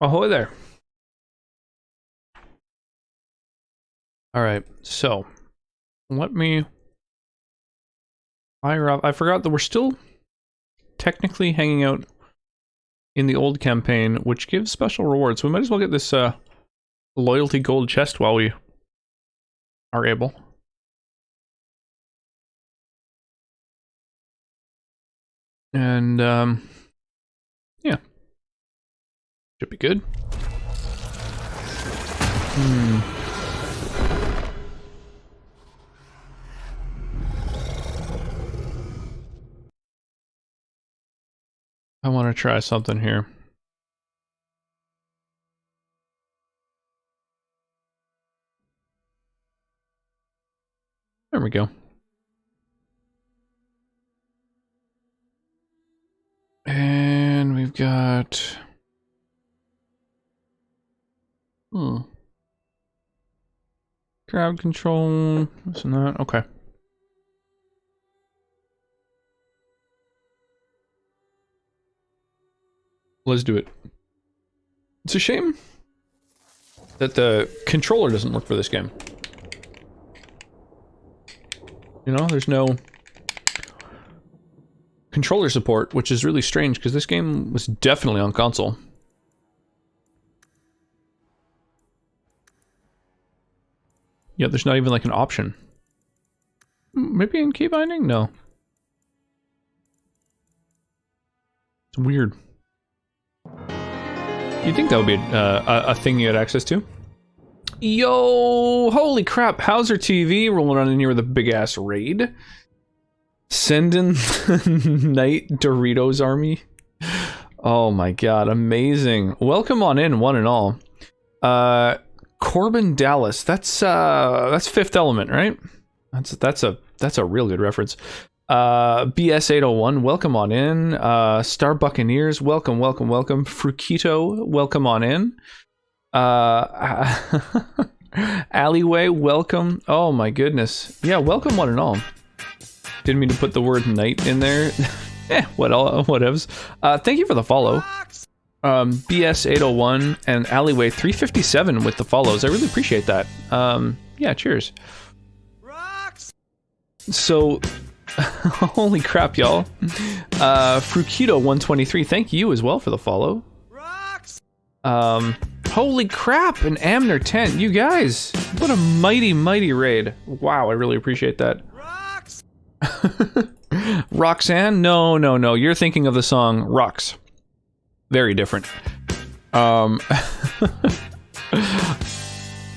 Ahoy there. All right, so let me fire up. I forgot that we're still technically hanging out in the old campaign, which gives special rewards. So we might as well get this loyalty gold chest while we are able. And yeah, should be good. I want to try something here. There we go. And we've got... crowd control, this and that. Okay. Let's do it. It's a shame that the controller doesn't work for this game. You know, there's no controller support, which is really strange because this game was definitely on console. Yeah, there's not even like an option. Maybe in key binding? No. It's weird. You'd think that would be a thing you had access to. Yo, holy crap, Hauser TV rolling around in here with a big ass raid. Send in Night Doritos army. Oh my god, amazing. Welcome on in, one and all. Corbin Dallas, that's Fifth Element, right? That's a real good reference. BS 801, welcome on in. Star Buccaneers, welcome. Frukito, welcome on in. Alleyway, welcome. Oh my goodness. Yeah, welcome one and all. Didn't mean to put the word night in there. Whatevs. Thank you for the follow. BS 801 and Alleyway 357 with the follows. I really appreciate that. Yeah, cheers. So holy crap, y'all. Frukito 123, thank you as well for the follow. Holy crap, an Amner tent. You guys, what a mighty raid. Wow, I really appreciate that. Roxanne? No. You're thinking of the song Rocks. Very different.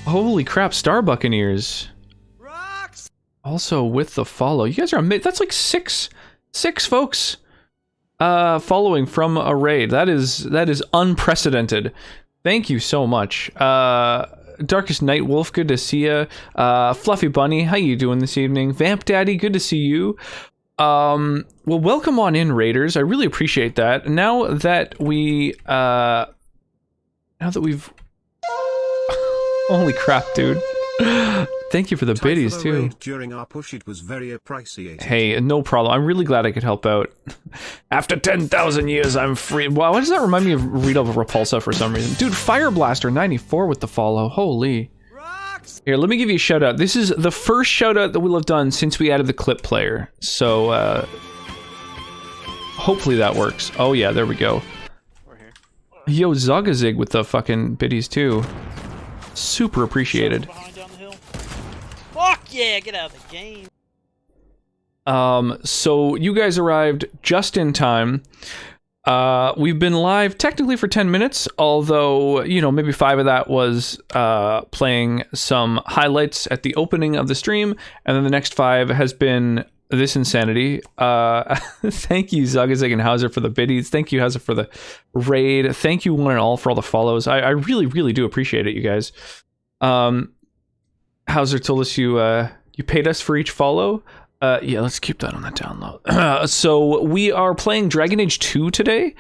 Holy crap, Star Buccaneers. Also with the follow. You guys are that's like six folks following from a raid. That is unprecedented. Thank you so much. Darkest Night Wolf, good to see ya. Fluffy Bunny, how you doing this evening? Vamp Daddy, good to see you. Well, welcome on in, raiders. I really appreciate that. Now that we've holy crap, dude. Thank you for the biddies too. During our push, it was very appreciated. Hey, no problem. I'm really glad I could help out. After 10,000 years, I'm free. Wow, why does that remind me of Rita Repulsa for some reason? Dude, Fire Blaster 94 with the follow. Holy. Here, let me give you a shout out. This is the first shout out that we'll have done since we added the clip player. So, hopefully that works. Oh yeah, there we go. Yo, Zagazig with the fucking biddies too. Super appreciated. Fuck yeah, get out of the game. So you guys arrived just in time. We've been live technically for 10 minutes, although, you know, maybe 5 of that was playing some highlights at the opening of the stream, and then the next 5 has been this insanity. Thank you, Zagazig and Hauser, for the biddies. Thank you, Hauser, for the raid. Thank you, one and all, for all the follows. I really do appreciate it, you guys. Hauser told us you paid us for each follow. Yeah, let's keep that on the down low. So we are playing Dragon Age 2 today,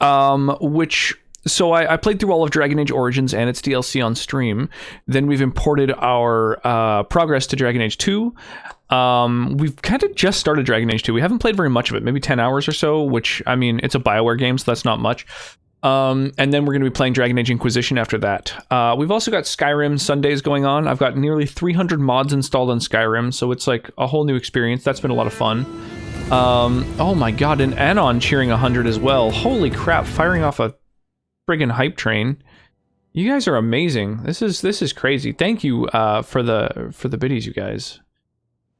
so I played through all of Dragon Age Origins and its DLC on stream. Then we've imported our progress to Dragon Age 2. We've kind of just started Dragon Age 2. We haven't played very much of it, maybe 10 hours or so, which, I mean, it's a BioWare game, so that's not much. And then we're going to be playing Dragon Age Inquisition after that. We've also got Skyrim Sundays going on. I've got nearly 300 mods installed on Skyrim, so it's like a whole new experience. That's been a lot of fun. Oh my god, and Anon cheering 100 as well. Holy crap, firing off a friggin' hype train. You guys are amazing. This is crazy. Thank you for the biddies, you guys.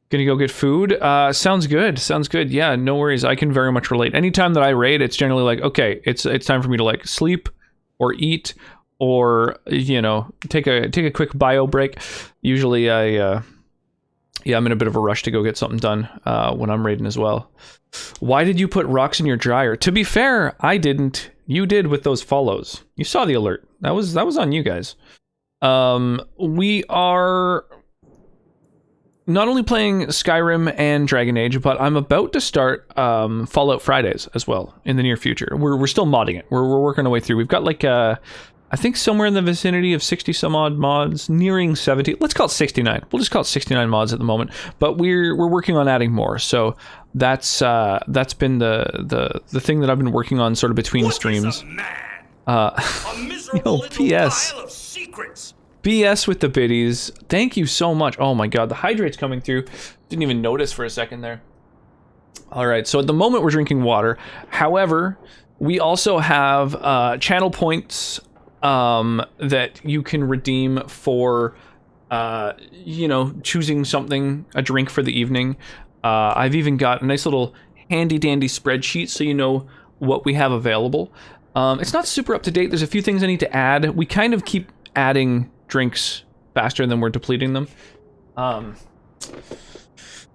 Gonna go get food? Sounds good. Sounds good. Yeah, no worries. I can very much relate. Anytime that I raid, it's generally like, okay, it's time for me to like sleep or eat or, you know, take a quick bio break. Usually I'm in a bit of a rush to go get something done when I'm raiding as well. Why did you put rocks in your dryer? To be fair, I didn't. You did with those follows. You saw the alert. That was on you guys. We are not only playing Skyrim and Dragon Age, but I'm about to start Fallout Fridays as well in the near future. We're still modding it. We're working our way through. We've got like I think somewhere in the vicinity of 60 some odd mods, nearing 70. Let's call it 69. We'll just call it 69 mods at the moment. But we're working on adding more. So that's been the thing that I've been working on sort of between streams. PS. BS with the biddies. Thank you so much. Oh my god, the hydrate's coming through. Didn't even notice for a second there. All right, so at the moment we're drinking water. However, we also have channel points that you can redeem for, you know, choosing something, a drink for the evening. I've even got a nice little handy dandy spreadsheet so you know what we have available. It's not super up to date. There's a few things I need to add. We kind of keep adding drinks faster than we're depleting them.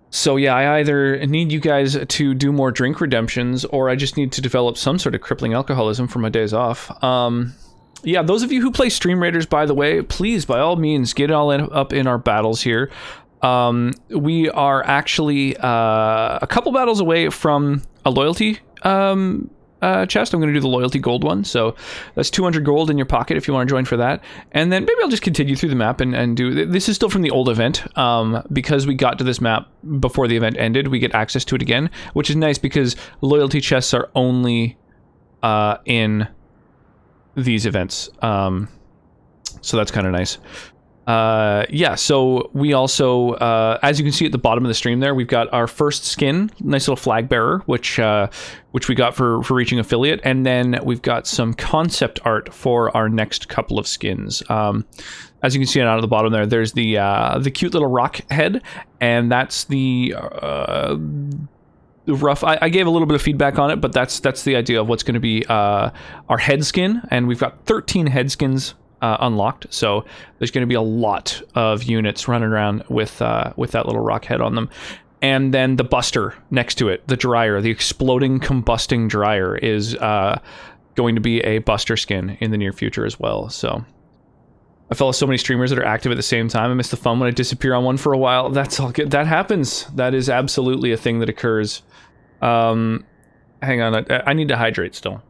So yeah, I either need you guys to do more drink redemptions or I just need to develop some sort of crippling alcoholism for my days off. Yeah, those of you who play Stream Raiders, by the way, please, by all means, get up in our battles here. We are actually a couple battles away from a loyalty chest. I'm going to do the loyalty gold one, so that's 200 gold in your pocket if you want to join for that. And then maybe I'll just continue through the map and do... This is still from the old event. Because we got to this map before the event ended, we get access to it again, which is nice because loyalty chests are only in these events. So that's kind of nice. Yeah, so we also, as you can see at the bottom of the stream there, we've got our first skin, nice little flag bearer, which we got for reaching affiliate, and then we've got some concept art for our next couple of skins. As you can see out of the bottom there, there's the cute little rock head, and that's the rough. I gave a little bit of feedback on it, but that's the idea of what's going to be our head skin, and we've got 13 head skins unlocked, so there's going to be a lot of units running around with that little rock head on them. And then the buster next to it, the dryer, the exploding combusting dryer, is going to be a buster skin in the near future as well. So I follow so many streamers that are active at the same time. I miss the fun when I disappear on one for a while. That's all good. That happens. That is absolutely a thing that occurs. Hang on, I need to hydrate still.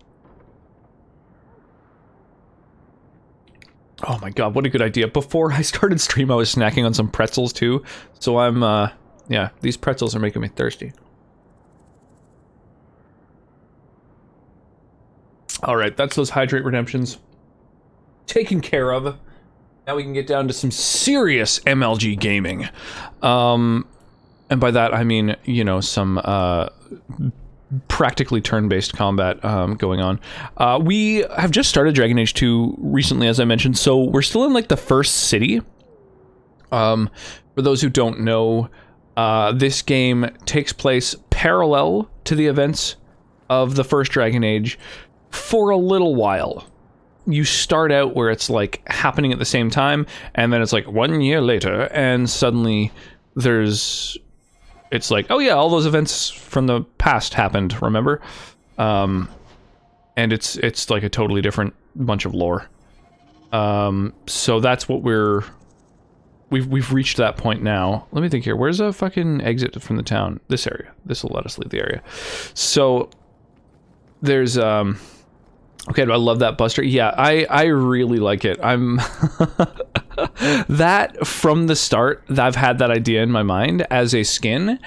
Oh my god, what a good idea. Before I started stream, I was snacking on some pretzels too. So I'm, yeah, these pretzels are making me thirsty. Alright, that's those hydrate redemptions taken care of. Now we can get down to some serious MLG gaming. And by that, I mean, you know, some, practically turn-based combat going on. We have just started Dragon Age 2 recently, as I mentioned, so we're still in like the first city. For those who don't know, this game takes place parallel to the events of the first Dragon Age for a little while. You start out where it's like happening at the same time, and then it's like 1 year later, and suddenly it's like, oh yeah, all those events from the past happened, remember? And it's like a totally different bunch of lore. So that's what we've reached that point now. Let me think here. Where's a fucking exit from the town? This area. This will let us leave the area. So there's okay, do I love that buster? Yeah, I really like it. I'm that from the start, I've had that idea in my mind as a skin.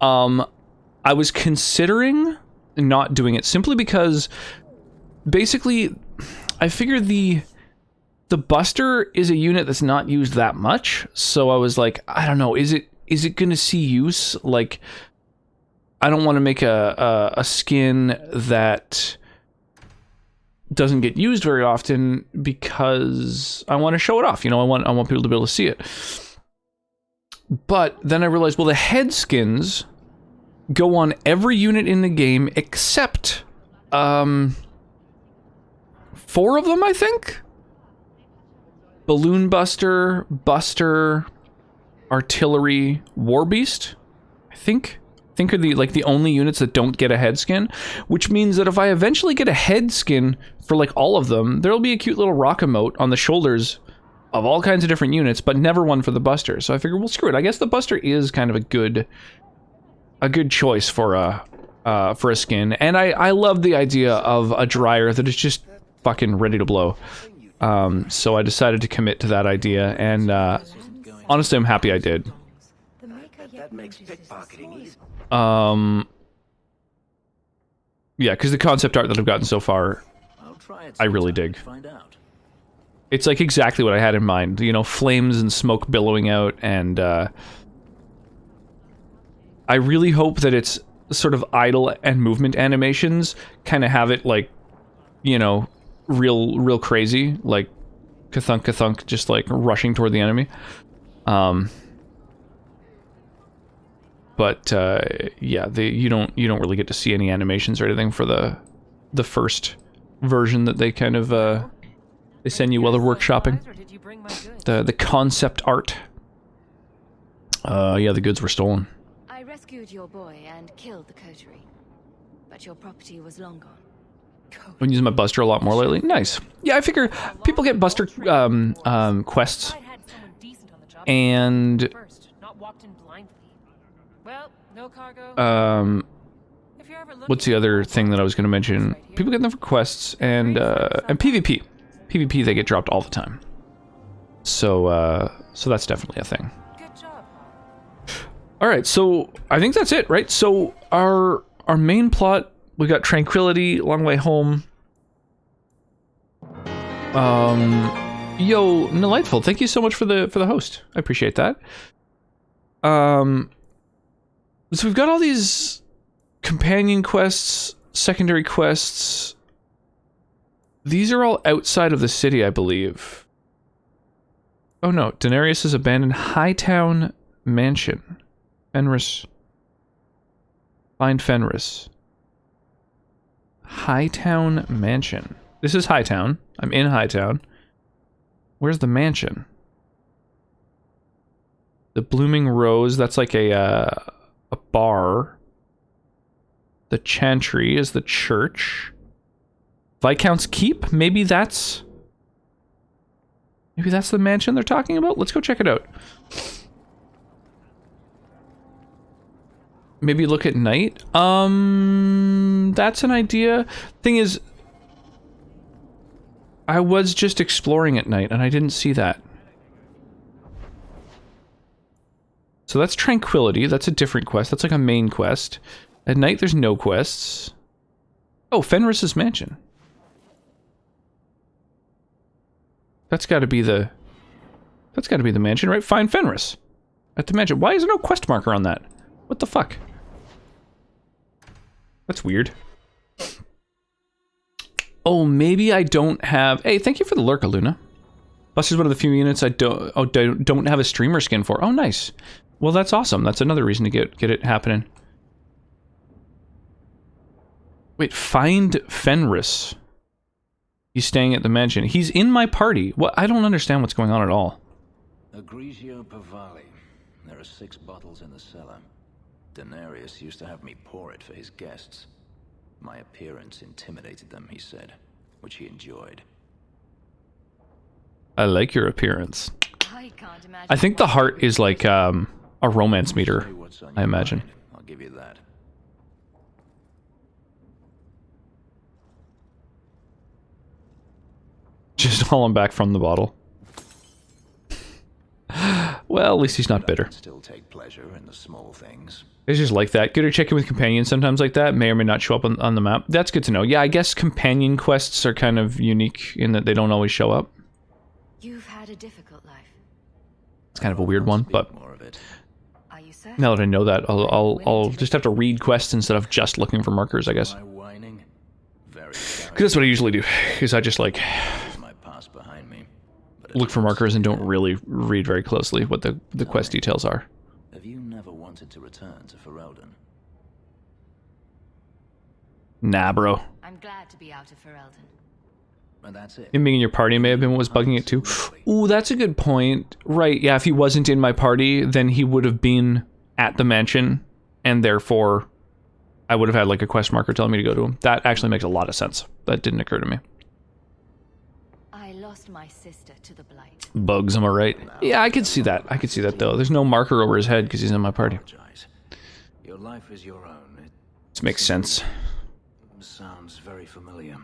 I was considering not doing it simply because basically, I figured the Buster is a unit that's not used that much, so I was like, I don't know, is it gonna see use? Like, I don't want to make a skin that doesn't get used very often because I want to show it off. You know, I want people to be able to see it. But then I realized, well, the head skins go on every unit in the game except 4 of them, I think. Balloon Buster, Buster, Artillery, Warbeast, I think are the only units that don't get a head skin, which means that if I eventually get a head skin for like all of them, there'll be a cute little rock emote on the shoulders of all kinds of different units, but never one for the Buster. So I figured, well, screw it. I guess the Buster is kind of a good choice for a skin, and I love the idea of a dryer that is just fucking ready to blow. So I decided to commit to that idea, and honestly, I'm happy I did. That makes pickpocketing easy. Yeah, because the concept art that I've gotten so far, I really dig. It's like exactly what I had in mind. You know, flames and smoke billowing out, and I really hope that it's sort of idle and movement animations kind of have it like, you know, real crazy, like ka-thunk ka-thunk, just like rushing toward the enemy. But yeah, you don't really get to see any animations or anything for the first version that they kind of they send you while they're workshopping. The concept art. Yeah, the goods were stolen. I rescued your boy and killed the coterie, but your property was long gone. I've been using my Buster a lot more lately. Nice. Yeah, I figure people get Buster quests, and what's the other thing that I was going to mention? People get them for quests and PvP. PvP, they get dropped all the time. So so that's definitely a thing. All right, so I think that's it, right? So our main plot, we got Tranquility, Long Way Home. Yo, Delightful, thank you so much for the host. I appreciate that. So we've got all these companion quests, secondary quests. These are all outside of the city, I believe. Oh no, Daenerys has abandoned Hightown Mansion. Fenris. Find Fenris. Hightown Mansion. This is Hightown. I'm in Hightown. Where's the mansion? The Blooming Rose, that's like a bar. The Chantry is the church. Viscount's Keep? Maybe that's the mansion they're talking about? Let's go check it out. Maybe look at night? That's an idea. Thing is, I was just exploring at night and I didn't see that. So that's Tranquility. That's a different quest. That's like a main quest. At night, there's no quests. Oh, Fenris's Mansion. That's got to be the mansion, right? Find Fenris at the mansion. Why is there no quest marker on that? What the fuck? That's weird. Oh, maybe I don't have... Hey, thank you for the lurk, Luna. Buster's one of the few units I don't have a streamer skin for. Oh, nice. Well, that's awesome. That's another reason to get it happening. Wait, find Fenris. He's staying at the mansion. He's in my party. What? I don't understand what's going on at all. Egregio Pavali. There are 6 bottles in the cellar. Daenerys used to have me pour it for his guests. My appearance intimidated them, he said, which he enjoyed. I like your appearance. I can't imagine. I think the heart is like a romance meter, I imagine. I'll give you that. Just haul him back from the bottle. Well, at least he's not But I bitter. can still take pleasure in the small things. It's just like that. Good at checking with companions sometimes like that. May or may not show up on the map. That's good to know. Yeah, I guess companion quests are kind of unique in that they don't always show up. You've had a difficult life. It's kind of a weird one, Speak but more of it. Are you certain? now that I know that, I'll just have to read quests instead of just looking for markers, I guess. My whining? Very Because that's what I usually do. Is I just like is my past behind me. But look for markers and don't really read very closely what the quest details are. Have you never wanted to return to Ferelden? Nah, bro. I'm glad to be out of Ferelden. And that's it. Him being in your party may have been what was bugging it too. Ooh, that's a good point. Right, yeah, if he wasn't in my party, then he would have been at the mansion, and therefore I would have had like a quest marker telling me to go to him. That actually makes a lot of sense. That didn't occur to me. I lost my sister to the Blight. Bugs, am I right? Yeah, I could see that. I could see that though. There's no marker over his head because he's in my party. Apologize. Your life is your own. This makes sense. It sounds very familiar.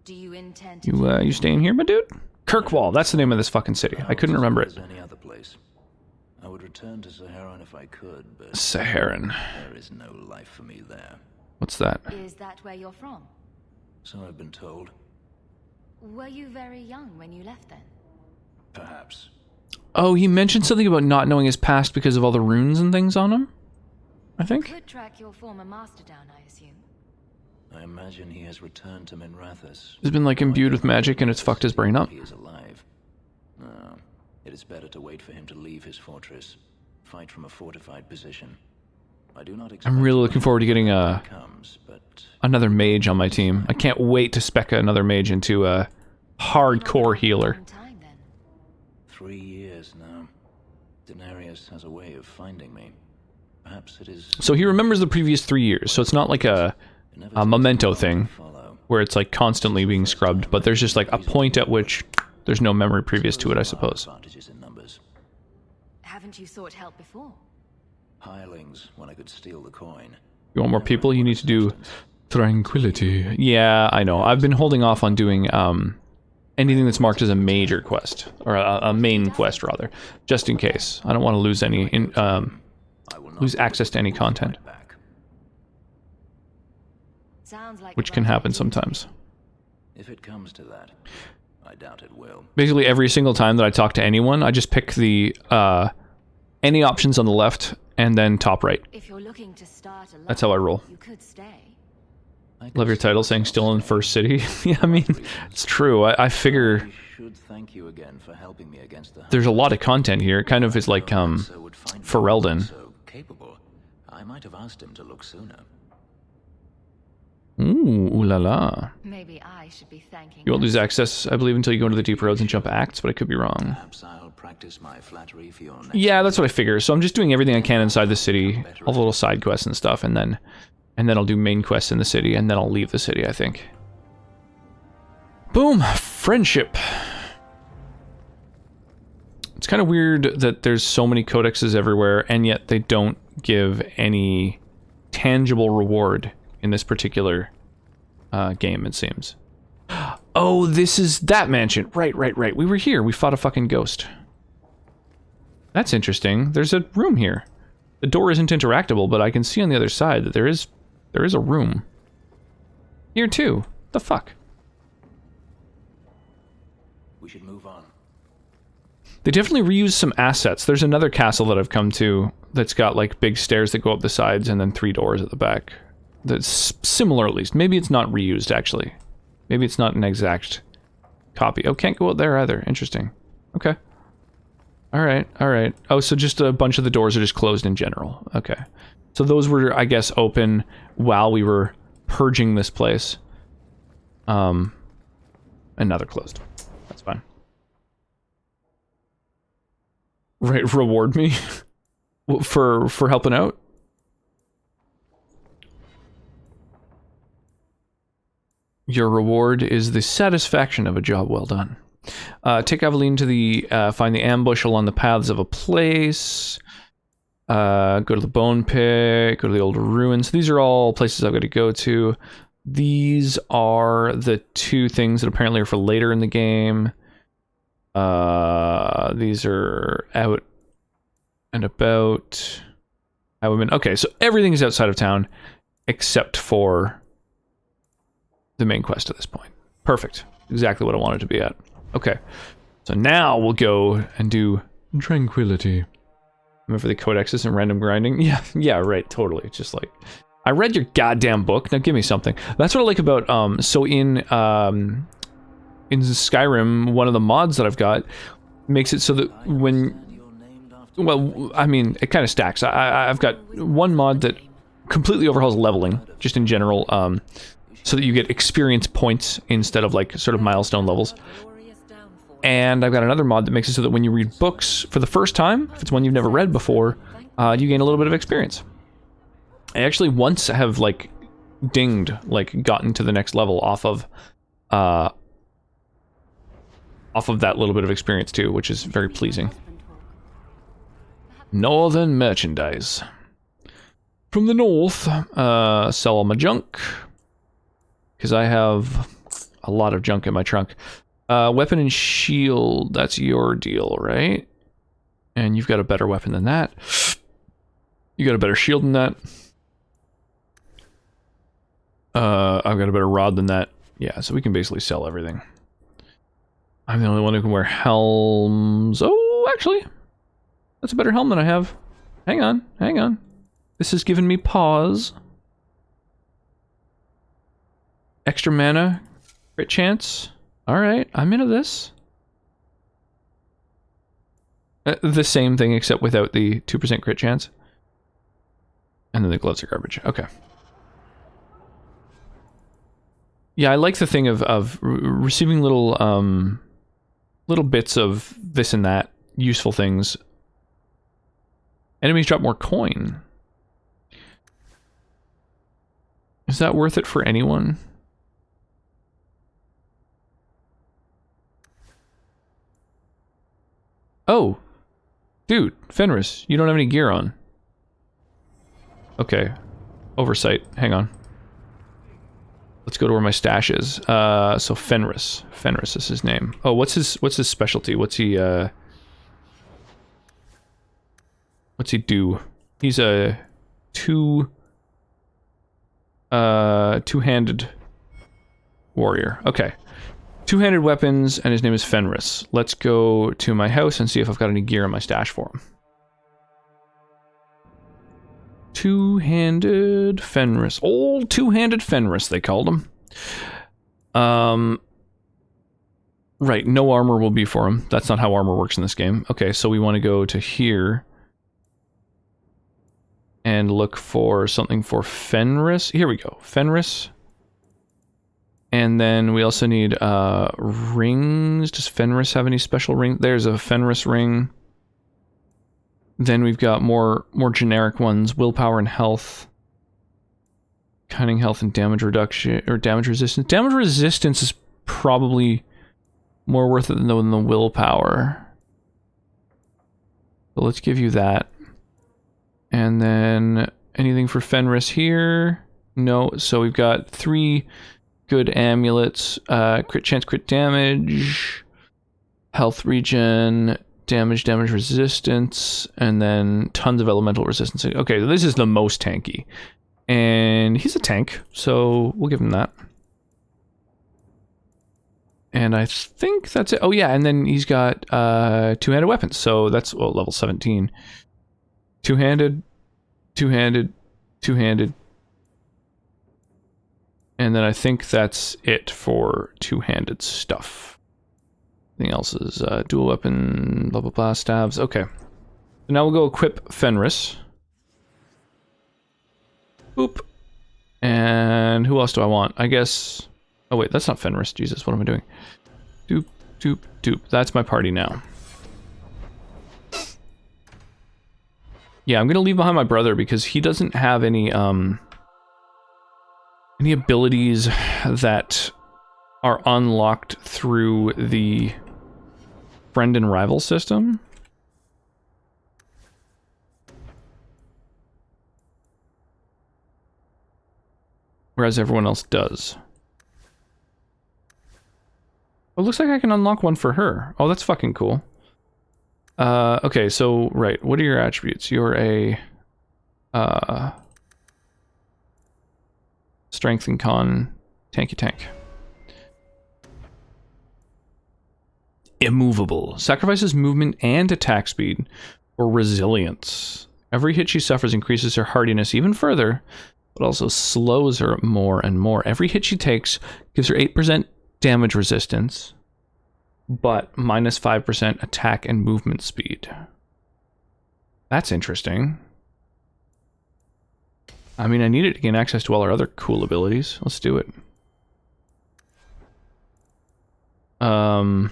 Do you intend to... You staying here, my dude? Kirkwall, that's the name of this fucking city. I couldn't remember it. As any other place. I would return to Saharan if I could, but Saharan. there is no life for me there. What's that? Is that where you're from? So I've been told. Were you very young when you left then? Perhaps. Oh, he mentioned something about not knowing his past because of all the runes and things on him? I think? Could track your former master down, I assume. I imagine he has returned to Minrathous. He's been like imbued with magic and it's fucked his brain up. He is alive. No, it is better to wait for him to leave his fortress. Fight from a fortified position. I do not expect I'm really looking forward to getting comes, but another mage on my team. I can't wait to spec another mage into a hardcore healer. Long time, then. 3 years now. Denarius has a way of finding me. Perhaps it is. So he remembers the previous 3 years, so it's not like a memento thing where it's like constantly being scrubbed, but there's just like a point at which there's no memory previous to it, I suppose. Advantages in numbers. Haven't you sought help before? Hirelings when I could steal the coin. You want more people? You need to do tranquility. Yeah, I know. I've been holding off on doing anything that's marked as a major quest, or a main quest rather, just in case. I don't want to lose any lose access to any content, Sounds like which the can right happen idea. sometimes. If it comes to that, I doubt it will. Basically, every single time that I talk to anyone, I just pick the any options on the left and then top right. If you're looking to start a life, That's how I roll. you could stay. Love your title saying still in First City. Yeah, I mean, it's true. I figure I should thank you again for helping me against the there's a lot of content here. It kind of is like So would find Ferelden. so capable. I might have asked him to look sooner. Ooh la la. Maybe I should be thanking You won't you. lose access, I believe, until you go into the deep roads and jump acts, but I could be wrong. Perhaps I'll practice my flattery for your next. Yeah, that's what I figure. So I'm just doing everything I can inside the city, all the little side quests and stuff, and then I'll do main quests in the city, and then I'll leave the city, I think. Boom! Friendship. It's kind of weird that there's so many codexes everywhere, and yet they don't give any tangible reward in this particular game, it seems. Oh, this is that mansion. Right. We were here. We fought a fucking ghost. That's interesting. There's a room here. The door isn't interactable, but I can see on the other side that there is a room. Here too. The fuck? We should move on. They definitely reused some assets. There's another castle that I've come to that's got like big stairs that go up the sides and then 3 doors at the back. That's similar at least. Maybe it's not reused actually. Maybe it's not an exact copy. Oh, can't go out there either. Interesting. Okay. Alright. Oh, so just a bunch of the doors are just closed in general. Okay. So those were, I guess, open while we were purging this place. And now they're closed. That's fine. Right, reward me for helping out. Your reward is the satisfaction of a job well done. Take Aveline to the find the ambush along the paths of a place. Go to the bone pit. Go to the old ruins. These are all places I've got to go to. These are the 2 things that apparently are for later in the game. These are out and about. Highwayman. Okay, so everything is outside of town except for the main quest at this point. Perfect. Exactly what I wanted to be at. Okay. So now we'll go and do Tranquility. Remember the codexes and random grinding? Yeah, right, totally. Just like, I read your goddamn book, now give me something. That's what I like about, so in Skyrim, one of the mods that I've got makes it so that when, well, I mean, it kind of stacks. I've got one mod that completely overhauls leveling, just in general, so that you get experience points instead of like sort of milestone levels. And I've got another mod that makes it so that when you read books for the first time, if it's one you've never read before, you gain a little bit of experience. I actually once have like dinged, like gotten to the next level off of that little bit of experience too, which is very pleasing. Northern merchandise. From the north, sell all my junk. Because I have a lot of junk in my trunk. Weapon and shield, that's your deal, right? And you've got a better weapon than that. You got a better shield than that. I've got a better rod than that. Yeah, so we can basically sell everything. I'm the only one who can wear helms. Oh, actually, that's a better helm than I have. Hang on, hang on. This has given me pause. Extra mana, crit chance. Alright, I'm into this. The same thing except without the 2% crit chance. And then the gloves are garbage. Okay. Yeah, I like the thing of receiving little little bits of this and that, useful things. Enemies drop more coin. Is that worth it for anyone? Oh, dude, Fenris, you don't have any gear on. Okay, oversight, hang on. Let's go to where my stash is. So Fenris is his name. Oh, what's his specialty? What's he do? He's a two-handed warrior. Okay. Two-handed weapons, and his name is Fenris. Let's go to my house and see if I've got any gear in my stash for him. Two-handed Fenris. Old two-handed Fenris, they called him. Right, no armor will be for him. That's not how armor works in this game. Okay, so we want to go to here and look for something for Fenris. Here we go, Fenris. And then we also need rings. Does Fenris have any special ring? There's a Fenris ring. Then we've got more generic ones. Willpower and health. Cunning, health, and damage reduction, or damage resistance. Damage resistance is probably more worth it than the willpower. So let's give you that. And then anything for Fenris here? No, so we've got 3 good amulets, crit chance, crit damage, health regen, damage resistance, and then tons of elemental resistance. Okay, this is the most tanky. And he's a tank, so we'll give him that. And I think that's it. Oh yeah, and then he's got two-handed weapons, so that's, well, level 17. Two-handed, two-handed, two-handed. And then I think that's it for two-handed stuff. Anything else is dual weapon, blah blah blah, stabs. Okay. So now we'll go equip Fenris. Boop. And who else do I want? I guess... Oh wait, that's not Fenris. Jesus, what am I doing? Doop, doop, doop. That's my party now. Yeah, I'm gonna leave behind my brother because he doesn't have any abilities that are unlocked through the friend and rival system. Whereas everyone else does. Oh, looks like I can unlock one for her. Oh, that's fucking cool. Okay, so, right, what are your attributes? You're a, strength and con, tanky tank. Immovable. Sacrifices movement and attack speed for resilience. Every hit she suffers increases her hardiness even further, but also slows her more and more. Every hit she takes gives her 8% damage resistance, but minus 5% attack and movement speed. That's interesting. I mean, I need it to gain access to all our other cool abilities. Let's do it. So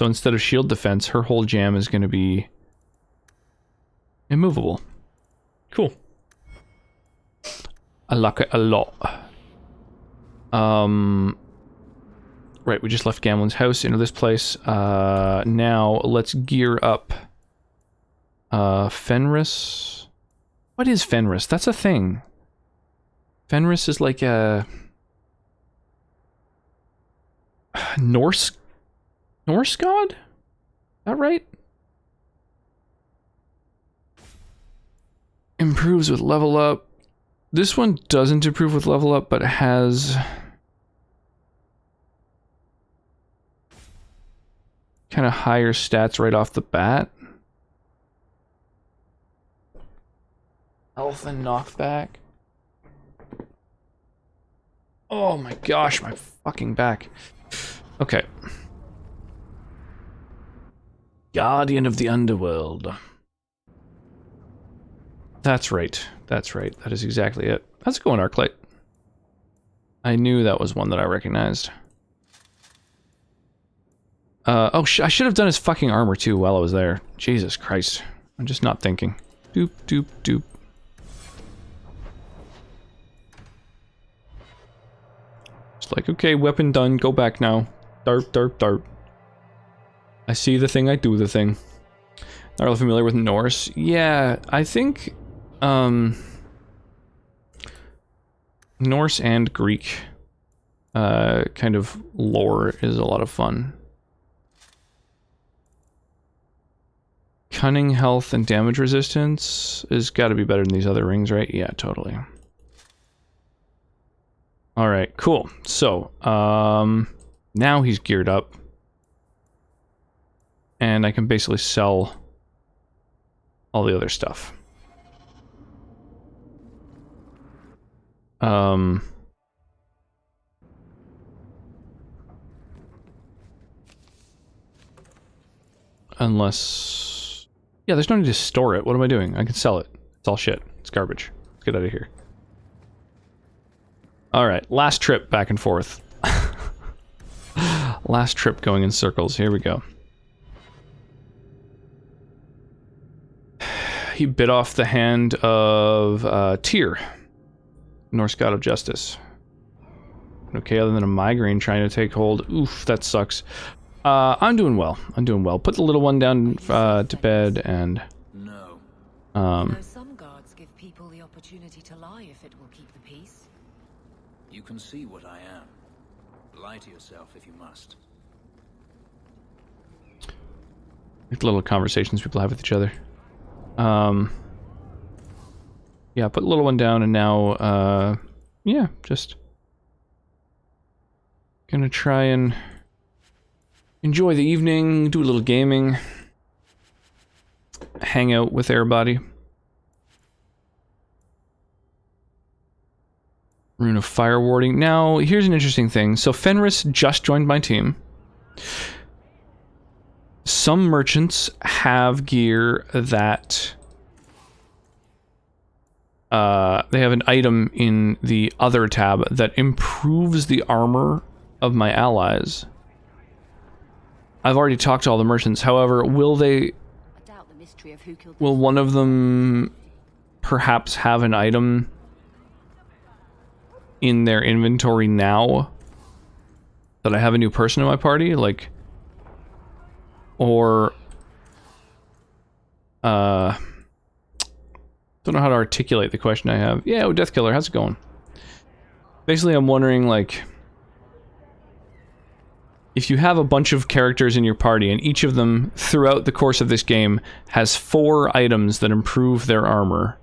instead of shield defense, her whole jam is going to be immovable. Cool. I like it a lot. Right, we just left Gamlen's house into this place. Now let's gear up. Fenris. What is Fenris? That's a thing. Fenris is like a Norse god? Is that right? Improves with level up. This one doesn't improve with level up, but has kind of higher stats right off the bat. Health and knockback. Oh my gosh, my fucking back. Okay. Guardian of the Underworld. That's right. That's right. That is exactly it. How's it going, Arclight? I knew that was one that I recognized. Oh, I should have done his fucking armor too while I was there. Jesus Christ. I'm just not thinking. Doop, doop, doop. It's like, okay, weapon done. Go back now. Dart, dart, dart. I see the thing, I do the thing. Not really familiar with Norse. Yeah, I think Norse and Greek kind of lore is a lot of fun. Cunning, health, and damage resistance is got to be better than these other rings, right? Yeah, totally. Alright, cool. So, now he's geared up. And I can basically sell all the other stuff. Unless... Yeah, there's no need to store it. What am I doing? I can sell it. It's all shit. It's garbage. Let's get out of here. Alright, last trip back and forth. Last trip going in circles. Here we go. He bit off the hand of Tyr, Norse god of justice. Okay, other than a migraine trying to take hold. Oof, that sucks. I'm doing well. I'm doing well. Put the little one down to bed and... No. Though some guards give people the opportunity to lie if it will keep the peace. You can see what I am. Lie to yourself if you must. Like the little conversations people have with each other. Yeah, put the little one down and now, yeah, just gonna try and enjoy the evening, do a little gaming, hang out with everybody. Rune of Fire Warding. Now, here's an interesting thing. So Fenris just joined my team. Some merchants have gear that they have an item in the other tab that improves the armor of my allies. I've already talked to all the merchants. However, will they... Will one of them perhaps have an item in their inventory now that I have a new person in my party? Like... Or... Don't know how to articulate the question I have. Yeah, oh, Deathkiller, how's it going? Basically, I'm wondering, like... if you have a bunch of characters in your party and each of them throughout the course of this game has 4 items that improve their armor,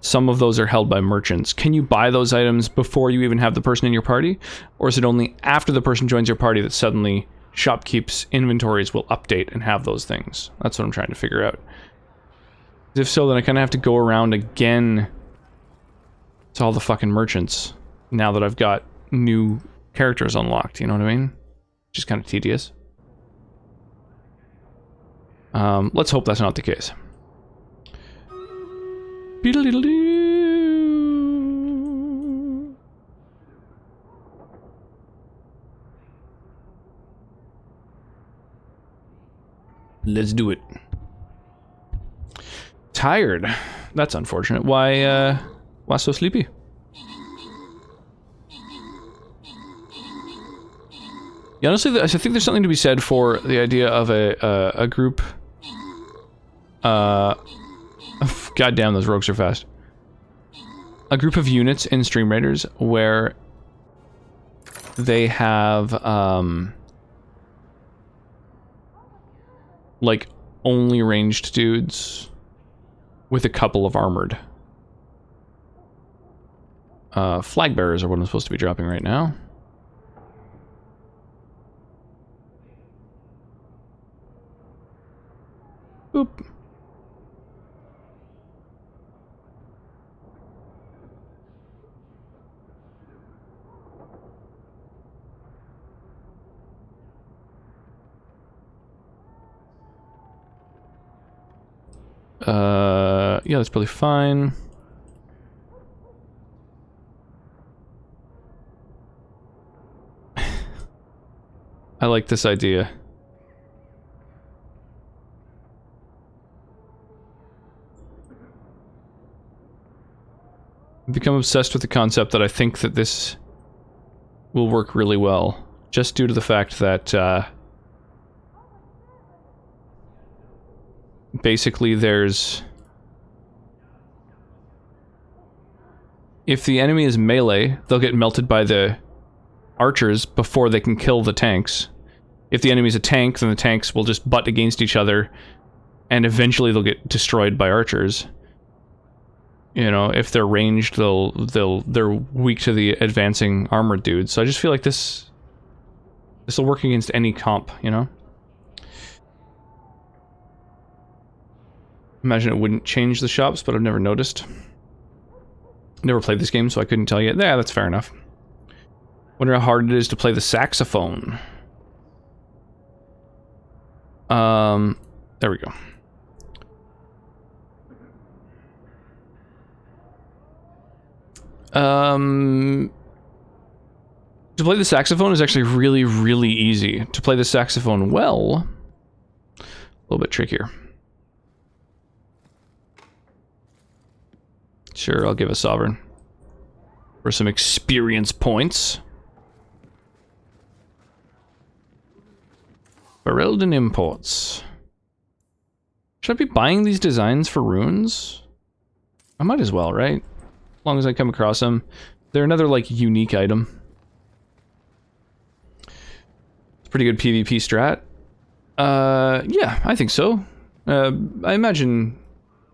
some of those are held by merchants. Can you buy those items before you even have the person in your party? Or is it only after the person joins your party that suddenly shopkeep's inventories will update and have those things? That's what I'm trying to figure out. If so, then I kind of have to go around again to all the fucking merchants now that I've got new characters unlocked, you know what I mean? Which is kind of tedious. Let's hope that's not the case. Beedle-deedle-doo. Let's do it. Tired. That's unfortunate. Why so sleepy? Yeah, honestly, I think there's something to be said for the idea of a group. God damn, those rogues are fast. A group of units in Stream Raiders where they have like only ranged dudes with a couple of armored. Flag bearers are what I'm supposed to be dropping right now. Boop. Yeah, that's probably fine. I like this idea. I've become obsessed with the concept that I think that this will work really well, just due to the fact that, basically there's... If the enemy is melee, they'll get melted by the archers before they can kill the tanks. If the enemy's a tank, then the tanks will just butt against each other, and eventually they'll get destroyed by archers. You know, if they're ranged, they're weak to the advancing armored dudes. So I just feel like this will work against any comp, you know? Imagine it wouldn't change the shops, but I've never noticed. Never played this game, so I couldn't tell you. Yeah, that's fair enough. Wonder how hard it is to play the saxophone. There we go. To play the saxophone is actually really, really easy. To play the saxophone well, a little bit trickier. Sure, I'll give a sovereign for some experience points. Ferelden Imports. Should I be buying these designs for runes? I might as well, right? As long as I come across them. They're another, like, unique item. It's a pretty good PvP strat. Yeah, I think so. I imagine...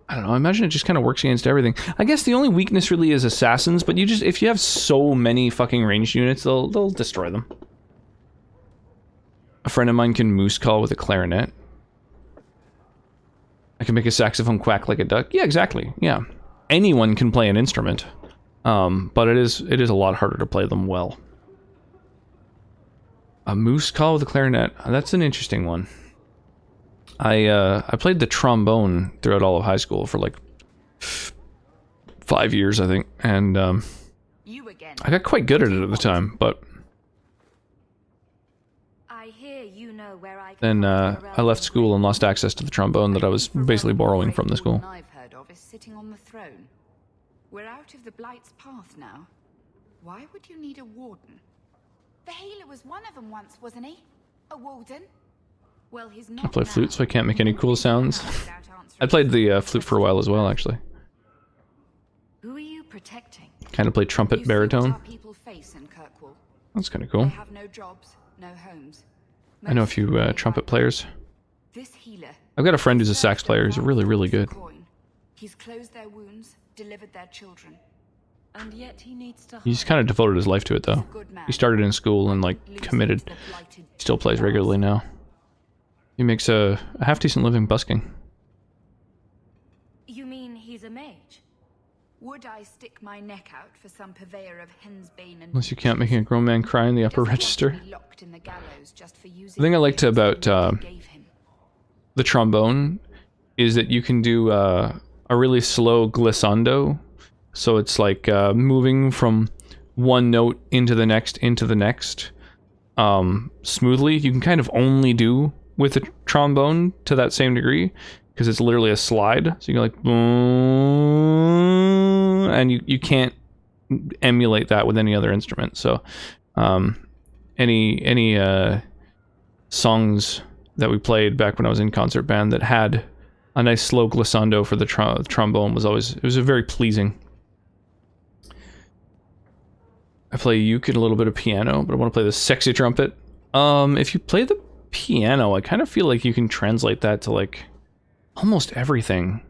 I don't know, I imagine it just kind of works against everything. I guess the only weakness really is assassins, but you just... If you have so many fucking ranged units, they'll destroy them. A friend of mine can moose call with a clarinet. I can make a saxophone quack like a duck. Yeah, exactly. Yeah. Anyone can play an instrument. But it is a lot harder to play them well. A moose call with a clarinet. That's an interesting one. I played the trombone throughout all of high school for like 5 years, I think, and I got quite good at it at the time, but then I left school and lost access to the trombone that I was basically borrowing from the school. I've heard of is sitting on the throne. We're out of the Blight's path now. Why would you need a warden? The healer was one of them once, wasn't he? A warden? Well, he's I not play now. flute, so I can't make any cool sounds. I played the flute for a while as well, actually. Who are you protecting? Kind of played trumpet You see baritone. what our people face in Kirkwall. That's kind of cool. They have no jobs, no homes. I know a few trumpet players. This healer. I've got a friend who's a sax player. He's really, really good. He's closed their wounds, delivered their children. And yet he needs to He's kind of devoted his life to it, though. He started in school and, like, committed. Still plays regularly now. He makes a half-decent living busking. You mean he's a mage? Would I stick my neck out for some purveyor of Hensbane and... Unless you can't make a grown man cry in the upper register. Locked in the gallows just for using The thing I liked about gave him. the trombone is that you can do a really slow glissando. So it's like moving from one note into the next, smoothly. You can kind of only do with the trombone to that same degree, because it's literally a slide. So you go like, boom, and you can't emulate that with any other instrument. So any songs that we played back when I was in concert band that had a nice slow glissando for the trombone was a very pleasing. I play uke and a little bit of piano, but I want to play the sexy trumpet. If you play the piano, I kind of feel like you can translate that to like almost everything.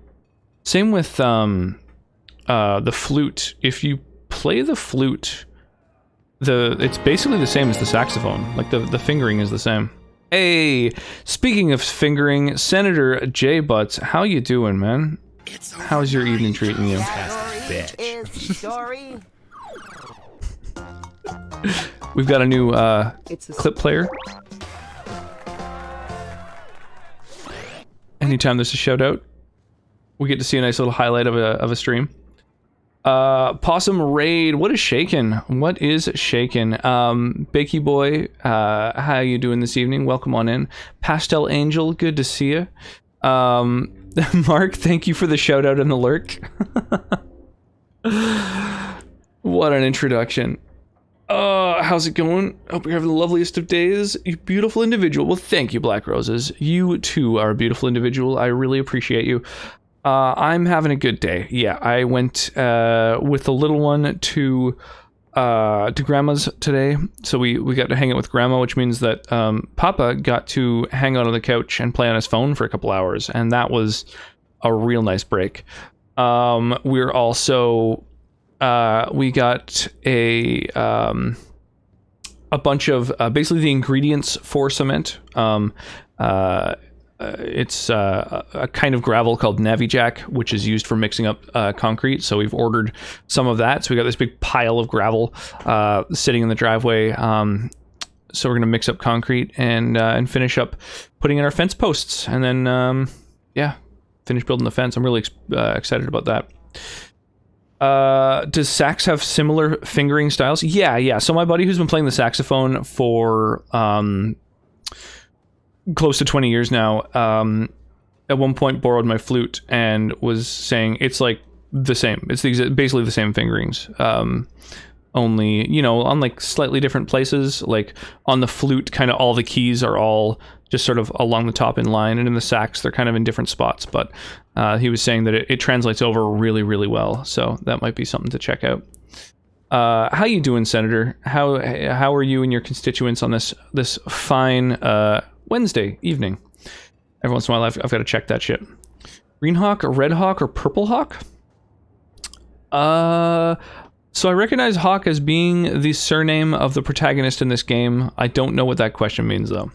Same with the flute. If you play the flute, it's basically the same as the saxophone. Like the fingering is the same. Hey, speaking of fingering, Senator J Butts, how you doing, man? How's your evening treating you? Sorry. We've got a new clip player. Anytime there's a shout out, we get to see a nice little highlight of a stream. Possum Raid, what is shaking? What is shaking? Bakey Boy, how you doing this evening? Welcome on in. Pastel Angel, good to see you. Mark, thank you for the shout out and the lurk. What an introduction. How's it going? Hope you're having the loveliest of days. You beautiful individual. Well, thank you, Black Roses. You too are a beautiful individual. I really appreciate you. I'm having a good day. Yeah, I went with the little one to Grandma's today. So we got to hang out with Grandma, which means that Papa got to hang out on the couch and play on his phone for a couple hours, and that was a real nice break. We're also we got a bunch of basically the ingredients for cement. It's a kind of gravel called Navijack, which is used for mixing up concrete. So we've ordered some of that. So we got this big pile of gravel sitting in the driveway. So we're gonna mix up concrete and finish up putting in our fence posts, and then finish building the fence. I'm really excited about that. Does sax have similar fingering styles? Yeah. So my buddy who's been playing the saxophone for close to 20 years now, at one point borrowed my flute and was saying it's like the same. It's basically the same fingerings. Only, on like slightly different places. Like on the flute, kind of all the keys are all just sort of along the top in line, and in the sax, they're kind of in different spots. But he was saying that it translates over really, really well. So that might be something to check out. How you doing, Senator? How are you and your constituents on this fine Wednesday evening? Every once in a while, I've got to check that shit. Green Hawk, Red Hawk, or Purple Hawk? So I recognize Hawk as being the surname of the protagonist in this game. I don't know what that question means, though.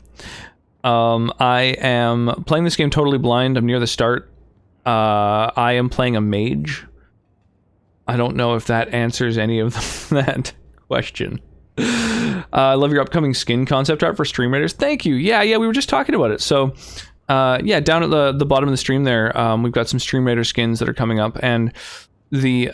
I am playing this game totally blind. I'm near the start. I am playing a mage. I don't know if that answers any of that question. I love your upcoming skin concept art for Stream Raiders. Thank you. Yeah, we were just talking about it. So, down at the bottom of the stream there, we've got some Stream Raider skins that are coming up, and the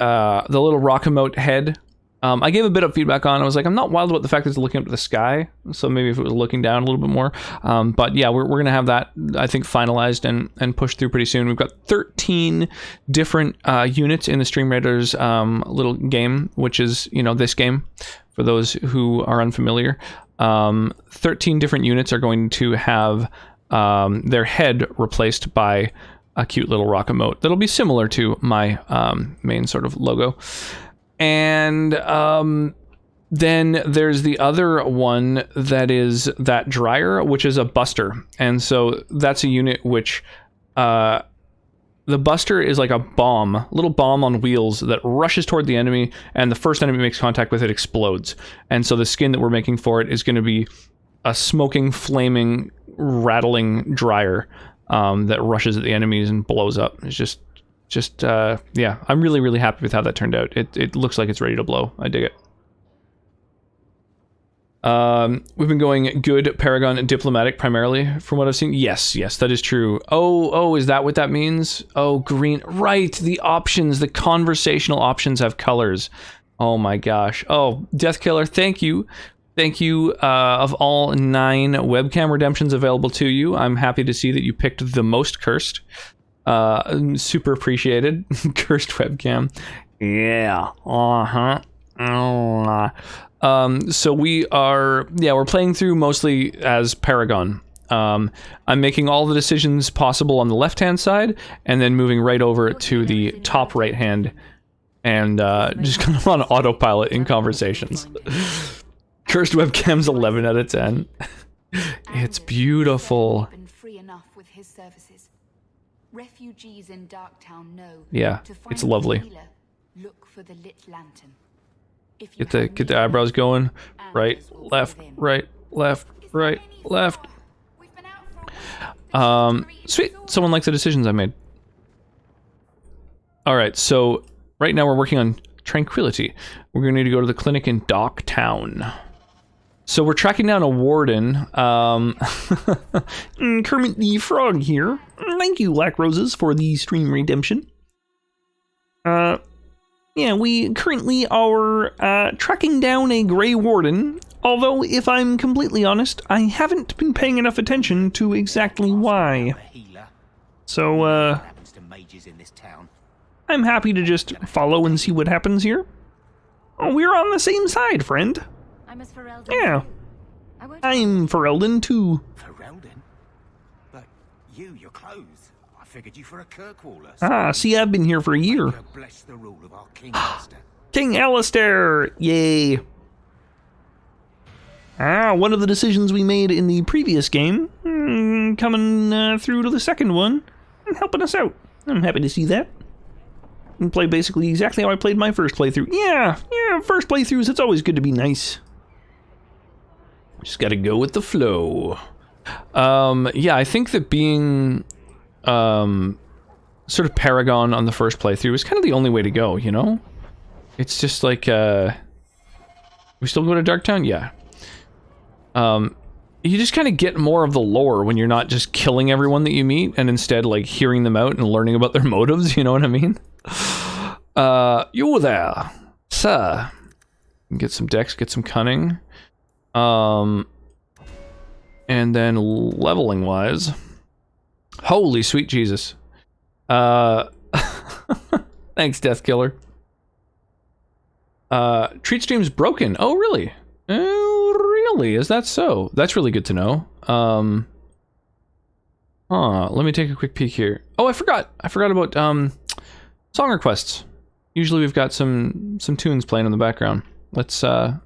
little rock emote head. I gave a bit of feedback on. I was like, I'm not wild about the fact that it's looking up to the sky. So maybe if it was looking down a little bit more. But yeah, we're gonna have that, I think, finalized and pushed through pretty soon. We've got 13 different units in the Stream Raiders little game, which is this game. For those who are unfamiliar, 13 different units are going to have their head replaced by a cute little rock emote that'll be similar to my main sort of logo. And Then there's the other one that is that Dryer, which is a Buster. And so that's a unit which, the Buster is like a little bomb on wheels that rushes toward the enemy, and the first enemy makes contact with it explodes. And so the skin that we're making for it is going to be a smoking, flaming, rattling Dryer that rushes at the enemies and blows up. It's just yeah, I'm really, really happy with how that turned out. It looks like it's ready to blow. I dig it. We've been going good Paragon diplomatic primarily from what I've seen. Yes, that is true. Oh, is that what that means? Oh, green. Right, the options, the conversational options have colors. Oh my gosh. Oh, Deathkiller, thank you. Thank you, of all 9 webcam redemptions available to you. I'm happy to see that you picked the most cursed. Super appreciated. Cursed webcam. Yeah. So we're playing through mostly as Paragon. I'm making all the decisions possible on the left-hand side, and then moving right over to the top right-hand, and just kind of on autopilot in conversations. Cursed webcam's 11 out of 10. It's beautiful. Been free enough with his services. Refugees in Darktown know. Yeah, to find it's lovely. a healer, look for the lit lantern. If you Get the have need, eyebrows going. Right, answers will left, give in. right, left, Is there right, any left. further? We've been out for a week. Sweet. Someone likes the decisions I made. All right, so right now we're working on Tranquility. We're going to need to go to the clinic in Darktown. So we're tracking down a warden. Kermit the Frog here. Thank you, Black Roses, for the stream redemption. Yeah, we currently are tracking down a Grey Warden. Although, if I'm completely honest, I haven't been paying enough attention to exactly why. So, I'm happy to just follow and see what happens here. Oh, we're on the same side, friend. I'm as Ferelden. Yeah. I won't I'm Ferelden, too. Ferelden? But your clothes. I figured you for a Kirkwallis. Ah, see, I've been here for a year. God bless the rule of our King Master. King Alistair! Yay! One of the decisions we made in the previous game, coming through to the second one, and helping us out. I'm happy to see that. And play basically exactly how I played my first playthrough. Yeah, first playthroughs, it's always good to be nice. Just gotta go with the flow. Yeah, I think that being sort of Paragon on the first playthrough is kind of the only way to go, you know? It's just like, we still go to Darktown? Yeah. You just kind of get more of the lore when you're not just killing everyone that you meet, and instead, like, hearing them out and learning about their motives, you know what I mean? You there, sir. Get some dex, get some cunning. And then leveling-wise... Holy sweet Jesus. Thanks, Deathkiller. Treat stream's broken. Oh, really? Oh, really? Is that so? That's really good to know. Let me take a quick peek here. Oh, I forgot about, song requests. Usually we've got some tunes playing in the background. Let's throw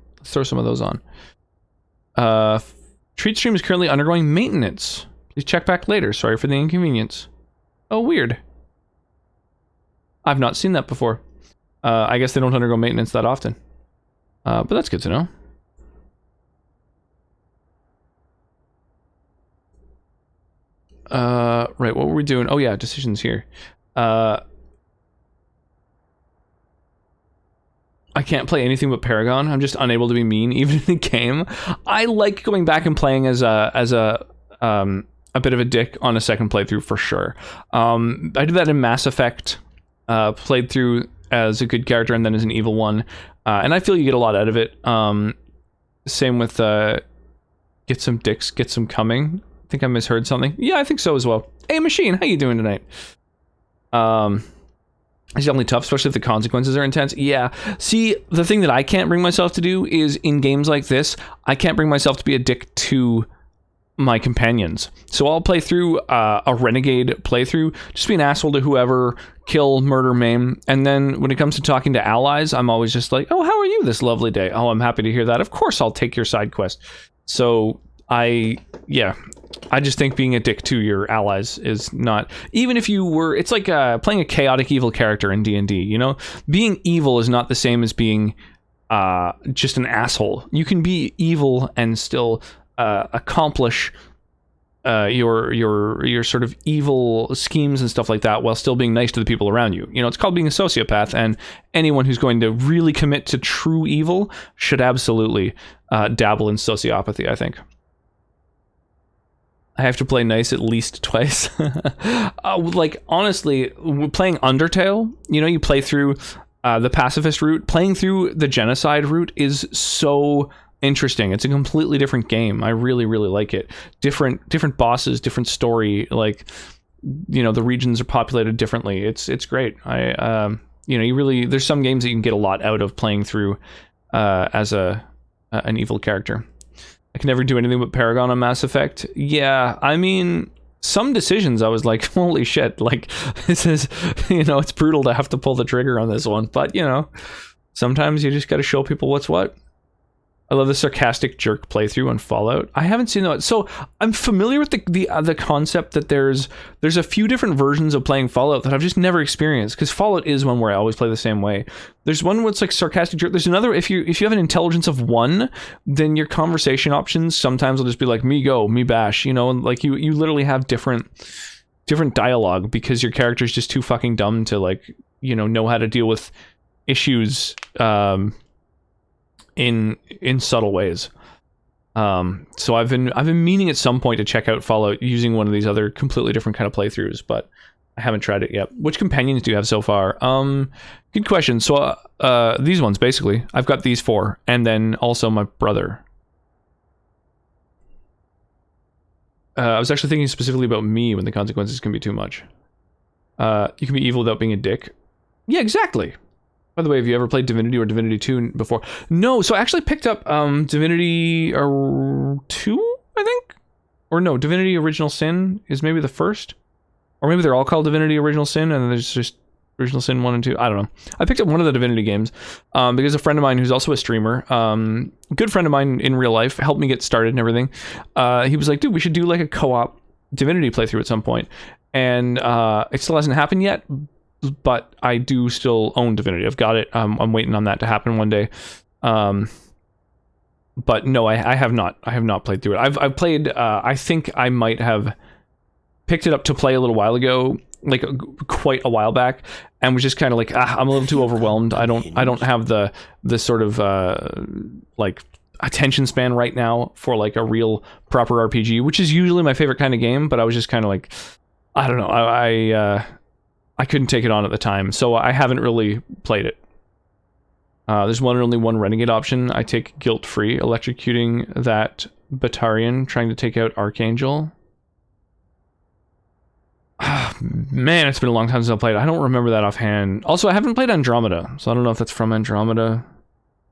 some of those on. Treat stream is currently undergoing maintenance. Please check back later. Sorry for the inconvenience. Oh, weird. I've not seen that before. I guess they don't undergo maintenance that often. But that's good to know. Right, what were we doing? Oh yeah, decisions here. I can't play anything but Paragon. I'm just unable to be mean, even in the game. I like going back and playing as a bit of a dick on a second playthrough for sure. I did that in Mass Effect. Played through as a good character and then as an evil one, and I feel you get a lot out of it. Same with get some dicks, get some coming. I think I misheard something. Yeah, I think so as well. Hey, Machine, how you doing tonight? It's definitely tough, especially if the consequences are intense. Yeah. See, the thing that I can't bring myself to do is in games like this, I can't bring myself to be a dick to my companions. So I'll play through a renegade playthrough, just be an asshole to whoever, kill, murder, maim, and then when it comes to talking to allies, I'm always just like, oh, how are you this lovely day? Oh, I'm happy to hear that. Of course I'll take your side quest. So I just think being a dick to your allies is not, even if you were, it's like playing a chaotic evil character in D&D, you know? Being evil is not the same as being just an asshole. You can be evil and still accomplish your sort of evil schemes and stuff like that while still being nice to the people around you. You know, it's called being a sociopath, and anyone who's going to really commit to true evil should absolutely dabble in sociopathy, I think. I have to play nice at least twice. Like, honestly, playing Undertale, you know, you play through the pacifist route. Playing through the genocide route is so interesting. It's a completely different game. I really, really like it. Different bosses, different story. Like, you know, the regions are populated differently. It's great. You know, you really, there's some games that you can get a lot out of playing through as an evil character. I can never do anything but Paragon on Mass Effect. Yeah, I mean, some decisions I was like, holy shit, like, this is, you know, it's brutal to have to pull the trigger on this one, but, you know, sometimes you just got to show people what's what. I love the sarcastic jerk playthrough on Fallout. I haven't seen that. So I'm familiar with the concept that there's a few different versions of playing Fallout that I've just never experienced, because Fallout is one where I always play the same way. There's one where it's like sarcastic jerk. There's another, if you have an intelligence of 1, then your conversation options sometimes will just be like, me go, me bash, you know, and like you literally have different dialogue because your character's just too fucking dumb to, like, you know how to deal with issues in subtle ways. So I've been meaning at some point to check out Fallout using one of these other completely different kind of playthroughs, but I haven't tried it yet. Which companions do you have so far? Good question. So these ones, basically. I've got these 4, and then also my brother. I was actually thinking specifically about me when the consequences can be too much. You can be evil without being a dick. Yeah, exactly. By the way, have you ever played Divinity or Divinity 2 before? No, so I actually picked up Divinity 2, I think? Or no, Divinity Original Sin is maybe the first? Or maybe they're all called Divinity Original Sin, and then there's just Original Sin 1 and 2. I don't know. I picked up one of the Divinity games because a friend of mine who's also a streamer, good friend of mine in real life, helped me get started and everything. He was like, dude, we should do like a co-op Divinity playthrough at some point. And it still hasn't happened yet, but I do still own Divinity. I've got it. I'm waiting on that to happen one day. But no, I have not. I have not played through it. I've played. I think I might have picked it up to play a little while ago, like quite a while back, and was just kind of like, I'm a little too overwhelmed. I don't have the sort of like attention span right now for like a real proper RPG, which is usually my favorite kind of game. But I was just kind of like, I don't know. I couldn't take it on at the time, so I haven't really played it. There's only one renegade option. I take guilt-free, electrocuting that Batarian, trying to take out Archangel. Man, it's been a long time since I played it. I don't remember that offhand. Also, I haven't played Andromeda, so I don't know if that's from Andromeda.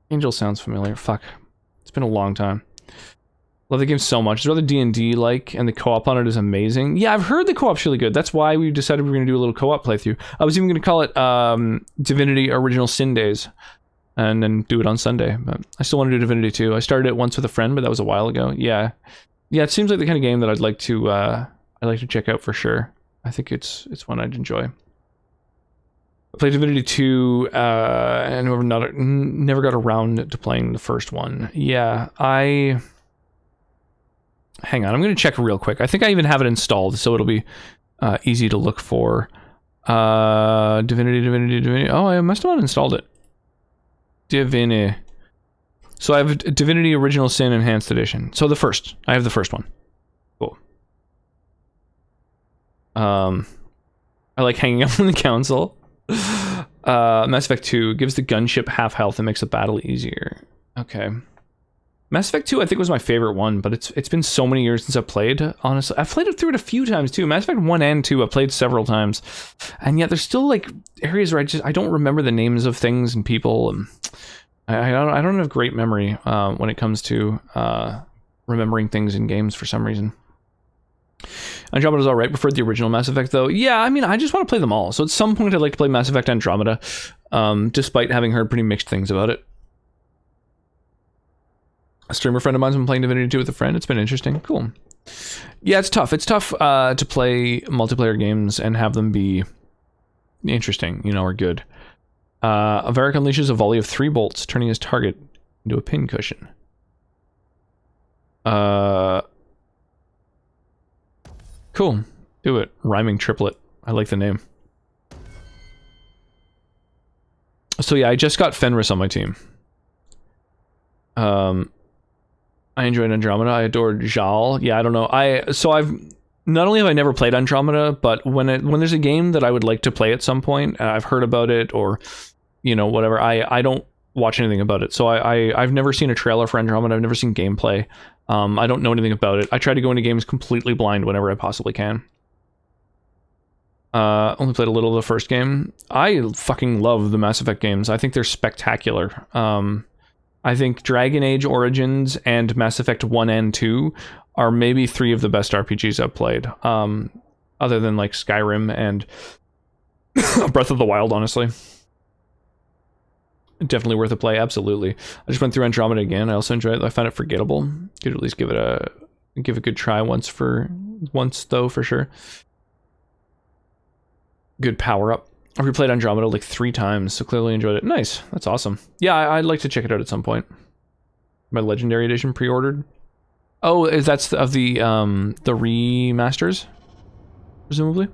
Angel sounds familiar. Fuck. It's been a long time. Love the game so much. It's rather D&D-like, and the co-op on it is amazing. Yeah, I've heard the co-op's really good. That's why we decided we were going to do a little co-op playthrough. I was even going to call it Divinity Original Sin Days, and then do it on Sunday. But I still want to do Divinity 2. I started it once with a friend, but that was a while ago. Yeah, it seems like the kind of game that I'd like to check out for sure. I think it's one I'd enjoy. I played Divinity 2, and never got around to playing the first one. Yeah, hang on, I'm going to check real quick. I think I even have it installed, so it'll be easy to look for. Divinity. Oh, I must have not installed it. Divinity. So I have Divinity Original Sin Enhanced Edition. So I have the first one. Cool. I like hanging out on the council. Mass Effect 2 gives the gunship half health and makes the battle easier. Okay. Mass Effect 2 I think was my favorite one, but it's been so many years since I played, honestly. I've played it through it a few times too. Mass Effect 1 and 2 I've played several times. And yet there's still like areas where I don't remember the names of things and people. And I don't have great memory when it comes to remembering things in games for some reason. Andromeda's alright. Preferred the original Mass Effect, though. Yeah, I mean, I just want to play them all. So at some point, I'd like to play Mass Effect Andromeda, despite having heard pretty mixed things about it. A streamer friend of mine's been playing Divinity 2 with a friend. It's been interesting. Cool. Yeah, it's tough. It's tough to play multiplayer games and have them be interesting, you know, or good. Varric unleashes a volley of 3 bolts, turning his target into a pincushion. Cool. Do it. Rhyming triplet. I like the name. So yeah, I just got Fenris on my team. I enjoyed Andromeda. I adored Jal. Yeah, I don't know. I've not only have I never played Andromeda, but when there's a game that I would like to play at some point, I've heard about it or, you know, whatever. I don't watch anything about it. So I've never seen a trailer for Andromeda. I've never seen gameplay. I don't know anything about it. I try to go into games completely blind whenever I possibly can. Only played a little of the first game. I fucking love the Mass Effect games. I think they're spectacular. I think Dragon Age Origins and Mass Effect 1 and 2 are maybe 3 of the best RPGs I've played. Other than like Skyrim and Breath of the Wild, honestly. Definitely worth a play, absolutely. I just went through Andromeda again. I also enjoyed it. I found it forgettable. Could at least give a good try once though, for sure. Good power up. I've replayed Andromeda like 3 times, so clearly enjoyed it. Nice, that's awesome. Yeah, I'd like to check it out at some point. My Legendary Edition pre-ordered. Oh, that's of the remasters, presumably.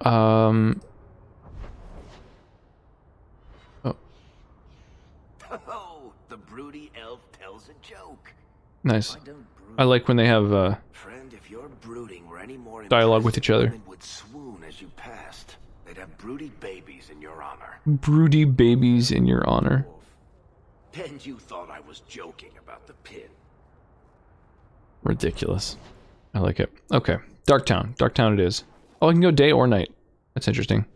Oh. Oh, the broody elf tells a joke. Nice. I like when they have Friend, if your brooding were any more dialogue with each other. women would swoon as you passed. They'd have broody babies in your honor. Broody babies in your honor. Then you thought I was joking about the pin. Ridiculous. I like it. Okay. Darktown. Darktown it is. Oh, I can go day or night. That's interesting.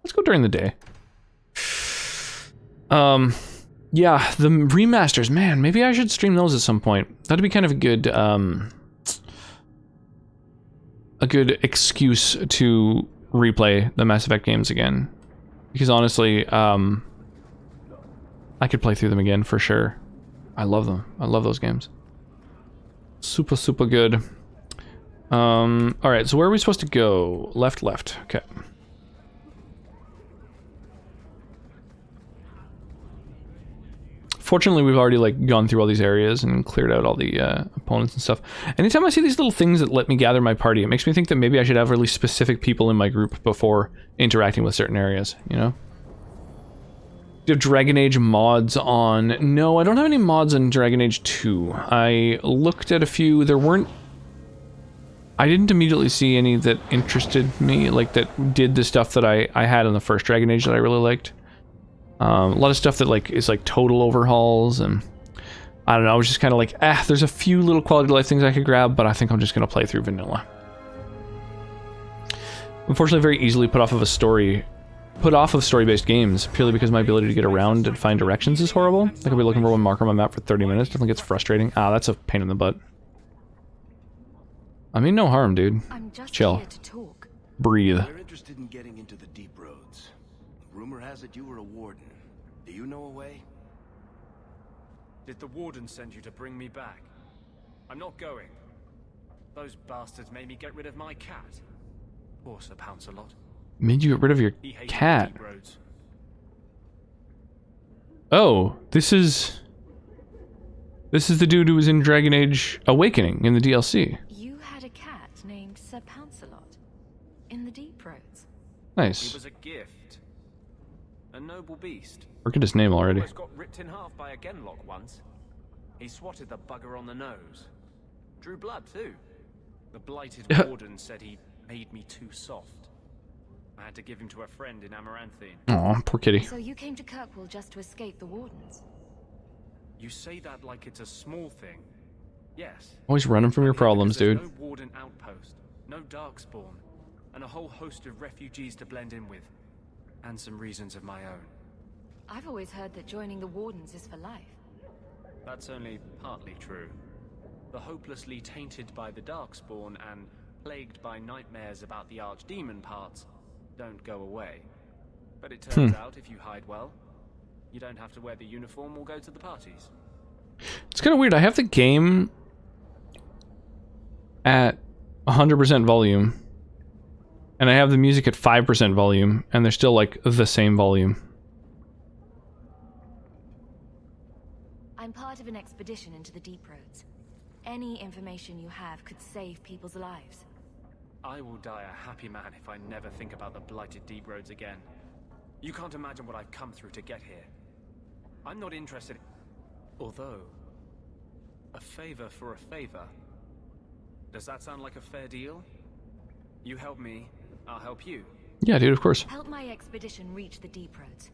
Let's go during the day. Yeah, the remasters, man, maybe I should stream those at some point. That'd be kind of a good excuse to replay the Mass Effect games again. Because honestly, I could play through them again for sure. I love them. I love those games. Super, super good. Alright, so where are we supposed to go? Left, left. Okay. Fortunately, we've already like gone through all these areas and cleared out all the opponents and stuff. Anytime I see these little things that let me gather my party, it makes me think that maybe I should have really specific people in my group before interacting with certain areas, you know? Do you have Dragon Age mods on? No, I don't have any mods on Dragon Age 2. I looked at a few. There weren't... I didn't immediately see any that interested me, like that did the stuff that I had on the first Dragon Age that I really liked. A lot of stuff that like is like total overhauls, and I don't know, I was just kind of like, there's a few little quality of life things I could grab, but I think I'm just gonna play through vanilla. Unfortunately, very easily put off of story-based games, purely because my ability to get around and find directions is horrible. Like I'll be looking for one marker on my map for 30 minutes, definitely gets frustrating. That's a pain in the butt. I mean, no harm, dude. I'm just Chill. here to talk. Breathe. We're interested in getting into the deep roads. Rumor has it you were a warden. Do you know a way? Did the warden send you to bring me back? I'm not going. Those bastards made me get rid of my cat. Poor Sir Pouncelot. Made you get rid of your He hated cat? deep roads. Oh, this is the dude who was in Dragon Age Awakening in the DLC. You had a cat named Sir Pouncelot in the Deep Roads. He Nice. was a gift. A noble beast. Forget his name already. Almost got ripped in half by a Genlock once. He swatted the bugger on the nose. Drew blood too. The blighted warden said he made me too soft. I had to give him to a friend in Amaranthine. Aw, poor kitty. So you came to Kirkwall just to escape the wardens? You say that like it's a small thing. Yes. Always running from your I'm here problems, because dude. there's no warden outpost, no darkspawn, and a whole host of refugees to blend in with. And some reasons of my own. I've always heard that joining the wardens is for life. That's only partly true. The hopelessly tainted by the Darkspawn and plagued by nightmares about the Archdemon parts don't go away. But it turns out if you hide well, you don't have to wear the uniform or go to the parties. It's kind of weird. I have the game at 100% volume, and I have the music at 5% volume, and they're still like the same volume. I'm part of an expedition into the Deep Roads. Any information you have could save people's lives. I will die a happy man if I never think about the blighted Deep Roads again. You can't imagine what I've come through to get here. I'm not interested. Although, a favor for a favor. Does that sound like a fair deal? You help me, I'll help you. Yeah, dude, of course. Help my expedition reach the Deep Roads,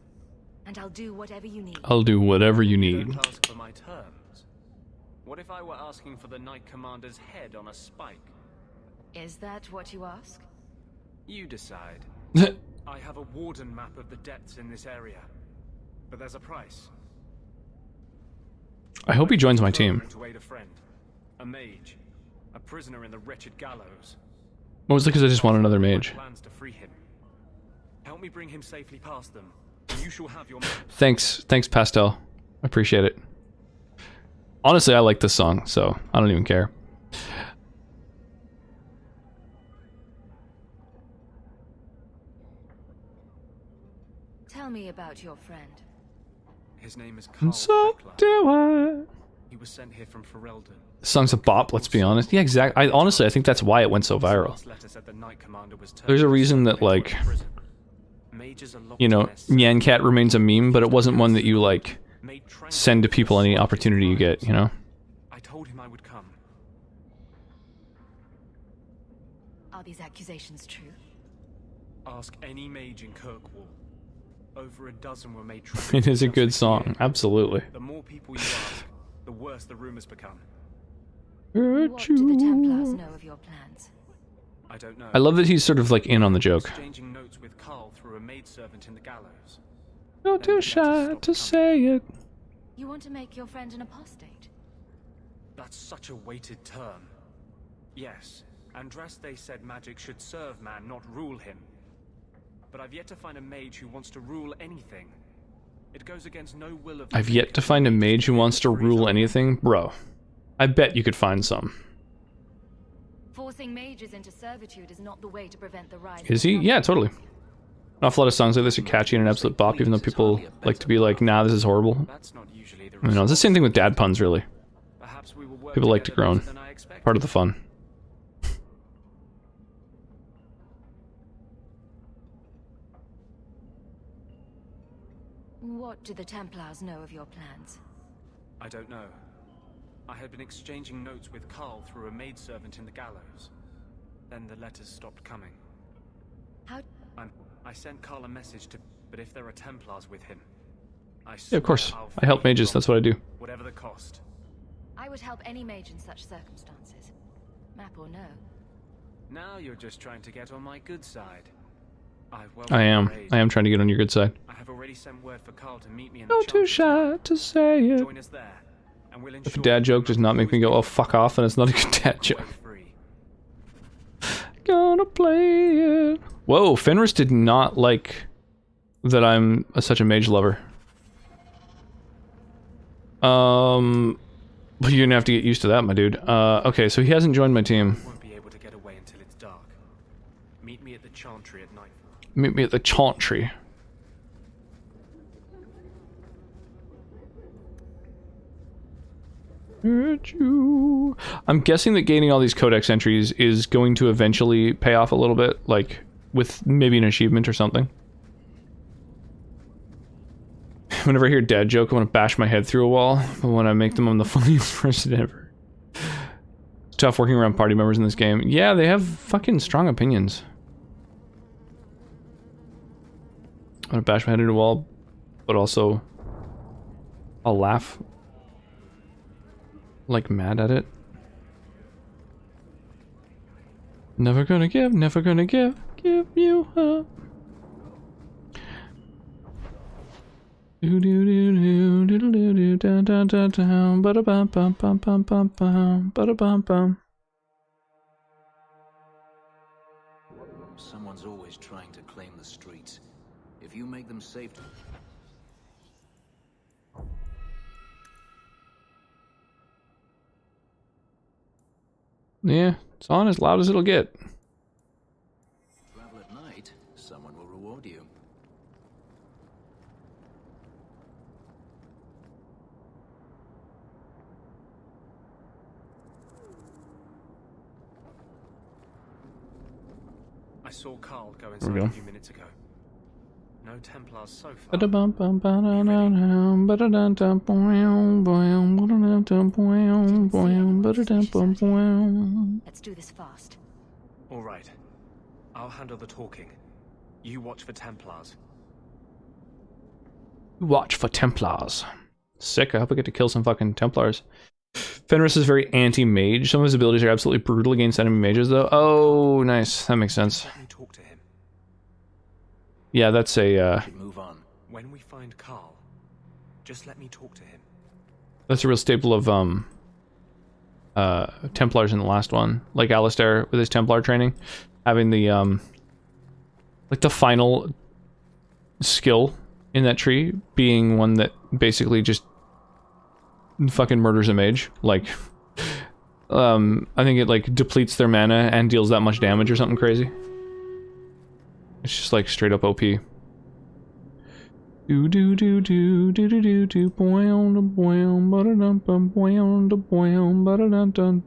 and I'll do whatever you need. I'll do whatever you need. Don't ask for my terms. What if I were asking for the Knight Commander's head on a spike? Is that what you ask? You decide. I have a warden map of the depths in this area, but there's a price. I hope he joins my team. To aid a friend, a mage, a prisoner in the wretched gallows. Mostly because I just want another mage. Plans to free him. Help me bring him safely past them. You shall have your. Thanks, Pastel. I appreciate it. Honestly, I like this song, so I don't even care. Tell me about your friend. His name is Carl And so do I. He was sent here from Ferelden. This song's a bop, let's be honest. Yeah, exactly. Honestly, I think that's why it went so viral. There's a reason that, like, you know, Nyan Cat remains a meme, but it wasn't one that you, like, send to people any opportunity you get, you know? I told him I would come. Are these accusations true? Ask any mage in Kirkwall. Over a dozen were made. It is a good song, absolutely. The more people you ask, the worse the rumors become. What do the Templars know of your plans? I don't know. I love that he's sort of like in on the joke. Exchanging notes with Carl through a maidservant in the gallows. Not too shy to say it. You want to make your friend an apostate? That's such a weighted term. Yes, Andraste said magic should serve man, not rule him. But I've yet to find a mage who wants to rule anything. It goes against no will of. I've yet to find a mage who wants to rule anything? Bro, I bet you could find some. Forcing mages into servitude is not the way to prevent the rise. Is he? Yeah, totally. An awful lot of songs like this are catchy and an absolute bop, even though people like to be like, nah, this is horrible. You know, it's the same thing with dad puns, really. People like to groan. Part of the fun. What do the Templars know of your plans? I don't know. I had been exchanging notes with Carl through a maidservant in the gallows. Then the letters stopped coming. How? I sent Carl a message to, but if there are Templars with him, Yeah, of course. I help mages, that's what I do. Whatever the cost. I would help any mage in such circumstances. Map or no. Now you're just trying to get on my good side. I am trying to get on your good side. I have already sent word for Carl to meet me in Not too shy to say it. Join us there, and we'll If a dad joke does not make me go, oh fuck off, then it's not a good dad joke. Gonna play it. Whoa, Fenris did not like that I'm such a mage lover. But you're gonna have to get used to that, my dude. Okay, so he hasn't joined my team. Won't be able to get away until it's dark. Meet me at the Chantry at night. Meet me at the Chantry. I'm guessing that gaining all these codex entries is going to eventually pay off a little bit, like with maybe an achievement or something. Whenever I hear dad joke, I want to bash my head through a wall, but when I make them, I'm the funniest person ever. It's tough working around party members in this game. Yeah, they have fucking strong opinions. I want to bash my head into a wall, but also I'll laugh like mad at it. Never gonna give you up. Do do do do do do do down down down down ba da bum bum bum bum bum bum ba da bum bum. Someone's always trying to claim the streets. If you make them safe. Yeah, it's on as loud as it'll get. Travel at night, someone will reward you. I saw Carl go we inside go. a few minutes ago. No Templars so far. Ba-da-bum, bum, ba-da-dum, ba-da-dum, boing, boing, ba-da-dum, boing, boing, ba-da-dum, bum, boing. Let's do this fast. All right. I'll handle the talking. You watch for Templars. Watch for Templars. Sick, I hope I get to kill some fucking Templars. Fenris is very anti-mage. Some of his abilities are absolutely brutal against enemy mages, though. Oh, nice. That makes sense. Let me talk to him. Yeah, that's a, Move on. When we find Carl, just let me talk to him. that's a real staple of, Templars in the last one. Like Alistair with his Templar training. Having the, like the final skill in that tree being one that basically just fucking murders a mage. Like, I think it, like, depletes their mana and deals that much damage or something crazy. It's just, like, straight up OP. Do do do do do do do do boing da boing ba da dum bum boing da boing ba da dum dum.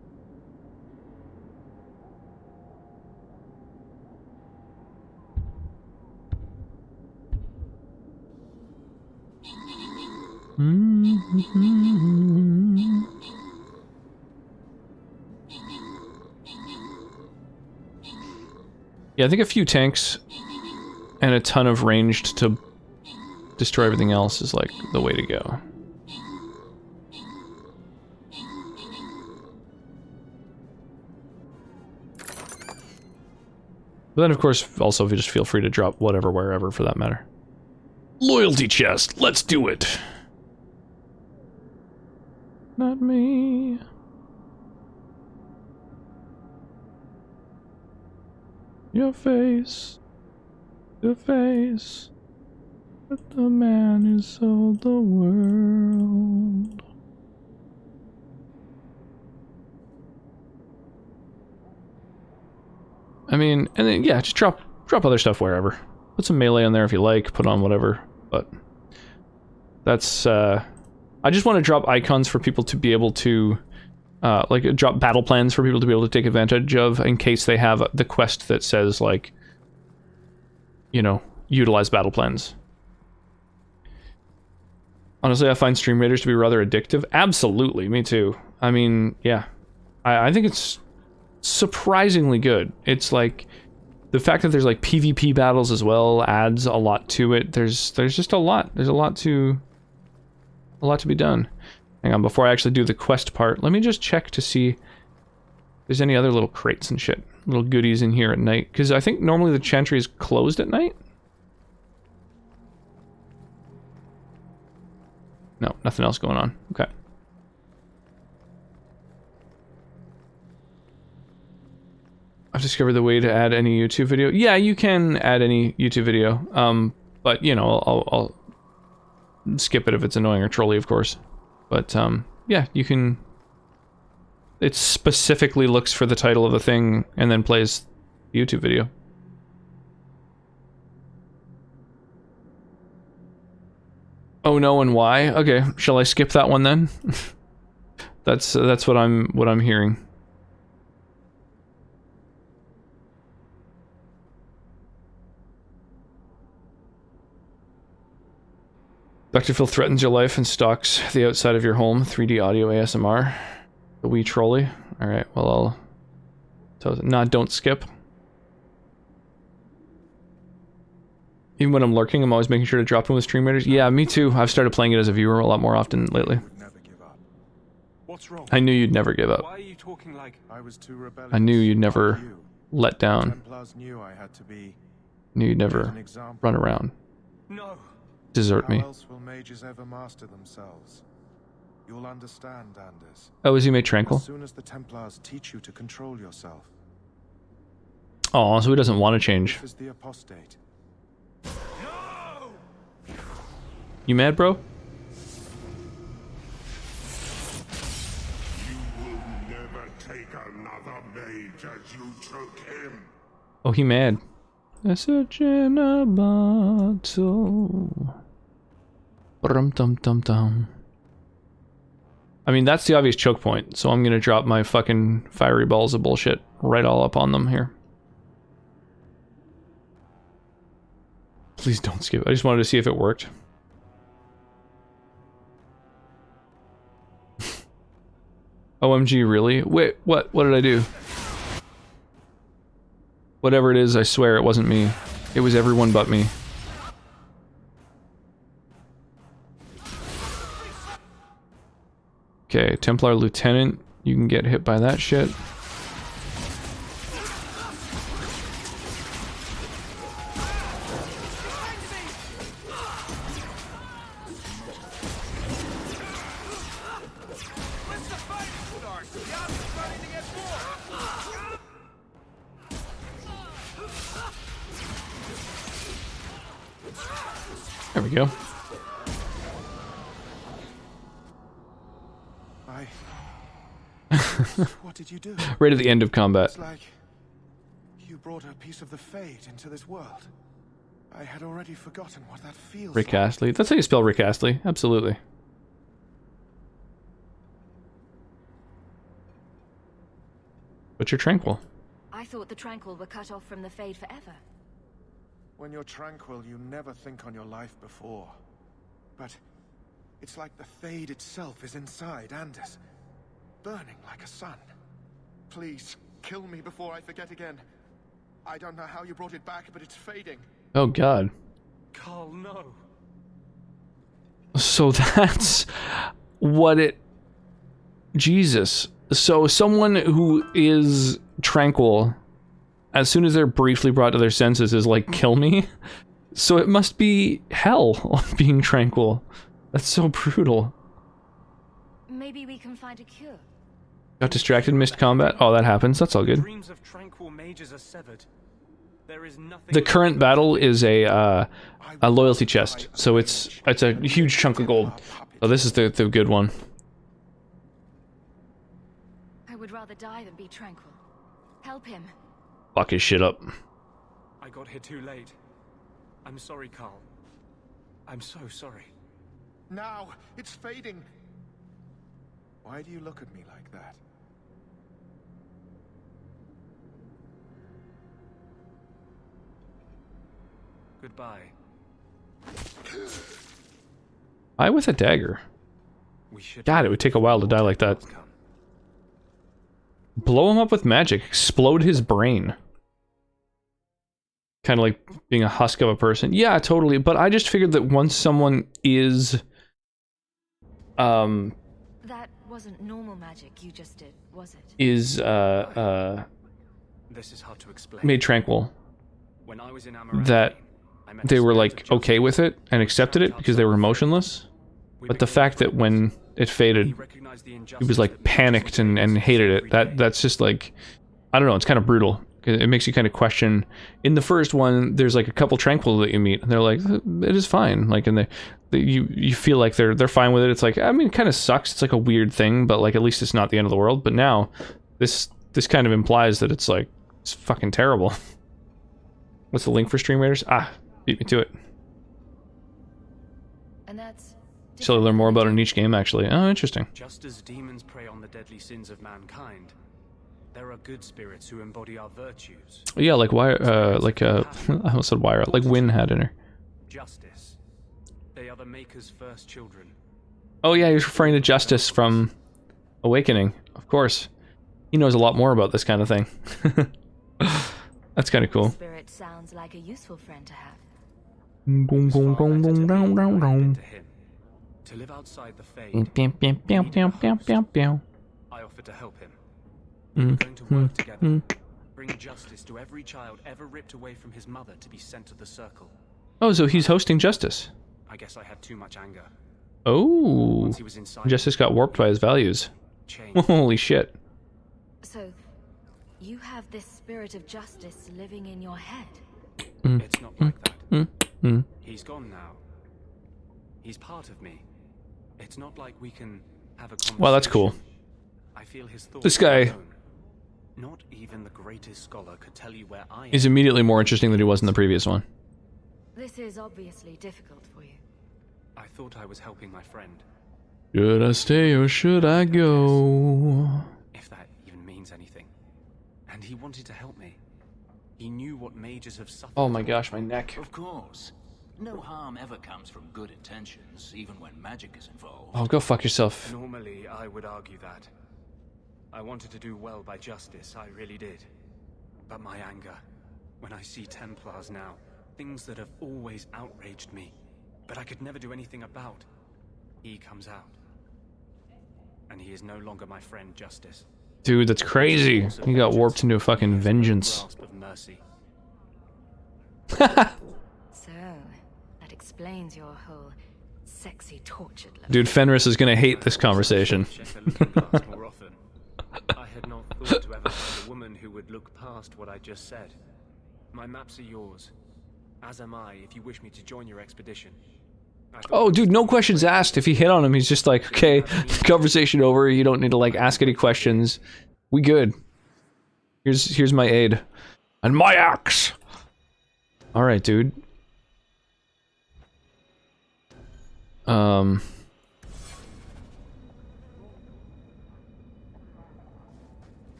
Yeah, I think a few tanks and a ton of ranged to destroy everything else is like the way to go. But then, of course, also if you just feel free to drop whatever, wherever, for that matter. Loyalty chest, let's do it. Not me. Your face, the face that the man who sold the world. I mean, and then, yeah, just drop other stuff wherever. Put some melee on there if you like, put on whatever, but that's, I just want to drop icons for people to be able to, like, drop battle plans for people to be able to take advantage of in case they have the quest that says, like, you know, utilize battle plans. Honestly, I find Stream Raiders to be rather addictive. Absolutely, me too. I mean, yeah. I think it's surprisingly good. It's like, the fact that there's like PvP battles as well adds a lot to it. There's just a lot. There's a lot to be done. Hang on, before I actually do the quest part, let me just check to see if there's any other little crates and shit, little goodies in here at night, because I think normally the Chantry is closed at night. No, nothing else going on. Okay. I've discovered the way to add any YouTube video. Yeah, you can add any YouTube video, but you know, I'll skip it if it's annoying or trolly, of course. But yeah, you can. It specifically looks for the title of the thing and then plays the YouTube video. Oh no, and why? Okay, shall I skip that one then? That's what I'm hearing. Dr. Phil threatens your life and stalks the outside of your home. 3D audio ASMR. The wee trolley. Alright, well I'll... don't skip. Even when I'm lurking, I'm always making sure to drop in with Stream Raiders. Yeah, me too. I've started playing it as a viewer a lot more often lately. Never give up. What's wrong? I knew you'd never give up. Why are you talking like I was too rebellious. I knew you'd never Like you. let down. Templars knew I had to be. Knew you'd As never an example. run around. no? desert me. How else will mages ever master themselves? You'll understand, Anders. Oh, is he made tranquil? As soon as the Templars teach you to control yourself. Oh, so he doesn't want to change. This is the apostate. You mad, bro? Never take another mage as you took him. Oh, he mad. Message in a bottle. Brum dum dum dum. I mean, that's the obvious choke point, so I'm gonna drop my fucking fiery balls of bullshit right all up on them here. Please don't skip. I just wanted to see if it worked. OMG, really? Wait, what? What did I do? Whatever it is, I swear it wasn't me. It was everyone but me. Okay, Templar Lieutenant, you can get hit by that shit. There we go. What did you do? Right at the end of combat. It's like you brought a piece of the Fade into this world. I had already forgotten what that feels Rick like. Astley. That's how you spell Rick Astley. Absolutely. But you're tranquil. I thought the Tranquil were cut off from the Fade forever. When you're tranquil, you never think on your life before. But it's like the Fade itself is inside Anders, burning like a sun. Please, kill me before I forget again. I don't know how you brought it back, but it's fading. Oh god. Carl, no. So that's what it... Jesus. So someone who is tranquil, as soon as they're briefly brought to their senses, is like, kill me? So it must be hell being tranquil. That's so brutal. Maybe we can find a cure. Got distracted, missed combat? Oh, that happens. That's all good. Dreams of tranquil mages are severed. There is nothing. The current battle is a loyalty chest, so it's a huge chunk of gold. So this is the good one. I would rather die than be tranquil. Help him. Fuck his shit up. I got here too late. I'm sorry, Carl. I'm so sorry. Now, it's fading. Why do you look at me like that? Goodbye. I with a dagger. God, it would take a while to die like that. Blow him up with magic. Explode his brain. Kind of like being a husk of a person. Yeah, totally. But I just figured that once someone is... That wasn't normal magic you just did, was it? Is, This is hard to explain. made tranquil. When I was in Amaranth, That I met they a were spirit like of okay with it and accepted it because they were emotionless. But the fact that when it faded, he was like panicked and hated it. That's just like, I don't know, it's kind of brutal. It makes you kind of question. In the first one, there's like a couple tranquil that you meet, and they're like, it is fine. Like, and you feel like they're fine with it. It's like, I mean, it kind of sucks. It's like a weird thing, but like at least it's not the end of the world. But now, this kind of implies that it's like it's fucking terrible. What's the link for Stream Raiders? Ah, beat me to it. And that's So I learn more about it in each game, actually. Oh, interesting. Just as demons prey on the deadly sins of mankind, there are good spirits who embody our virtues. Yeah, like I almost said Wyra, like Wynn had in her. Justice. They are the Maker's first children. Oh yeah, he's referring to Justice from Awakening, of course. He knows a lot more about this kind of thing. That's kind of cool. Spirit sounds like a useful friend to have. Boom, boom, boom, boom, down, down, down. To live outside the Fade, I offered to help him. We were going to work together, bring justice to every child ever ripped away from his mother to be sent to the Circle. Oh, so he's hosting Justice. I guess I had too much anger. Oh, Once he was inside, Justice got warped by his values. changed. Holy shit. So, you have this spirit of justice living in your head? It's not like that. Mm. He's gone now. He's part of me. It's not like we can have a conversation. Well, that's cool. I feel his thoughts This guy are my own. Not even the greatest scholar could tell you where I am. is immediately more interesting than he was in the previous one. This is obviously difficult for you. I thought I was helping my friend. Should I stay or should I go? If that even means anything. And he wanted to help me. He knew what mages have suffered. Oh my gosh, my neck. Of course. No harm ever comes from good intentions, even when magic is involved. Oh, go fuck yourself. Normally, I would argue that. I wanted to do well by justice, I really did. But my anger, when I see Templars now, things that have always outraged me, but I could never do anything about, he comes out. And he is no longer my friend, Justice. Dude, that's crazy. He got warped into a fucking vengeance. Grasp of mercy. So, that explains your whole sexy tortured look. Dude, Fenris is gonna hate this conversation. Check the looking glass more often. I had not thought to ever find a woman who would look past what I just said. My maps are yours, as am I if you wish me to join your expedition. Oh, dude, no questions asked. If he hit on him, he's just like, okay, conversation over. You don't need to, like, ask any questions. We good. Here's my aid. And my axe! Alright, dude. Well,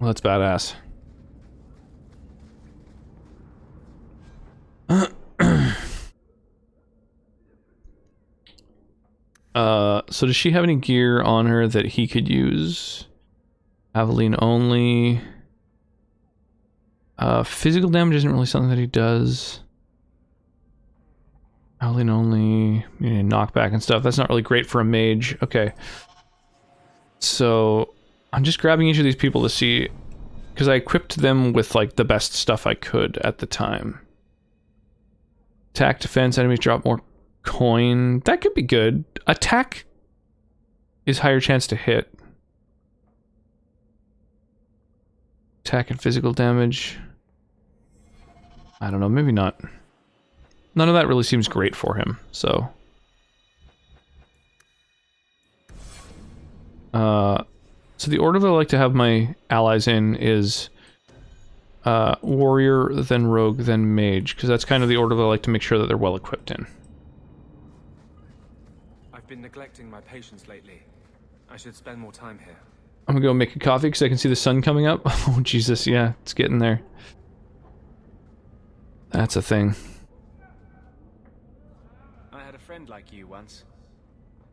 that's badass. So does she have any gear on her that he could use? Aveline only. Physical damage isn't really something that he does. Aveline only. You know, knockback and stuff. That's not really great for a mage. Okay. So I'm just grabbing each of these people to see, because I equipped them with like the best stuff I could at the time. Attack, defense, enemies drop more coin. That could be good. Attack is higher chance to hit. Attack and physical damage. I don't know, maybe not. None of that really seems great for him, so. So the order that I like to have my allies in is warrior, then rogue, then mage, because that's kind of the order that I like to make sure that they're well equipped in. I've been neglecting my patients lately. I should spend more time here. I'm gonna go make a coffee because I can see the sun coming up. Oh, Jesus, yeah, it's getting there. That's a thing. I had a friend like you once.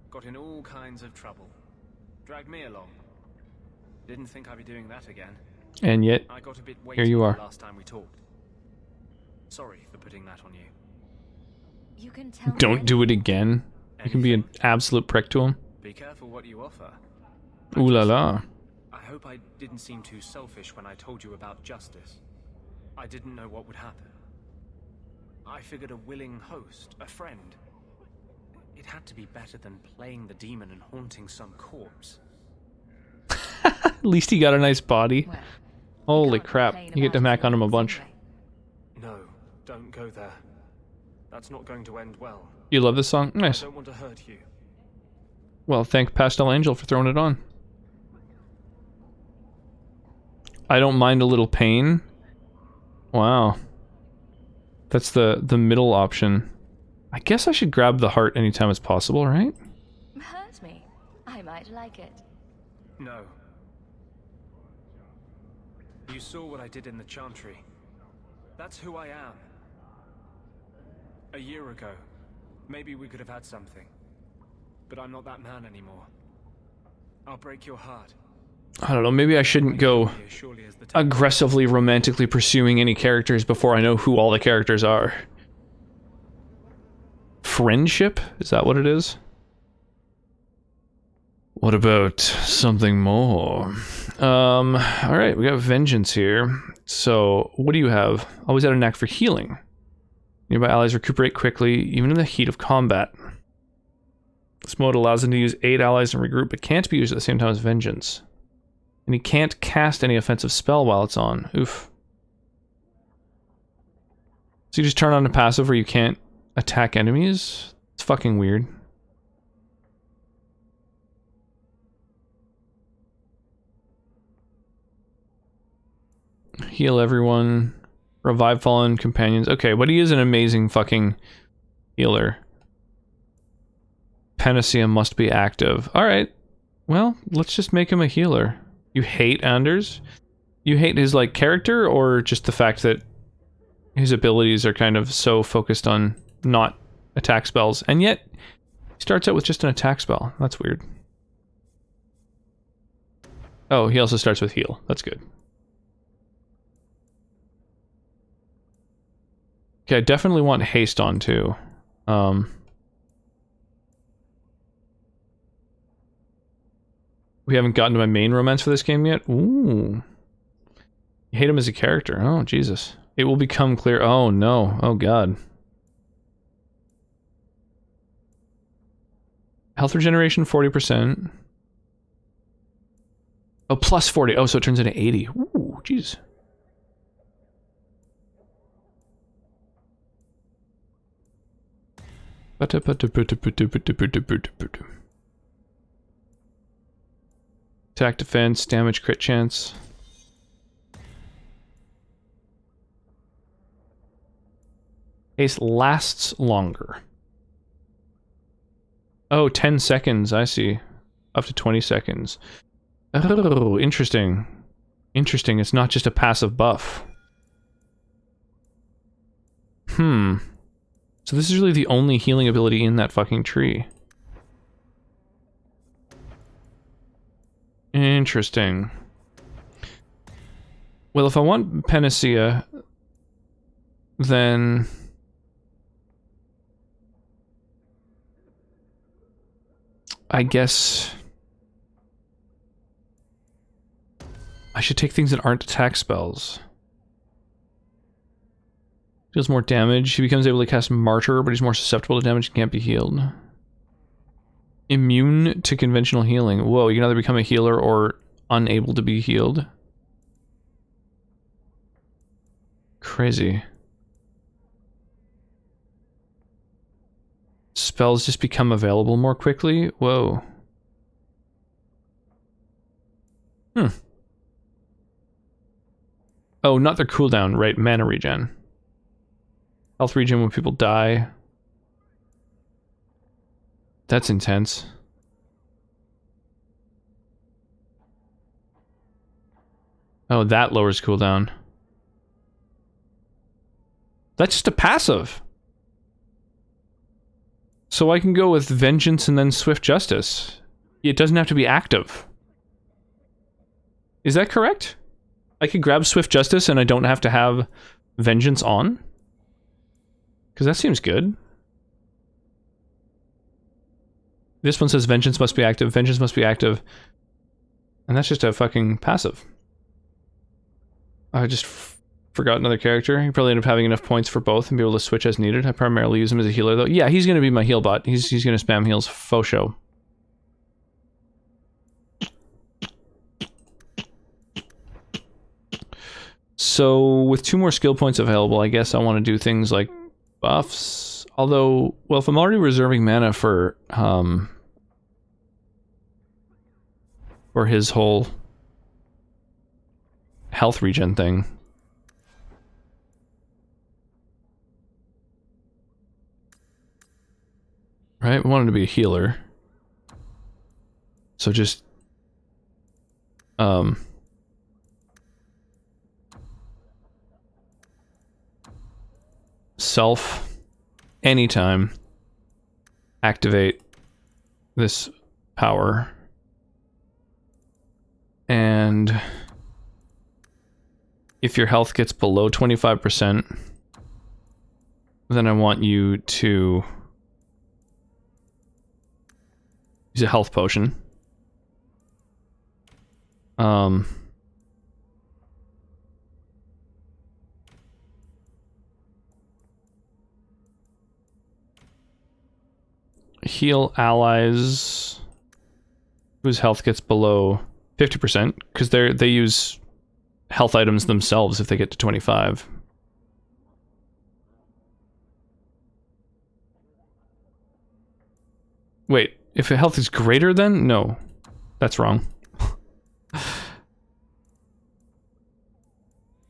Got in all kinds of trouble. Dragged me along. Didn't think I'd be doing that again. And yet, I got a bit here you weighty are. the last time we talked. Sorry for putting that on you. You can tell me Don't do it again. You can be an absolute prick to him. Be careful what you offer. Ooh la la. I hope I didn't seem too selfish when I told you about justice. I didn't know what would happen. I figured a willing host, a friend. It had to be better than playing the demon and haunting some corpse. At least he got a nice body. Well, Holy crap. You get to mac on him a bunch. No, don't go there. That's not going to end well. You love this song? I Nice. don't want to hurt you. Well, thank Pastel Angel for throwing it on. I don't mind a little pain. Wow. That's the middle option. I guess I should grab the heart anytime it's possible, right? hurt me. I might like it. No. You saw what I did in the Chantry. That's who I am. A year ago, maybe we could have had something. But I'm not that man anymore. I'll break your heart. I don't know, maybe I shouldn't go aggressively romantically pursuing any characters before I know who all the characters are. Friendship? Is that what it is? What about something more? Alright, we got vengeance here. So, what do you have? Always had a knack for healing. Nearby allies recuperate quickly, even in the heat of combat. This mode allows him to use 8 allies and regroup, but can't be used at the same time as Vengeance. And he can't cast any offensive spell while it's on. Oof. So you just turn on a passive where you can't attack enemies? It's fucking weird. Heal everyone. Revive fallen companions. Okay, but he is an amazing fucking healer. Panacea must be active. Alright. Well, let's just make him a healer. You hate Anders? You hate his, like, character, or just the fact that his abilities are kind of so focused on not attack spells, and yet he starts out with just an attack spell. That's weird. Oh, he also starts with heal. That's good. Okay, I definitely want haste on too. We haven't gotten to my main romance for this game yet. Ooh. You hate him as a character. Oh, Jesus. It will become clear. Oh, no. Oh, God. Health regeneration, 40%. Oh, plus 40. Oh, so it turns into 80. Ooh, jeez. Attack, defense, damage, crit chance. Haste lasts longer. Oh, 10 seconds, I see. Up to 20 seconds. Oh, interesting. Interesting, it's not just a passive buff. So this is really the only healing ability in that fucking tree. Interesting. Well, if I want Panacea, then I guess I should take things that aren't attack spells. Deals more damage. He becomes able to cast Martyr, but he's more susceptible to damage and can't be healed. Immune to conventional healing. Whoa, you can either become a healer or unable to be healed. Crazy. Spells just become available more quickly? Whoa. Oh, not their cooldown, right? Mana regen. Health regen when people die. That's intense. Oh, that lowers cooldown. That's just a passive. So I can go with Vengeance and then Swift Justice. It doesn't have to be active. Is that correct? I could grab Swift Justice and I don't have to have Vengeance on? Because that seems good. This one says Vengeance must be active, Vengeance must be active. And that's just a fucking passive. I just forgot another character. You probably end up having enough points for both and be able to switch as needed. I primarily use him as a healer though. Yeah, he's going to be my heal bot. He's going to spam heals faux show. So with 2 more skill points available, I guess I want to do things like buffs. Although, well, if I'm already reserving mana for his whole health regen thing. Right? We wanted to be a healer. So just self anytime activate this power. And if your health gets below 25%, then I want you to use a health potion. heal allies whose health gets below 50%, because they use health items themselves if they get to 25. Wait, if the health is greater then? No. That's wrong.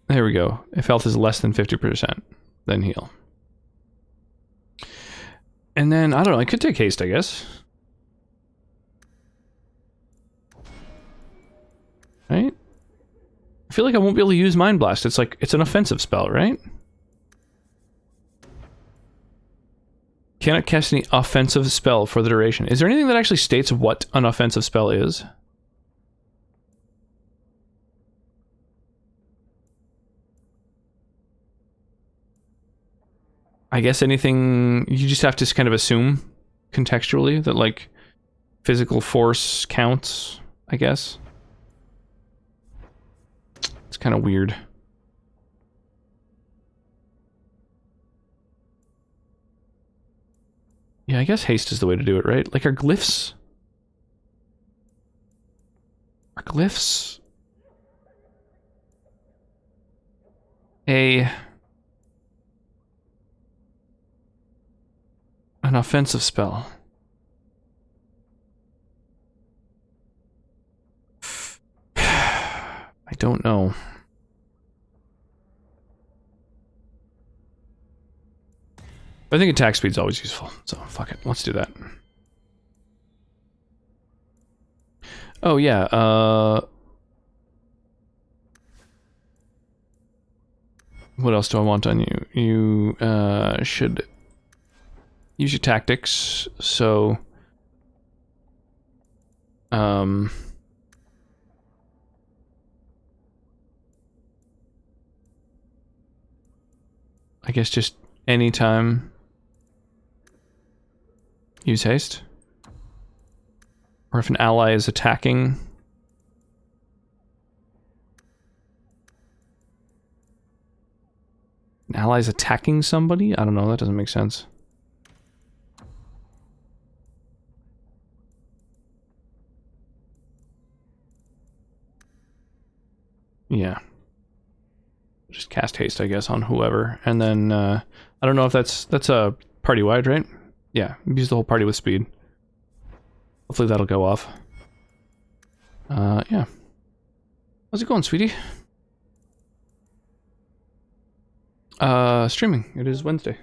There we go. If health is less than 50%, then heal. And then, I don't know, I could take haste, I guess. Right? I feel like I won't be able to use Mind Blast. It's like, it's an offensive spell, right? Cannot cast any offensive spell for the duration. Is there anything that actually states what an offensive spell is? I guess anything, you just have to kind of assume contextually that like physical force counts, I guess. It's kind of weird. Yeah, I guess haste is the way to do it, right? Like, are glyphs... Are glyphs... an offensive spell? I don't know. I think attack speed's always useful, so fuck it, let's do that. Oh yeah, what else do I want on you? You should use your tactics, so I guess just anytime use haste. Or if an ally is attacking. An ally is attacking somebody? I don't know, that doesn't make sense. Yeah. Just cast haste, I guess, on whoever. And then, I don't know if that's a party-wide, right? Yeah, use the whole party with speed. Hopefully that'll go off. Yeah. How's it going, sweetie? Streaming. It is Wednesday.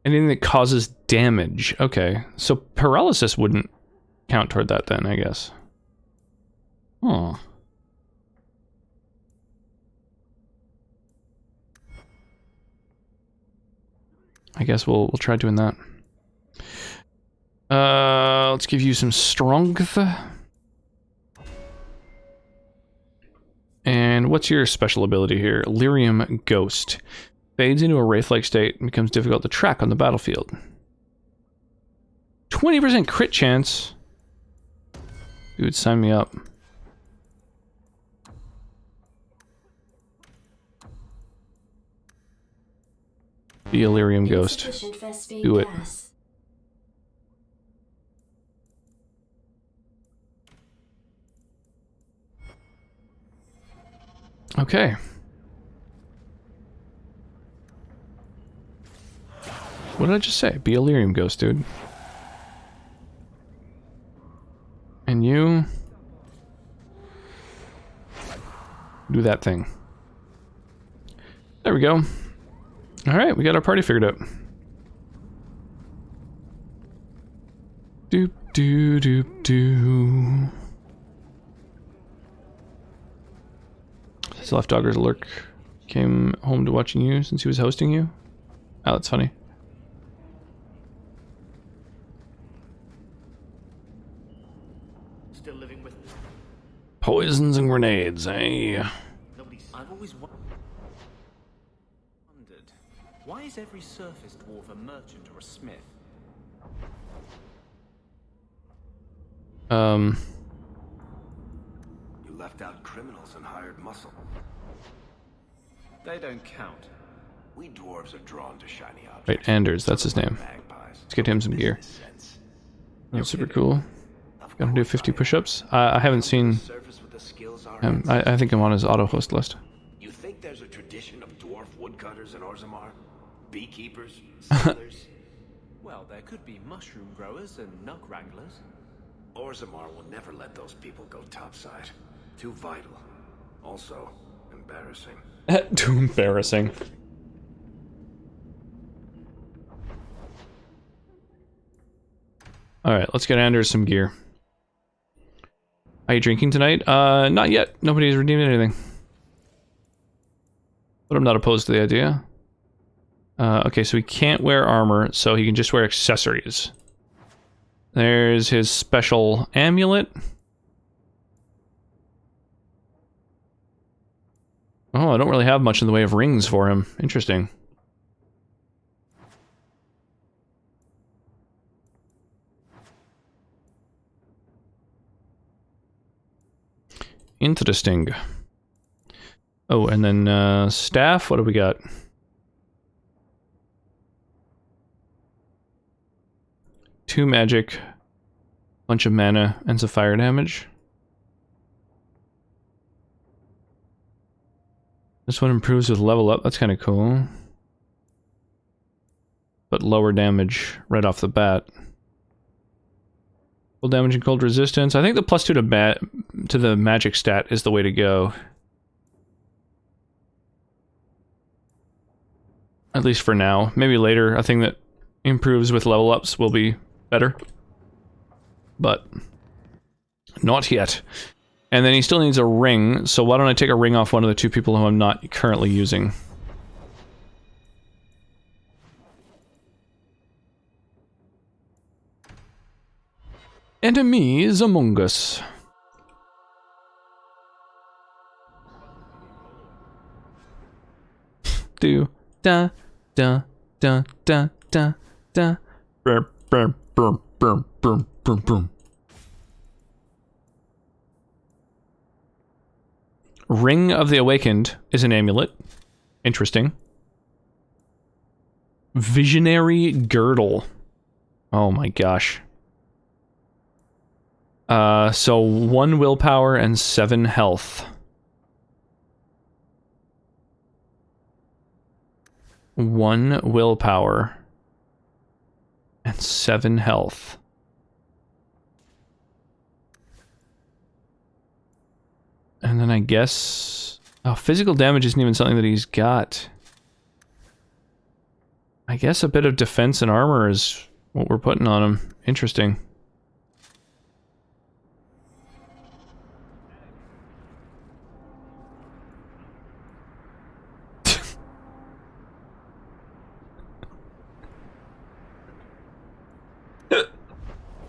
Anything that causes damage. Okay, so paralysis wouldn't count toward that then, I guess. Oh. I guess we'll try doing that. Let's give you some strength. And what's your special ability here? Lyrium Ghost. Fades into a wraith-like state and becomes difficult to track on the battlefield. 20% crit chance. Dude, sign me up. Be a Lyrium Ghost. Do it. Okay. What did I just say? Be a Lyrium Ghost, dude. And you... do that thing. There we go. Alright, we got our party figured out. Doop doo doop doo. Still left Doggers Lurk. Came home to watching you since he was hosting you. Oh, that's funny. Still living with Poisons and grenades, eh? I've always wondered, why is every surface dwarf a merchant or a smith? You left out criminals and hired muscle. They don't count. We dwarves are drawn to shiny objects. Right, Anders, that's his name. Let's get him some gear. That's super cool. Gonna do 50 push-ups. I haven't seen him. I think I'm on his auto-host list. You think there's a tradition of dwarf woodcutters in Orzammar? Beekeepers? Sailors? Well, there could be mushroom growers and nug wranglers. Orzammar will never let those people go topside. Too vital. Also, embarrassing. Too embarrassing. Alright, let's get Anders some gear. Are you drinking tonight? Not yet. Nobody's redeemed anything. But I'm not opposed to the idea. Okay, so he can't wear armor, so he can just wear accessories. There's his special amulet. Oh, I don't really have much in the way of rings for him. Interesting. Interesting. Oh, and then staff, what do we got? Two magic, bunch of mana, and some fire damage. This one improves with level up, that's kind of cool. But lower damage right off the bat. Full damage and cold resistance. I think the +2 to the magic stat is the way to go. At least for now. Maybe later, a thing that improves with level ups will be better. But not yet. And then he still needs a ring, so why don't I take a ring off one of the two people who I'm not currently using. Enemies among us. Do da da da da da da. Brum brum brum brum brum brum brum. Ring of the Awakened is an amulet. Interesting. Visionary Girdle. Oh my gosh. So 1 willpower and 7 health. 1 willpower and 7 health. And then I guess... Oh, physical damage isn't even something that he's got. I guess a bit of defense and armor is what we're putting on him. Interesting.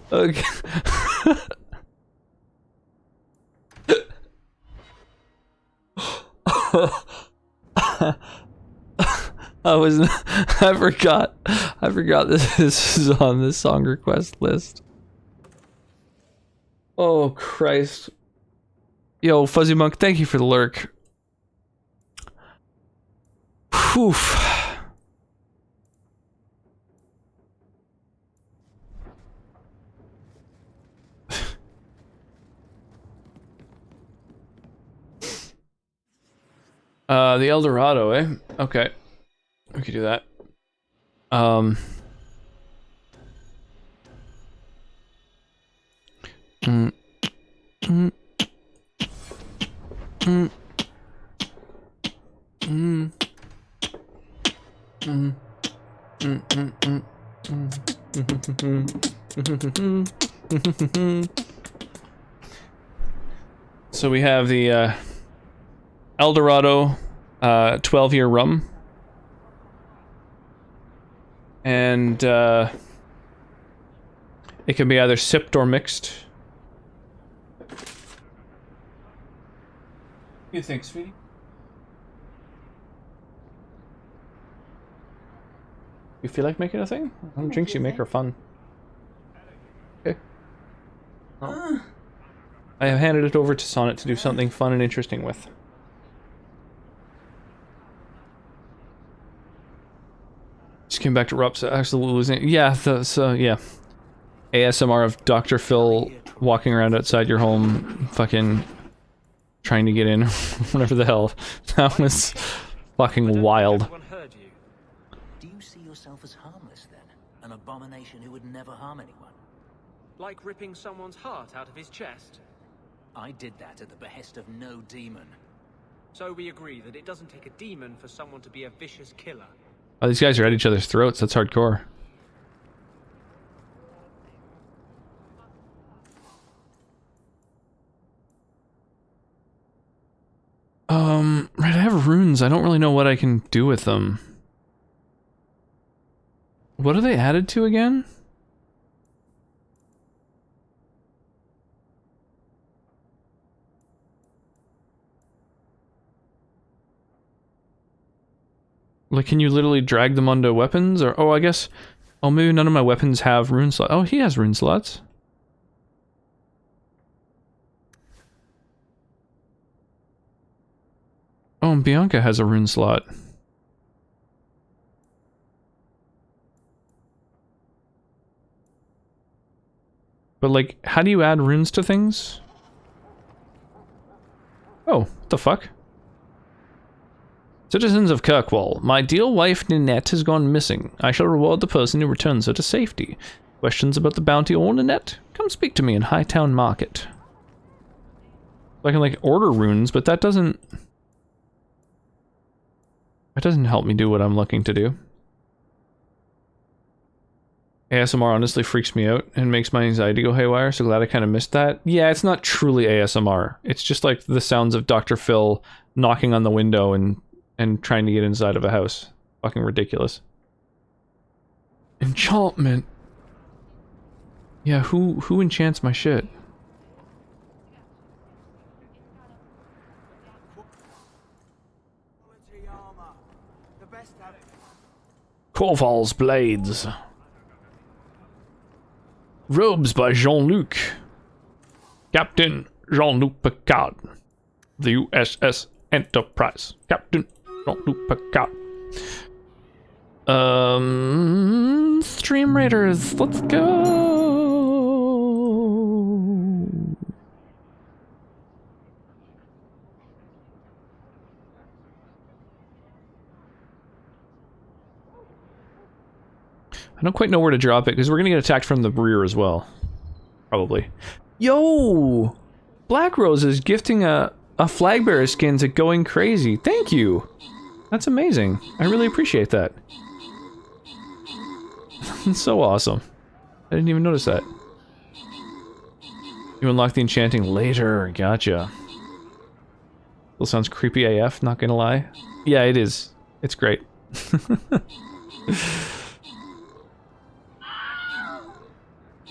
Okay. I forgot this is on the song request list. Oh Christ. Yo, Fuzzy Monk, thank you for the lurk. Whew. The El Dorado, eh? Okay. We could do that. So we have the El Dorado 12-year rum. And it can be either sipped or mixed. What do you think, sweetie? You feel like making a thing? Some drinks you make are fun. Okay. Oh. I have handed it over to Sonnet to do something fun and interesting with. came back to Rups, absolutely losing. Yeah, so yeah. ASMR of Dr. Phil walking around outside your home, fucking trying to get in, whatever the hell. That was fucking wild. Do you see yourself as harmless then? An abomination who would never harm anyone? Like ripping someone's heart out of his chest? I did that at the behest of no demon. So we agree that it doesn't take a demon for someone to be a vicious killer. Oh, these guys are at each other's throats, that's hardcore. Right, I have runes. I don't really know what I can do with them. What are they added to again? Like, can you literally drag them onto weapons? Or, oh, I guess... Oh, maybe none of my weapons have rune slots. Oh, he has rune slots. Oh, and Bianca has a rune slot. But, like, how do you add runes to things? Oh, what the fuck? Citizens of Kirkwall, my dear wife Ninette has gone missing. I shall reward the person who returns her to safety. Questions about the bounty or Ninette? Come speak to me in Hightown Market. I can, like, order runes, but that doesn't... That doesn't help me do what I'm looking to do. ASMR honestly freaks me out and makes my anxiety go haywire, so glad I kind of missed that. Yeah, it's not truly ASMR. It's just like the sounds of Dr. Phil knocking on the window and trying to get inside of a house. Fucking ridiculous. Enchantment. Yeah, who enchants my shit? Corval's Blades. Robes by Jean-Luc. Captain Jean-Luc Picard. The USS Enterprise. Captain Jean-Luc Picard. Stream Raiders, let's go! I don't quite know where to drop it, because we're gonna get attacked from the rear as well. Probably. Yo! Black Rose is gifting a flag bearer skin to Going Crazy. Thank you! That's amazing. I really appreciate that. That's so awesome. I didn't even notice that. You unlock the enchanting later. Gotcha. Still sounds creepy AF, not gonna lie. Yeah, it is. It's great.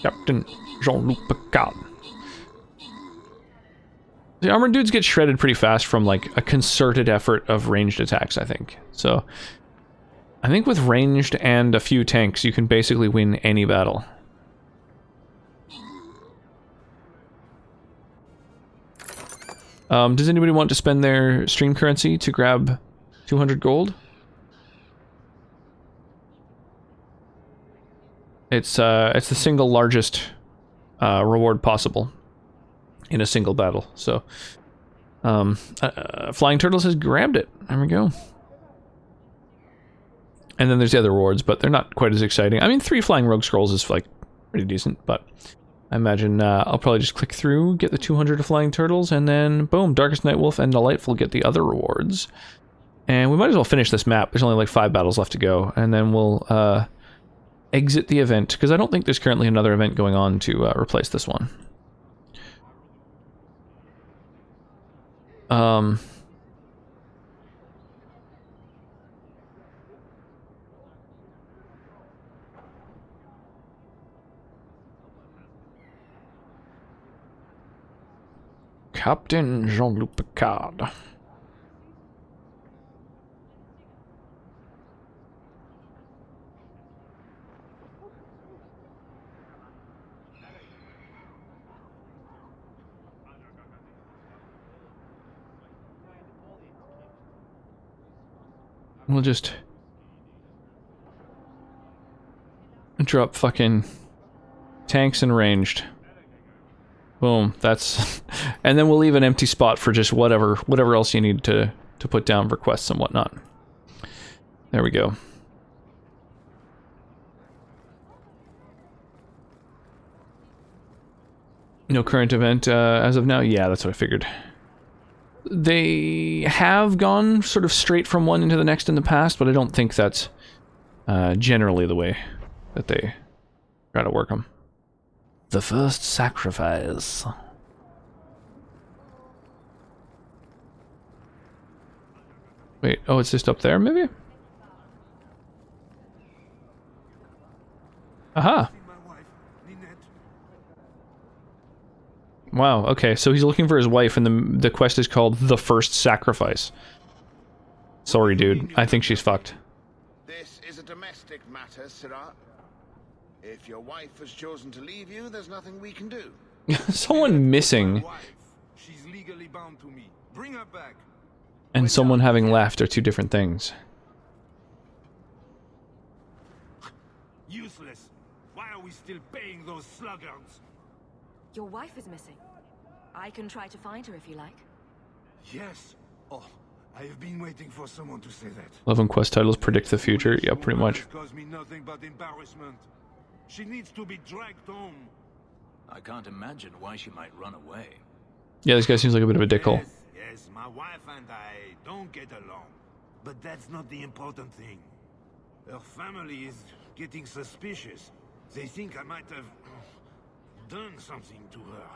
Captain Jean-Luc Picard. The armored dudes get shredded pretty fast from, like, a concerted effort of ranged attacks, I think. So, I think with ranged and a few tanks, you can basically win any battle. Does anybody want to spend their stream currency to grab 200 gold? It's the single largest reward possible in a single battle. So, Flying Turtles has grabbed it. There we go. And then there's the other rewards, but they're not quite as exciting. I mean, 3 Flying Rogue Scrolls is, like, pretty decent, but I imagine I'll probably just click through, get the 200 Flying Turtles, and then, boom, Darkest Nightwolf and Delightful get the other rewards. And we might as well finish this map. There's only, like, 5 battles left to go, and then we'll, exit the event, because I don't think there's currently another event going on to replace this one. Captain Jean-Luc Picard. We'll just Drop fucking tanks and ranged. Boom, that's... and then we'll leave an empty spot for just whatever else you need to put down for quests and whatnot. There we go. No current event as of now? Yeah, that's what I figured. They have gone sort of straight from one into the next in the past, but I don't think that's generally the way that they try to work them. The first sacrifice. Wait, oh, it's just up there, maybe? Aha! Wow, okay, so he's looking for his wife, and the quest is called The First Sacrifice. Sorry, dude. I think she's fucked. This is a domestic matter, Sirrah. If your wife has chosen to leave you, there's nothing we can do. Someone missing She's legally bound to me. Bring her back. and someone having left are two different things. Useless. Why are we still paying those sluggards? Your wife is missing. I can try to find her if you like. Yes. Oh, I have been waiting for someone to say that. 11 quest titles predict the future. Yeah, pretty much. Caused me nothing but embarrassment. She needs to be dragged home. I can't imagine why she might run away. Yeah, this guy seems like a bit of a dickhole. Yes, my wife and I don't get along. But that's not the important thing. Her family is getting suspicious. They think I might have done something to her.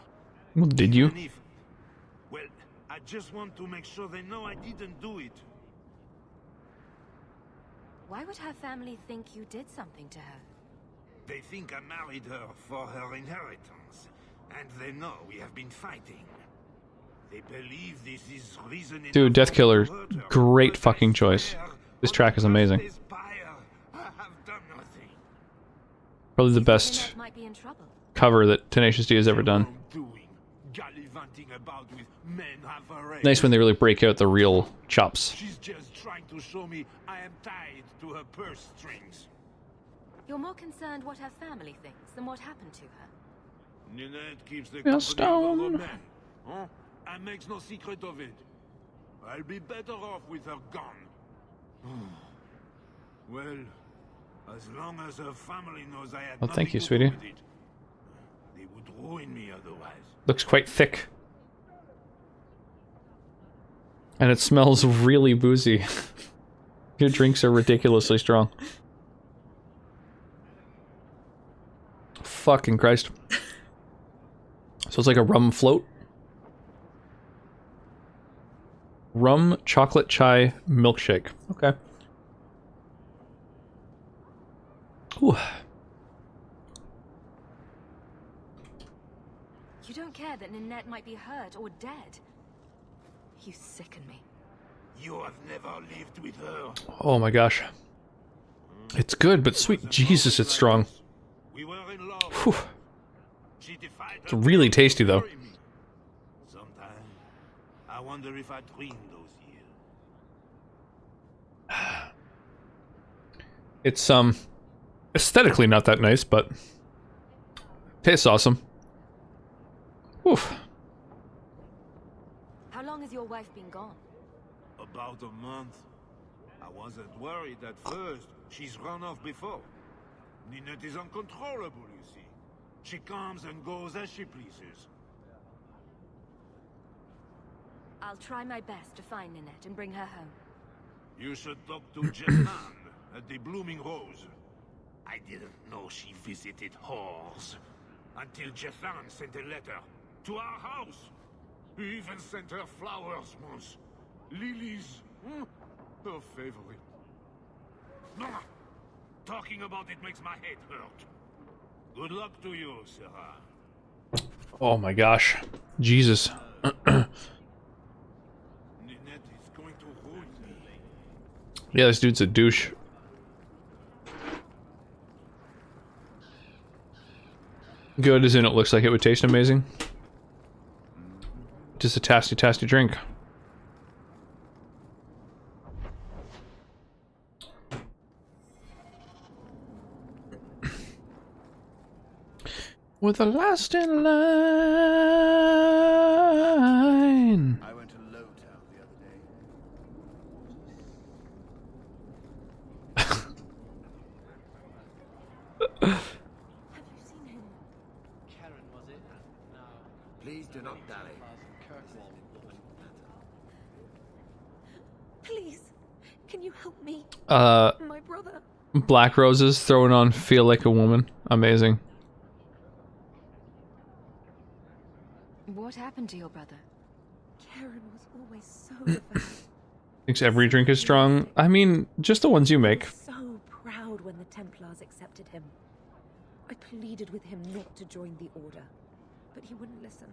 Well, did you? Well, I just want to make sure they know I didn't do it. Why would her family think you did something to her? They think I married her for her inheritance, and they know we have been fighting. They believe this is reason enough. Dude, Deathkiller, great fucking choice. This track is amazing. Probably the best cover that Tenacious D has ever done. Nice when they really break out the real chops. She's just trying to show me I am tied to her purse strings. You're more concerned what her family thinks than what happened to her. Ninette keeps the Yeah, company of Stone. other men, huh? And makes no secret of it. I'll be better off with her gone. Well, as long as her family knows I had Oh, thank nothing you, to do sweetie. with it, they would ruin me otherwise. Looks quite thick. And it smells really boozy. Your drinks are ridiculously strong. Fucking Christ. So it's like a rum float? Rum chocolate chai milkshake. Okay. Ooh. You don't care that Ninette might be hurt or dead. You sicken me. You have never lived with her. Oh my gosh. It's good, but sweet Jesus, it's strong. We were in love. Whew. She defied It's really tasty, though. Sometimes I wonder if I dreamed those years. It's aesthetically not that nice, but tastes awesome. Oof. How long has your wife been gone? About a month. I wasn't worried at first. She's run off before. Ninette is uncontrollable, you see. She comes and goes as she pleases. I'll try my best to find Ninette and bring her home. You should talk to Jetman at the Blooming Rose. I didn't know she visited whores until Jethan sent a letter to our house. He even sent her flowers once. Lilies. Her favorite. Talking about it makes my head hurt. Good luck to you, Sarah. Oh my gosh. Jesus. Ninette is going to ruin me. Yeah, this dude's a douche. Good as in it looks like it would taste amazing. Just a tasty drink. With the last in line. I went to Lowtown the other day. Karen, was it? No. Please do not dally. Please, can you help me? My brother. Black Roses throwing on Feel Like a Woman. Amazing. What happened to your brother? Karen was always so devout. Thinks every drink is strong. I mean, just the ones you make. So proud when the Templars accepted him. I pleaded with him not to join the Order, but he wouldn't listen.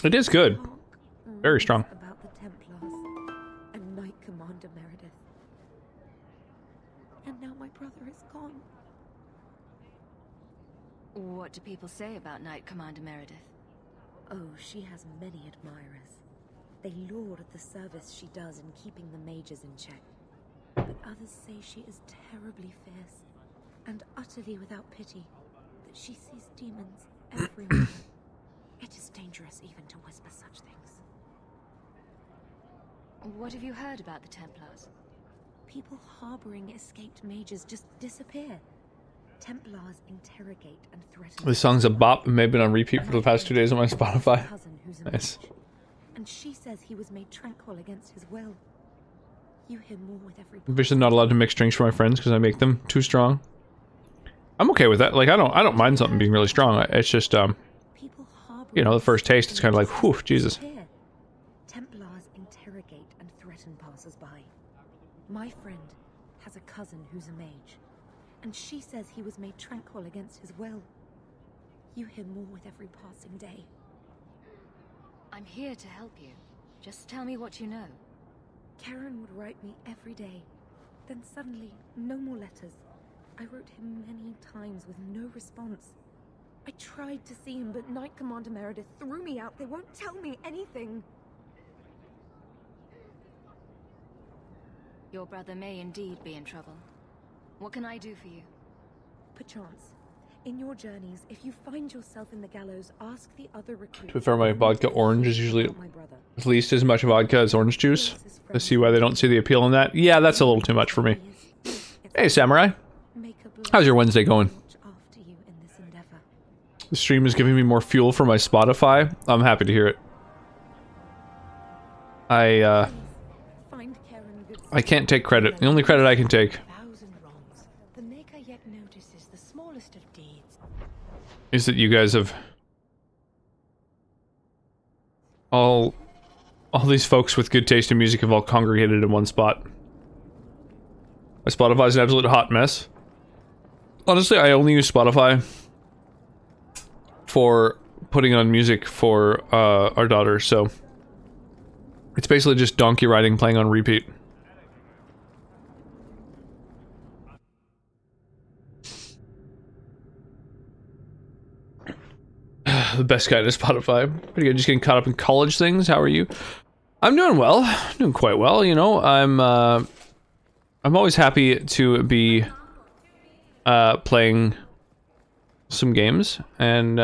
It is good. Very strong. About the Templars and Knight Commander Meredith. And now my brother is gone. What do people say about Knight Commander Meredith? Oh, she has many admirers. They laud the service she does in keeping the mages in check. But others say she is terribly fierce and utterly without pity, that she sees demons everywhere. It is dangerous even to whisper such things. What have you heard about the Templars? People harboring escaped mages just disappear. Templars interrogate and threaten. This song's a bop and may have been on repeat for the past 2 days on my Spotify. Nice. And she says he was made tranquil against his will. You hear more with every. I'm basically not allowed to mix drinks for my friends because I make them too strong. I'm okay with that. Like I don't mind something being really strong. It's just you know, the first taste it's kind of like, whew, Jesus. Templars interrogate and threaten passers-by. My friend has a cousin who's a mage, and she says he was made tranquil against his will. You hear more with every passing day. I'm here to help you. Just tell me what you know. Karen would write me every day. Then suddenly, no more letters. I wrote him many times with no response. I tried to see him, but Knight Commander Meredith threw me out. They won't tell me anything. Your brother may indeed be in trouble. What can I do for you? Perchance. In your journeys, if you find yourself in the gallows, ask the other recruits. To be fair, my vodka orange is usually at least as much vodka as orange juice. I see why they don't see the appeal in that. Yeah, that's a little too much for me. Hey, Samurai. How's your Wednesday going? The stream is giving me more fuel for my Spotify. I'm happy to hear it. I can't take credit. The only credit I can take The Maker yet notices the smallest of deeds. is that you guys have all these folks with good taste in music have all congregated in one spot. My Spotify is an absolute hot mess. Honestly, I only use Spotify for putting on music for our daughter, so it's basically just donkey riding playing on repeat. The best guy to Spotify. Pretty good. Just getting caught up in college things. How are you? I'm doing well. Doing quite well. You know, I'm always happy to be playing some games, and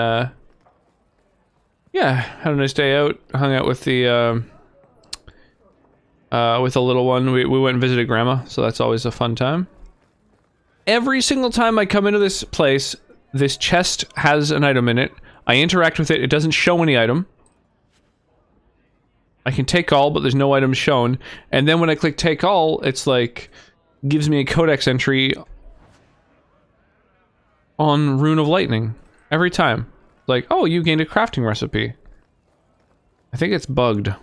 yeah, had a nice day out. Hung out with the little one. We went and visited grandma, so that's always a fun time. Every single time I come into this place, this chest has an item in it. I interact with it, it doesn't show any item. I can take all, but there's no items shown. And then when I click take all, it's like, gives me a codex entry on Rune of Lightning. Every time. Like, oh, you gained a crafting recipe. I think it's bugged.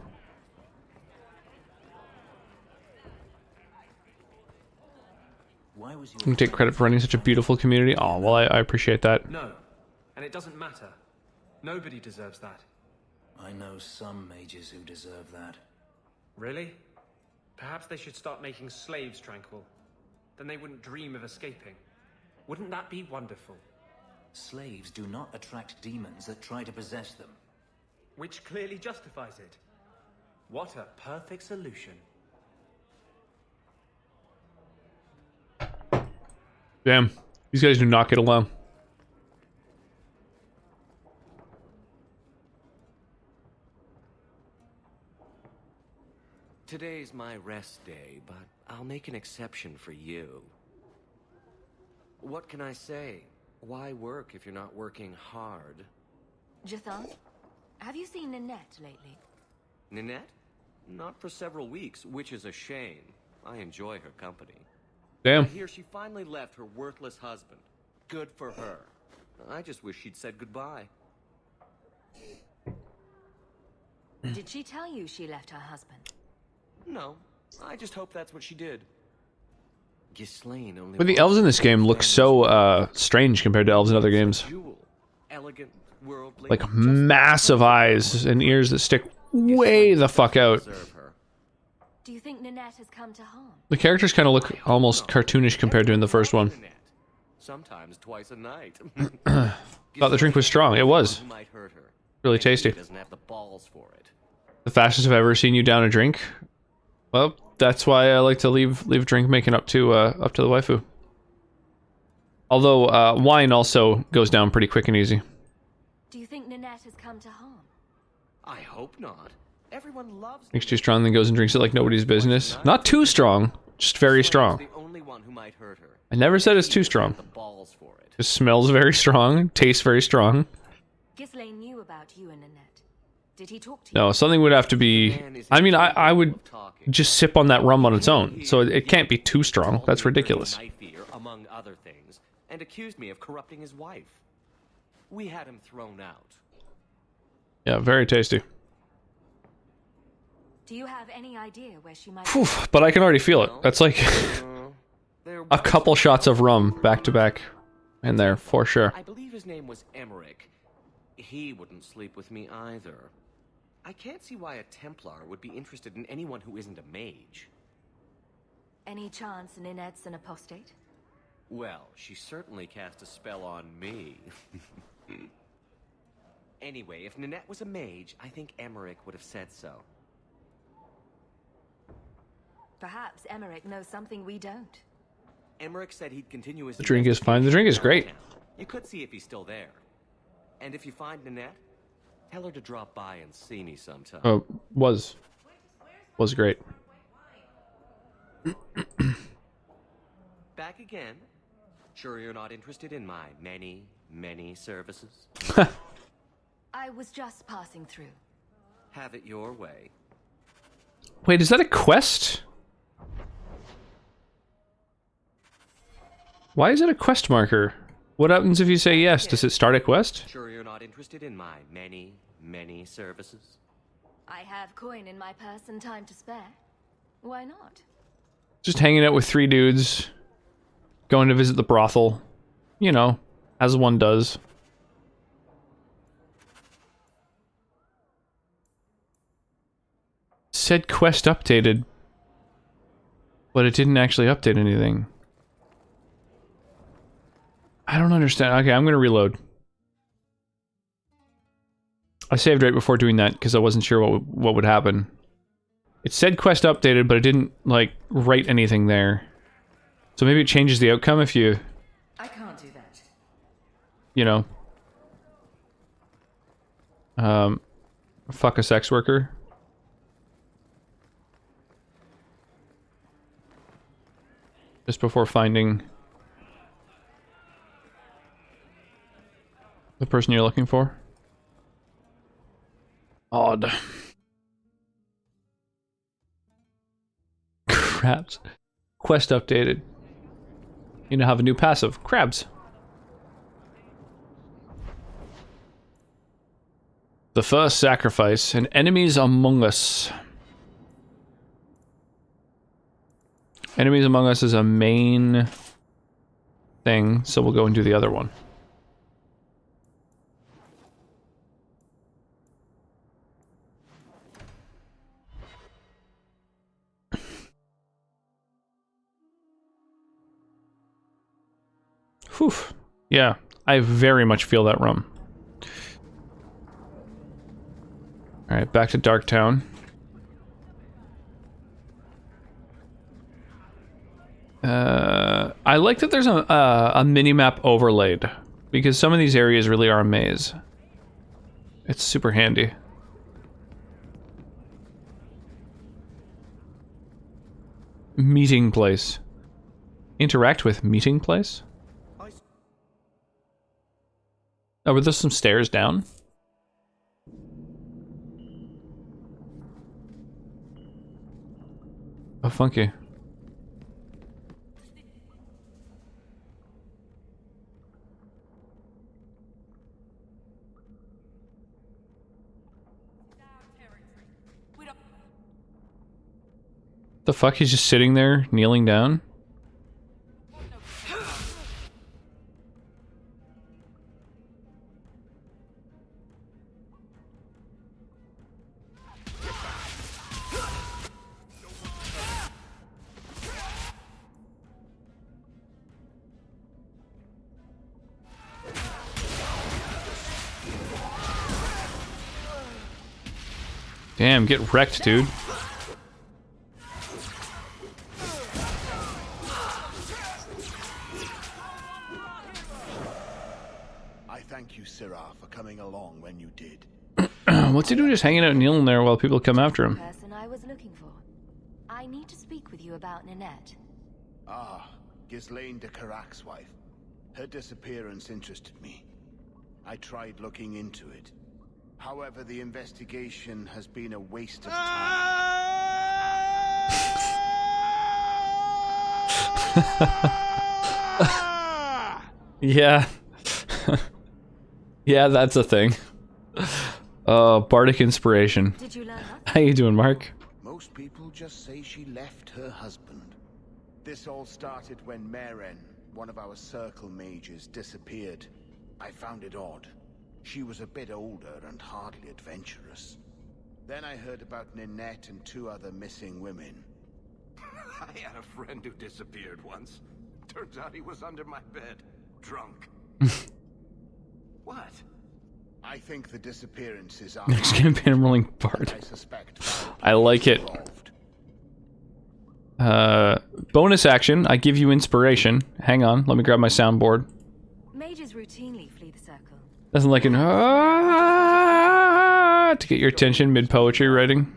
Why was You can take credit for running such a beautiful community. Oh, well, I appreciate that. No, and it doesn't matter. Nobody deserves that. I know some mages who deserve that. Really? Perhaps they should start making slaves tranquil. Then they wouldn't dream of escaping. Wouldn't that be wonderful? Slaves do not attract demons that try to possess them. Which clearly justifies it. What a perfect solution. Damn, these guys do not get along. Today's my rest day, but I'll make an exception for you. What can I say? Why work if you're not working hard? Jathan, have you seen Ninette lately? Ninette? Not for several weeks, which is a shame. I enjoy her company. Damn. I hear she finally left her worthless husband. Good for her. I just wish she'd said goodbye. Did she tell you she left her husband? No, I just hope that's what she did. Ghislaine only. But the elves in this game look so strange compared to elves in other games. Elegant, worldly, Like massive eyes and ears that stick way the fuck out. Do you think Ninette has come to harm? The characters kind of look almost cartoonish compared to in the first one. Sometimes twice a night. Thought the drink was strong. It was. Really tasty. Doesn't have the balls for it. The fastest I've ever seen you down a drink. Well, that's why I like to leave drink making up to the waifu. Although wine also goes down pretty quick and easy. Do you think Ninette has come to harm? I hope not. Everyone loves. Drinks too strong, then goes and drinks it like nobody's business. Not too strong, just very strong. The only one who might hurt her. I never said it's too strong. It smells very strong, tastes very strong. Ghislaine knew about you and Ninette. Did he talk to you? No, something would have to be... I mean, I would just sip on that rum on its own, so it can't be too strong. That's ridiculous. Among other things, and accused me of corrupting his wife. We had him thrown out. Yeah, very tasty. Do you have any idea where she might... Whew, but I can already feel it. That's like a couple shots of rum back to back in there, for sure. I believe his name was Emmerich. He wouldn't sleep with me either. I can't see why a Templar would be interested in anyone who isn't a mage. Any chance Ninette's an apostate? Well, she certainly cast a spell on me. Anyway, if Ninette was a mage, I think Emmerich would have said so. Perhaps Emmerich knows something we don't. Emmerich said he'd continue his... The drink is fine. The drink is great. You could see if he's still there. And if you find Ninette, tell her to drop by and see me sometime. Oh, was great. Back again? Sure you're not interested in my many, many services? I was just passing through. Have it your way. Wait, is that a quest? Why is it a quest marker? What happens if you say yes? Does it start a quest? Sure you're not interested in my many, many services? I have coin in my purse and time to spare. Why not? Just hanging out with 3 dudes. Going to visit the brothel. You know, as one does. Said quest updated. But it didn't actually update anything. I don't understand. Okay, I'm gonna reload. I saved right before doing that because I wasn't sure what would happen. It said quest updated, but it didn't, like, write anything there. So maybe it changes the outcome if you... I can't do that. You know. Fuck a sex worker. Just before finding... the person you're looking for. Odd. Crabs. Quest updated. You now have a new passive. Crabs. The first sacrifice. And enemies among us. Enemies among us is a main thing, so we'll go and do the other one. Whew. Yeah, I very much feel that rum. Alright, back to Darktown. I like that there's a mini-map overlaid, because some of these areas really are a maze. It's super handy. Meeting place. Interact with meeting place? Oh, were there some stairs down? Oh, funky. The fuck? He's just sitting there, kneeling down? Damn, get wrecked, dude. I thank you, Sirrah, for coming along when you did. What's he doing just hanging out kneeling there while people come after him? Person I was looking for. I need to speak with you about Ninette. Ah, Ghislaine de Karak's wife. Her disappearance interested me. I tried looking into it. However, the investigation has been a waste of time. Yeah. Yeah, that's a thing. Bardic inspiration. Did you learn that? How you doing, Mark? Most people just say she left her husband. This all started when Meren, one of our circle mages, disappeared. I found it odd. She was a bit older and hardly adventurous. Then I heard about Ninette and 2 other missing women. I had a friend who disappeared once. Turns out he was under my bed, drunk. What? I think the disappearances are... Next campaign, I'm rolling Bard. I suspect I like it. Bonus action, I give you inspiration. Hang on, let me grab my soundboard. Mages routinely flee the circle. Doesn't like an to get your attention mid-poetry writing.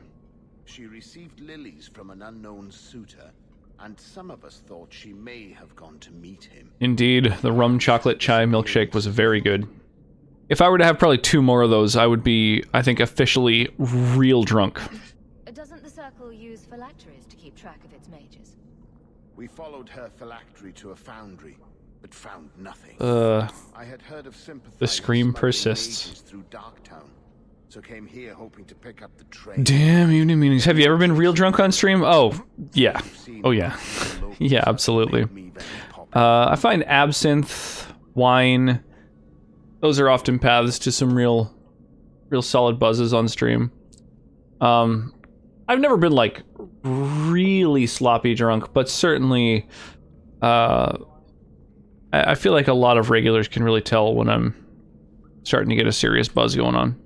She received lilies from an unknown suitor, and some of us thought she may have gone to meet him. Indeed, the rum chocolate chai milkshake was very good. If I were to have probably 2 more of those, I would be, I think, officially real drunk. Doesn't the circle use phylacteries to keep track of its mages? We followed her phylactery to a foundry, but found nothing. I had heard of the scream persists. through Darktown, so came here hoping to pick up the train. Damn, evening meetings. Have you ever been real drunk on stream? Oh, yeah. Oh, yeah. Yeah, absolutely. I find absinthe, wine, those are often paths to some real solid buzzes on stream. I've never been, like, really sloppy drunk, but certainly, I feel like a lot of regulars can really tell when I'm starting to get a serious buzz going on.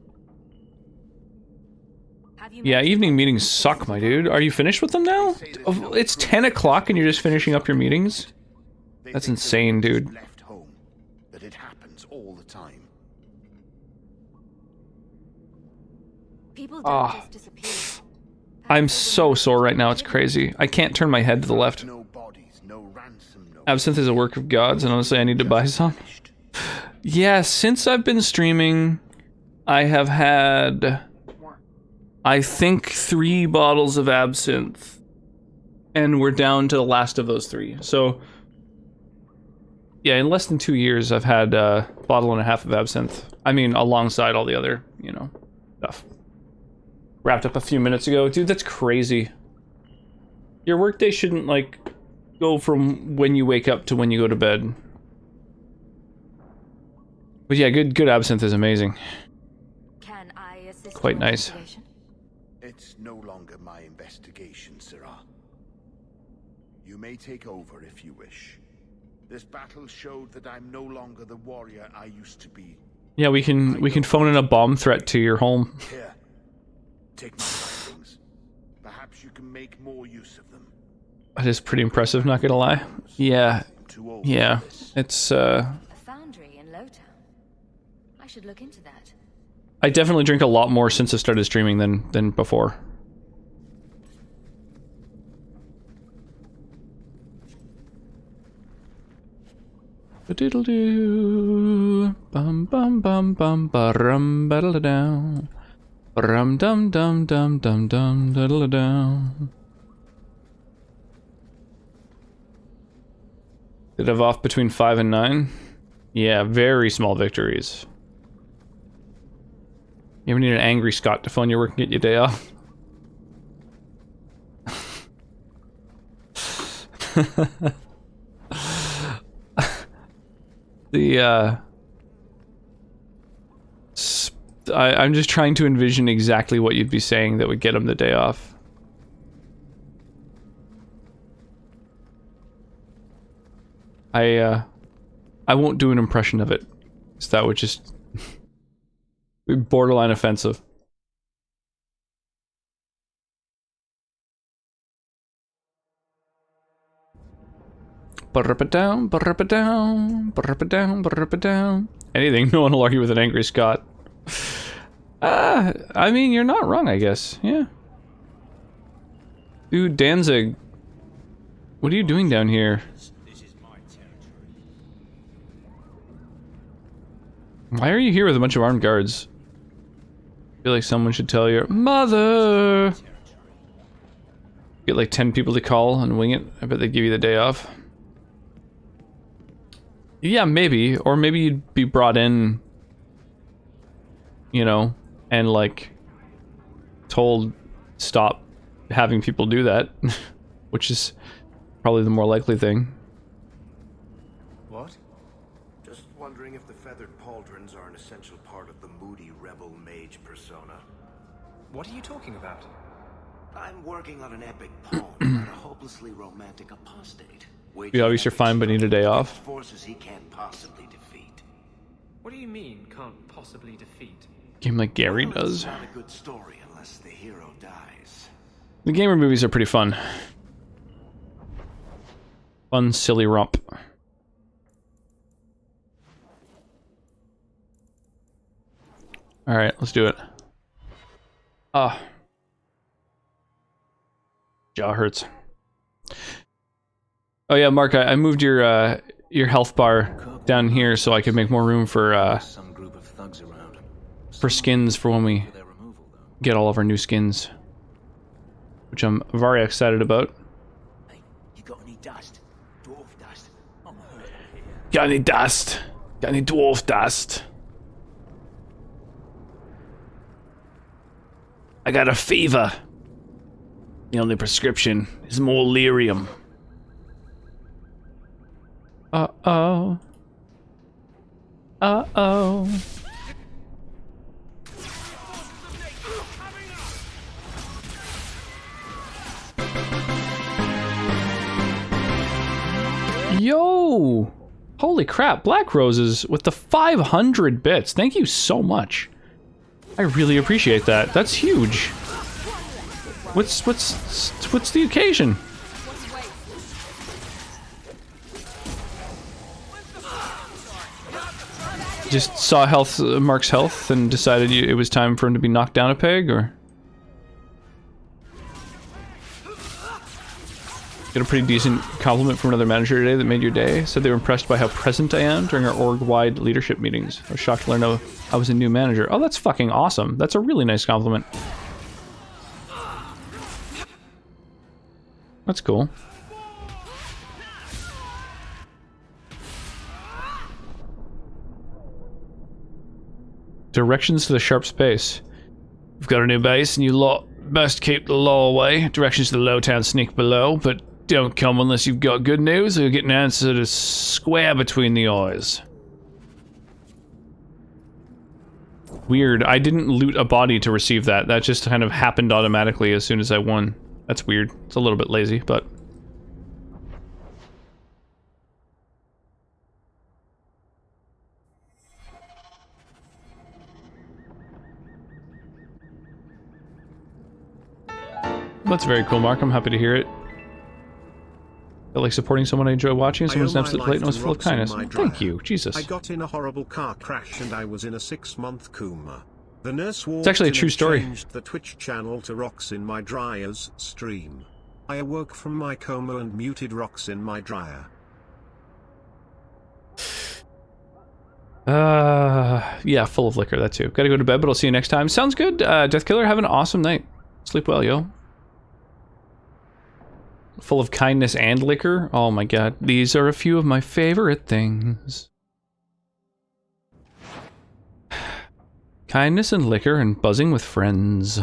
Yeah, evening meetings suck, my dude. Are you finished with them now? It's 10 o'clock and you're just finishing up your meetings? That's insane, dude. Left home, that it happens all the time. People don't just disappear. I'm so sore right now, it's crazy. I can't turn my head to the left. Absinthe is a work of God's, and honestly I need to buy some. Yeah, since I've been streaming, I have had, I think, 3 bottles of absinthe. And we're down to the last of those 3. So, yeah, in less than 2 years I've had a bottle and a half of absinthe. I mean, alongside all the other, you know, stuff. Wrapped up a few minutes ago. Dude, that's crazy. Your workday shouldn't, like, go from when you wake up to when you go to bed. But yeah, good absinthe is amazing. Can I assist Quite nice. It's no longer my investigation, Sirrah. You may take over if you wish. This battle showed that I'm no longer the warrior I used to be. Yeah, we can phone in a bomb threat to your home. Here, take my findings. Perhaps you can make more use of them. That is pretty impressive, not gonna lie. Yeah. Yeah. It's A foundry in Lowtown. I should look into that. I definitely drink a lot more since I started streaming than before. Diddle doo. Bum bum bum bum ba-rum ba down. Rum dum dum dum dum dum diddle down. Did have off between 5 and 9? Yeah, very small victories. You ever need an angry Scott to phone your work and get your day off? I'm just trying to envision exactly what you'd be saying that would get him the day off. I won't do an impression of it, because that would just be borderline offensive. Ba-ra-ba-down, ba-ra-ba-down, ba-ra-ba-down, ba-ra-ba-down. Anything, no one will argue with an angry Scott. I mean, you're not wrong, I guess. Yeah. Dude, Danzig. What are you doing down here? Why are you here with a bunch of armed guards? I feel like someone should tell your mother. Get like 10 people to call and wing it. I bet they give you the day off. Yeah, maybe. Or maybe you'd be brought in, you know, and like told stop having people do that, which is probably the more likely thing. What? Just wondering if the feathered pauldrons are an essential part of the moody rebel mage persona. What are you talking about? I'm working on an epic poem about a hopelessly romantic apostate. You obviously are fine, but need a day off. Forces he can't possibly defeat. What do you mean, can't possibly defeat? Game like Gary Well, does. It's not a good story unless the hero dies. The gamer movies are pretty fun. Fun, silly romp. Alright, let's do it. Ah. Jaw hurts. Oh yeah, Mark, I moved your health bar down here so I could make more room for skins for when we get all of our new skins, which I'm very excited about. Hey, you got any dust? Dwarf dust? I'm hurt here. Got any dust? Got any dwarf dust? I got a fever. The only prescription is more lyrium. Uh-oh. Uh-oh. Yo! Holy crap, Black Roses with the 500 bits. Thank you so much. I really appreciate that. That's huge. What's the occasion? Just saw Mark's health and decided it was time for him to be knocked down a peg, or? Get a pretty decent compliment from another manager today that made your day. Said they were impressed by how present I am during our org-wide leadership meetings. I was shocked to learn I was a new manager. Oh, that's fucking awesome. That's a really nice compliment. That's cool. Directions to the sharp space. We've got a new base, and you lot best keep the law away. Directions to the low town sneak below, but don't come unless you've got good news, or you'll get an answer to square between the eyes. Weird. I didn't loot a body to receive that. That just kind of happened automatically as soon as I won. That's weird. It's a little bit lazy, but... That's very cool, Mark. I'm happy to hear it. I like supporting someone I enjoy watching, and someone's an absolute plate knows full of kindness. Thank you, Jesus. I got in a horrible car crash and I was in a 6-month coma. The nurse walked It's actually a in true and story. changed the Twitch channel to Rocks in My Dryer's stream. I awoke from my coma and muted Rocks in My Dryer. Yeah, full of liquor, that too. Gotta go to bed, but I'll see you next time. Sounds good. Deathkiller, have an awesome night. Sleep well, yo. Full of kindness and liquor. Oh my god. These are a few of my favorite things. Kindness and liquor and buzzing with friends.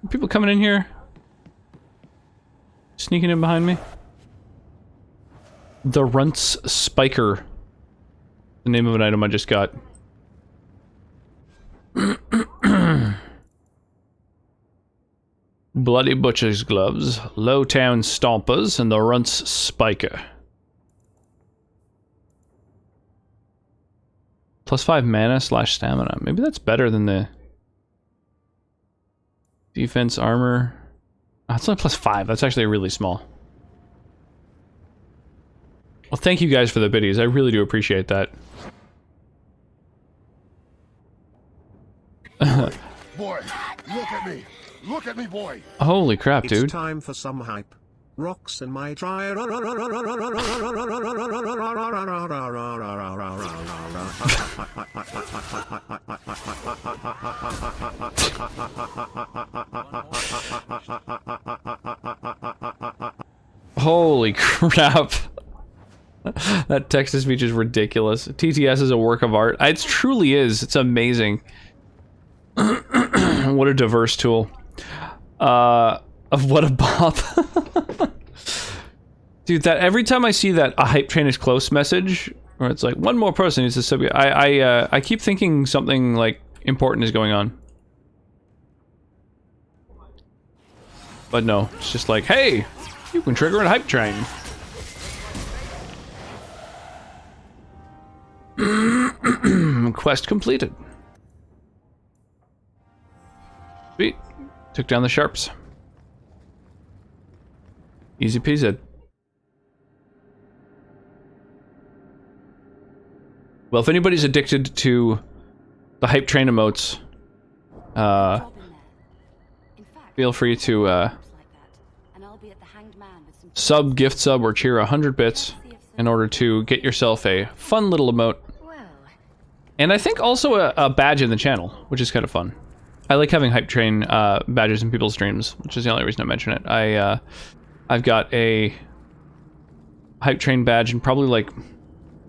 People coming in here? Sneaking in behind me? The Runts Spiker. The name of an item I just got. Bloody Butcher's Gloves, Lowtown Stompers, and the Runts Spiker. +5 mana / stamina. Maybe that's better than the defense armor. Oh, it's only +5. That's actually really small. Well, thank you guys for the biddies. I really do appreciate that. Boy, look at me. Look at me, boy. Holy crap, dude. It's time for some hype. Rocks in my try. Holy crap. That text-to speech is ridiculous. TTS is a work of art. It truly is. It's amazing. What a diverse tool. What a bop. Dude, that every time I see that a hype train is close message, where it's like one more person needs to sub, I keep thinking something like important is going on. But no, it's just like, hey, you can trigger a hype train. Quest completed. Sweet. Took down the sharps. Easy peasy. Well, if anybody's addicted to the hype train emotes, feel free to gift sub, or cheer 100 bits in order to get yourself a fun little emote. And I think also a badge in the channel, which is kind of fun. I like having hype train badges in people's streams, which is the only reason I mention it. I've got a hype train badge in probably like,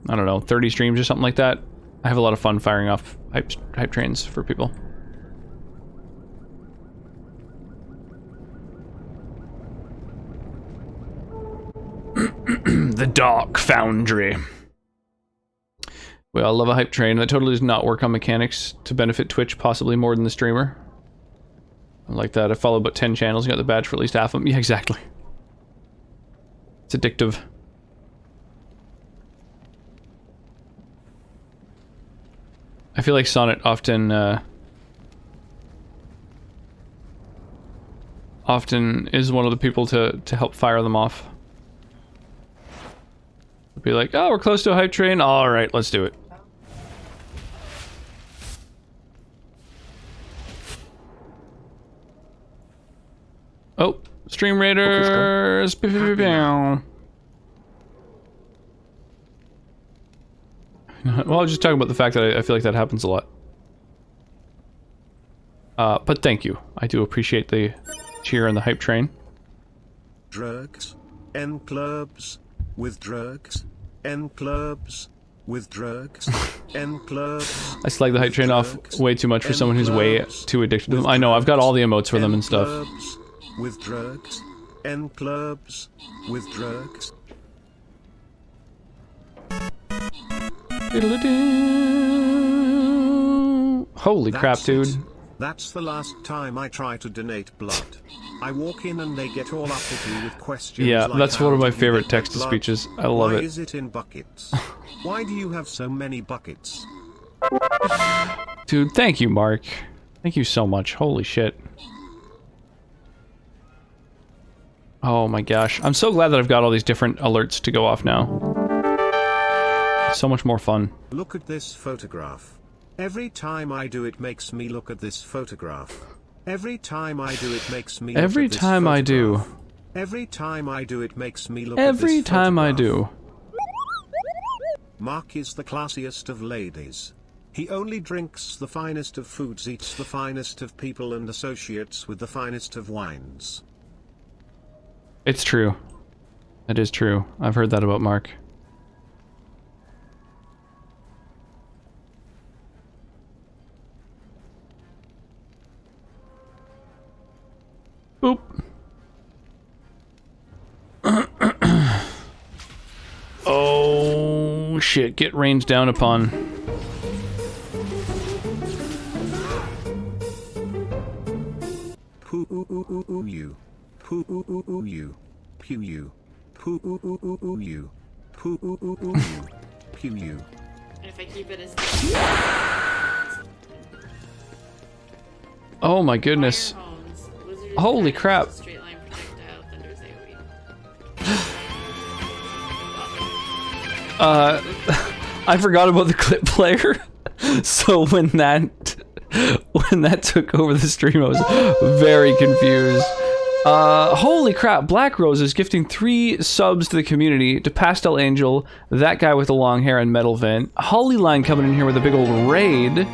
I don't know, 30 streams or something like that. I have a lot of fun firing off hype trains for people. The Dark Foundry. We all love a hype train. That totally does not work on mechanics to benefit Twitch possibly more than the streamer. I like that. I follow about 10 channels and got the badge for at least half of them. Yeah, exactly. It's addictive. I feel like Sonnet often is one of the people to help fire them off. Be like, oh, we're close to a hype train. All right, let's do it. Oh, Stream Raiders. Well, I was just talking about the fact that I feel like that happens a lot. But thank you. I do appreciate the cheer and the hype train. Drugs, N clubs, with drugs, N clubs, with drugs, N clubs. I slag the hype train off way too much for someone who's way too addicted to them. I know, I've got all the emotes for them and stuff. With drugs, N clubs, with drugs. Holy crap, dude. That's the last time I try to donate blood. I walk in and they get all uppity with questions. Yeah, like, that's one of how my did you favorite get text-to-speeches. blood? I love Why it. is it in buckets? Why do you have so many buckets? Dude, thank you, Mark. Thank you so much. Holy shit. Oh my gosh. I'm so glad that I've got all these different alerts to go off now. So much more fun. Look at this photograph. Every time I do it makes me look at this photograph. Every time I do it makes me look Every at this time I do. photograph. Every time I do it makes me look at this Every time I do. Mark is the classiest of ladies. He only drinks the finest of foods, eats the finest of people, and associates with the finest of wines. It's true. It is true. I've heard that about Mark. Boop. Oh shit, get rained down upon. Poo oo oo oo oo you. Poo oo oo oo you. Pew you. Poo oo oo oo oo you. Poo oo oo oo you. Pew you. If I keep it as Oh my goodness. Holy crap. I forgot about the clip player. So when that took over the stream, I was very confused. Holy crap, Black Rose is gifting 3 subs to the community, to Pastel Angel, that guy with the long hair and metal vent. Hollyline coming in here with a big old raid.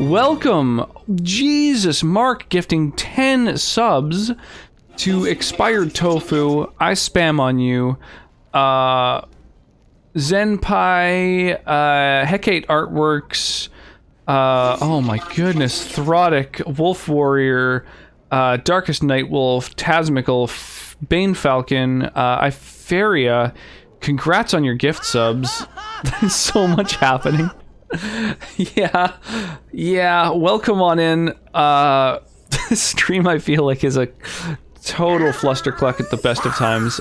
Welcome! Jesus, Mark gifting 10 subs to Expired Tofu. I spam on you. Zenpai, Hecate Artworks, oh my goodness, Throdic, Wolf Warrior, Darkest Nightwolf, Tasmical, Bane Falcon, Iferia. Congrats on your gift subs. There's so much happening. Yeah, welcome on in. This stream I feel like is a total flustercluck at the best of times.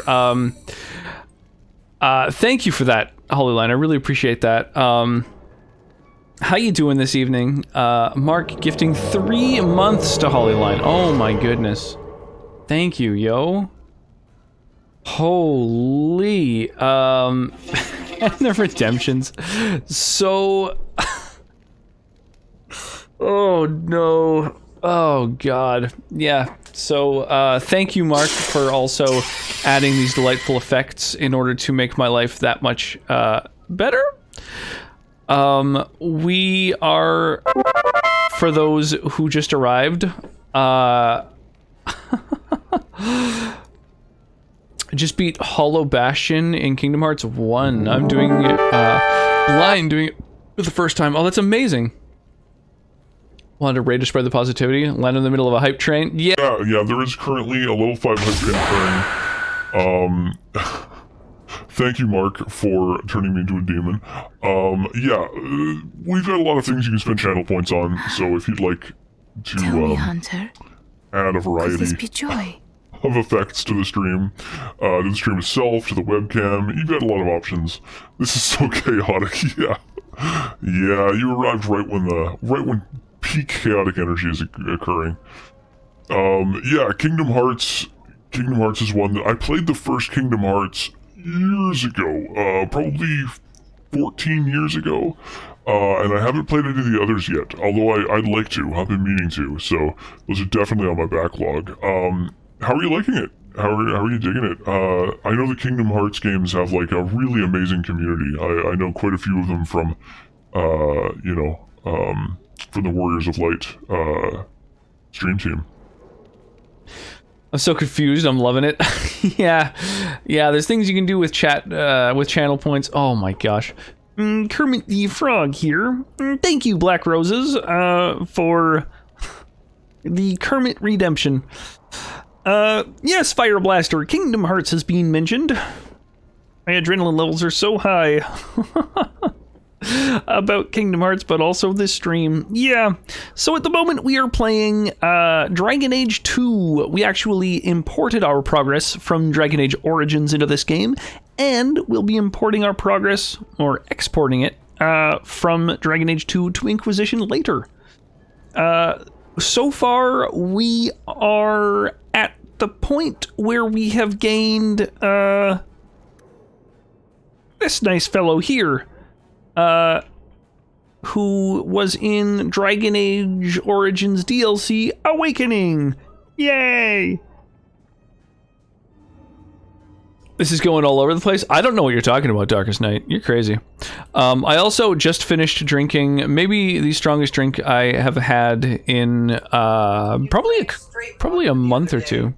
Thank you for that, Holyline. I really appreciate that. How you doing this evening? Mark gifting 3 months to Holyline. Oh my goodness. Thank you, yo. Holy. And the redemptions. So... oh no. Oh god. Yeah. So, thank you, Mark, for also adding these delightful effects in order to make my life that much, better. We are, for those who just arrived, just beat Hollow Bastion in Kingdom Hearts 1. I'm doing it, blind, doing it for the first time. Oh, that's amazing. Wanted to raid to spread the positivity, land in the middle of a hype train. Yeah, there is currently a level 5 hype train occurring. Thank you, Mark, for turning me into a demon. We've got a lot of things you can spend channel points on, so if you'd like to Hunter, add a variety of effects to the stream itself, to the webcam, you've got a lot of options. This is so chaotic, yeah, you arrived right when peak chaotic energy is occurring. Kingdom Hearts is one that I played the first Kingdom Hearts years ago, probably 14 years ago, and I haven't played any of the others yet, although I'd like to. I've been meaning to, so those are definitely on my backlog. How are you liking it? How are you digging it? I know the Kingdom Hearts games have like a really amazing community. I know quite a few of them from, from the Warriors of Light stream team. I'm so confused. I'm loving it. yeah. There's things you can do with chat, with channel points. Oh my gosh. Kermit the Frog here. Thank you, Black Roses, for the Kermit redemption. Yes, Fire Blaster. Kingdom Hearts has been mentioned. My adrenaline levels are so high. About Kingdom Hearts, but also this stream. Yeah, so at the moment we are playing Dragon Age 2. We actually imported our progress from Dragon Age Origins into this game, and we'll be importing our progress, or exporting it, from Dragon Age 2 to Inquisition later. So far, we are at the point where we have gained this nice fellow here, who was in Dragon Age Origins DLC Awakening. Yay! This is going all over the place. I don't know what you're talking about, Darkest Night. You're crazy. I also just finished drinking maybe the strongest drink I have had in probably a month or two.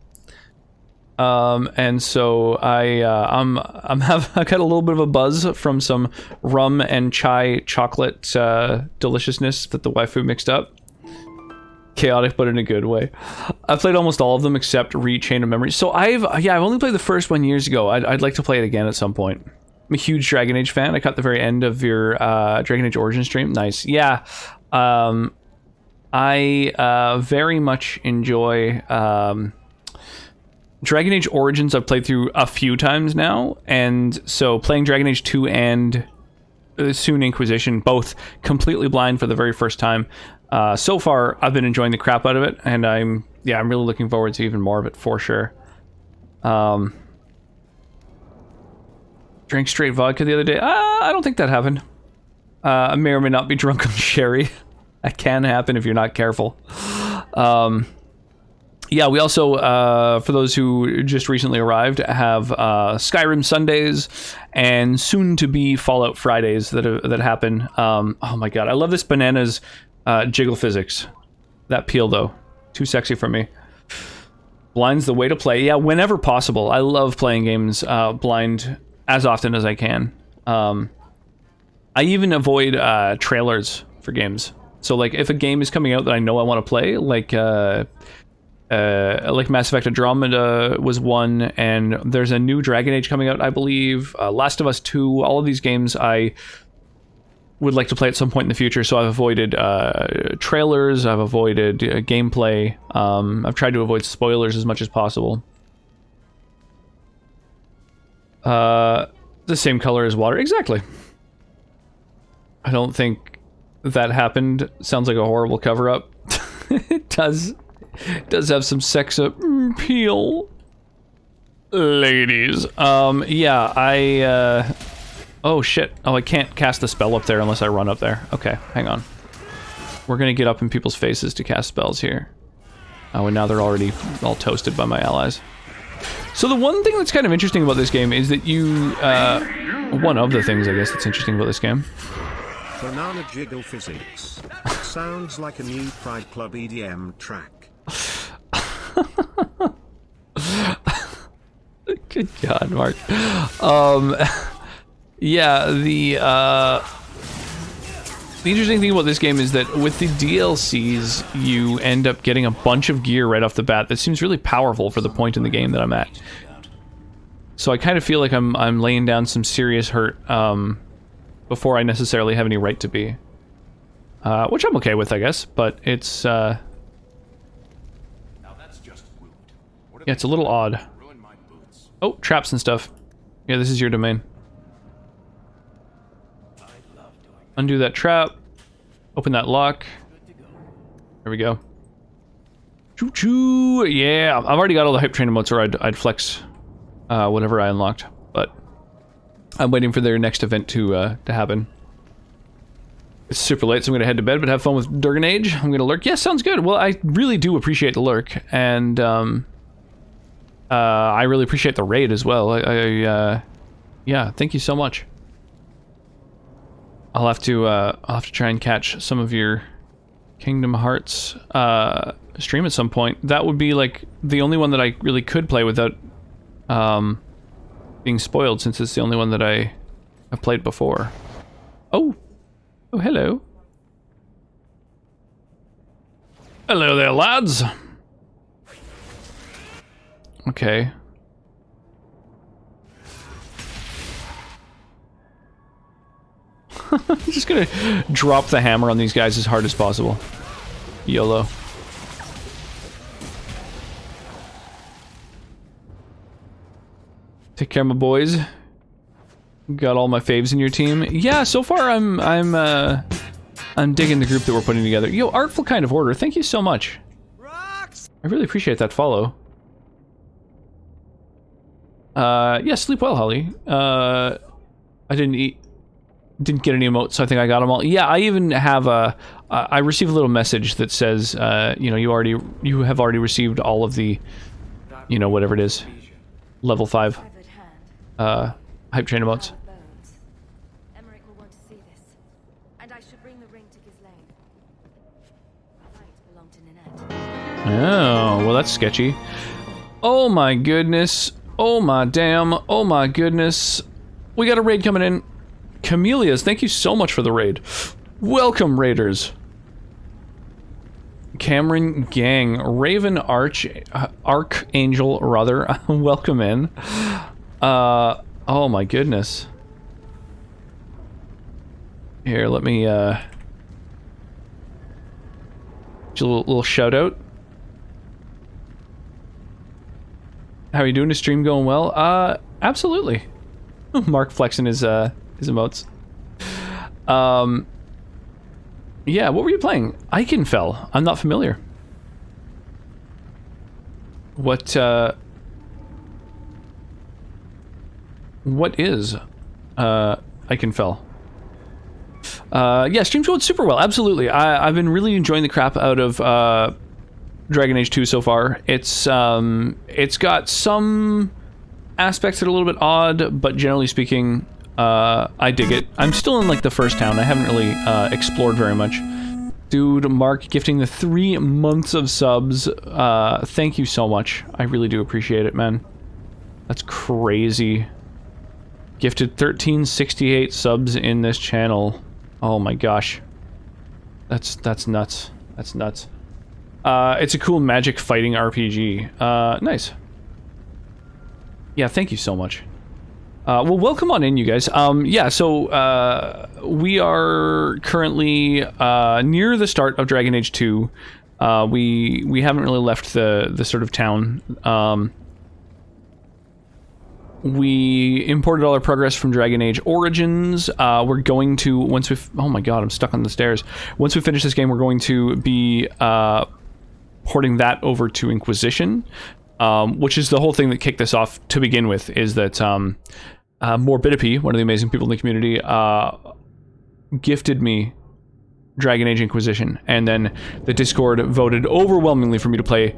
And so I got a little bit of a buzz from some rum and chai chocolate deliciousness that the waifu mixed up. Chaotic, but in a good way. I've played almost all of them except Chain of Memories. So I've only played the first one years ago. I'd like to play it again at some point. I'm a huge Dragon Age fan. I caught the very end of your Dragon Age Origin stream. Nice. Yeah. I very much enjoy Dragon Age Origins. I've played through a few times now, and so playing Dragon Age 2 and soon Inquisition, both completely blind for the very first time. So far, I've been enjoying the crap out of it, and I'm really looking forward to even more of it for sure. Drank straight vodka the other day. I don't think that happened. I may or may not be drunk on sherry. That can happen if you're not careful. Yeah, we also, for those who just recently arrived, have Skyrim Sundays and soon-to-be Fallout Fridays that happen. Oh my god, I love this bananas jiggle physics. That peel, though. Too sexy for me. Blind's the way to play. Yeah, whenever possible. I love playing games blind as often as I can. I even avoid trailers for games. So, like, if a game is coming out that I know I want to play, like Mass Effect Andromeda was one, and there's a new Dragon Age coming out, I believe. Last of Us 2, all of these games I would like to play at some point in the future, so I've avoided trailers, I've avoided gameplay, I've tried to avoid spoilers as much as possible. The same color as water, exactly. I don't think that happened. Sounds like a horrible cover-up. It does have some sex appeal. Ladies. Yeah, oh shit. Oh, I can't cast the spell up there unless I run up there. Okay, hang on. We're gonna get up in people's faces to cast spells here. Oh, and now they're already all toasted by my allies. So the one thing that's kind of interesting about this game is that you, one of the things I guess that's interesting about this game. Banana jiggle physics. Sounds like a new Pride Club EDM track. Good God, Mark. Yeah, the interesting thing about this game is that with the DLCs, you end up getting a bunch of gear right off the bat that seems really powerful for the point in the game that I'm at. So I kind of feel like I'm laying down some serious hurt before I necessarily have any right to be. Which I'm okay with, I guess, but it's yeah, it's a little odd. Oh, traps and stuff. Yeah, this is your domain. Undo that trap. Open that lock. There we go. Choo-choo! Yeah, I've already got all the hype train emotes, or I'd flex whatever I unlocked. But I'm waiting for their next event to happen. It's super late, so I'm gonna head to bed, but have fun with Dragon Age. I'm gonna lurk. Yeah, sounds good. Well, I really do appreciate the lurk, and I really appreciate the raid as well. Yeah, thank you so much. I'll have to try and catch some of your Kingdom Hearts stream at some point. That would be like the only one that I really could play without being spoiled, since it's the only one that I have played before. Oh, hello. Hello there, lads. Okay. I'm just gonna drop the hammer on these guys as hard as possible. YOLO. Take care, my boys. Got all my faves in your team. Yeah, so far I'm digging the group that we're putting together. Yo, Artful Kind of Order, thank you so much. I really appreciate that follow. Yeah, sleep well, Holly. I didn't get any emotes, so I think I got them all. Yeah, I even have I received a little message that says, you know, you have already received all of the, you know, whatever it is, level 5 hype train emotes. Emmerich will want to see this, and I should bring the ring to Ghislaine. Light belonged to Ninette. Oh, well, that's sketchy. Oh my goodness. Oh my damn. Oh my goodness. We got a raid coming in. Camellias, thank you so much for the raid. Welcome, raiders. Cameron Gang, Raven Archangel, rather. Welcome in. Oh my goodness. Here, let me just a little shout out. How are you doing? The stream going well? Absolutely. Mark flexing his emotes. Yeah, what were you playing? Eichenfell. I'm not familiar. What is Eichenfell? Yeah, stream's going super well. Absolutely. I've been really enjoying the crap out of Dragon Age 2 so far. It's got some aspects that are a little bit odd, but generally speaking, I dig it. I'm still in like the first town. I haven't really explored very much. Dude, Mark gifting the 3 months of subs. Thank you so much. I really do appreciate it, man. That's crazy. Gifted 1368 subs in this channel. Oh my gosh. That's nuts. That's nuts. It's a cool magic fighting RPG. Nice. Yeah, thank you so much. Well, welcome on in, you guys. Yeah, so we are currently near the start of Dragon Age 2. We haven't really left the sort of town. We imported all our progress from Dragon Age Origins. We're going to, once we... Oh my god, I'm stuck on the stairs. Once we finish this game, we're going to be porting that over to Inquisition. Which is the whole thing that kicked this off to begin with, is that Morbidity, one of the amazing people in the community, gifted me Dragon Age Inquisition, and then the Discord voted overwhelmingly for me to play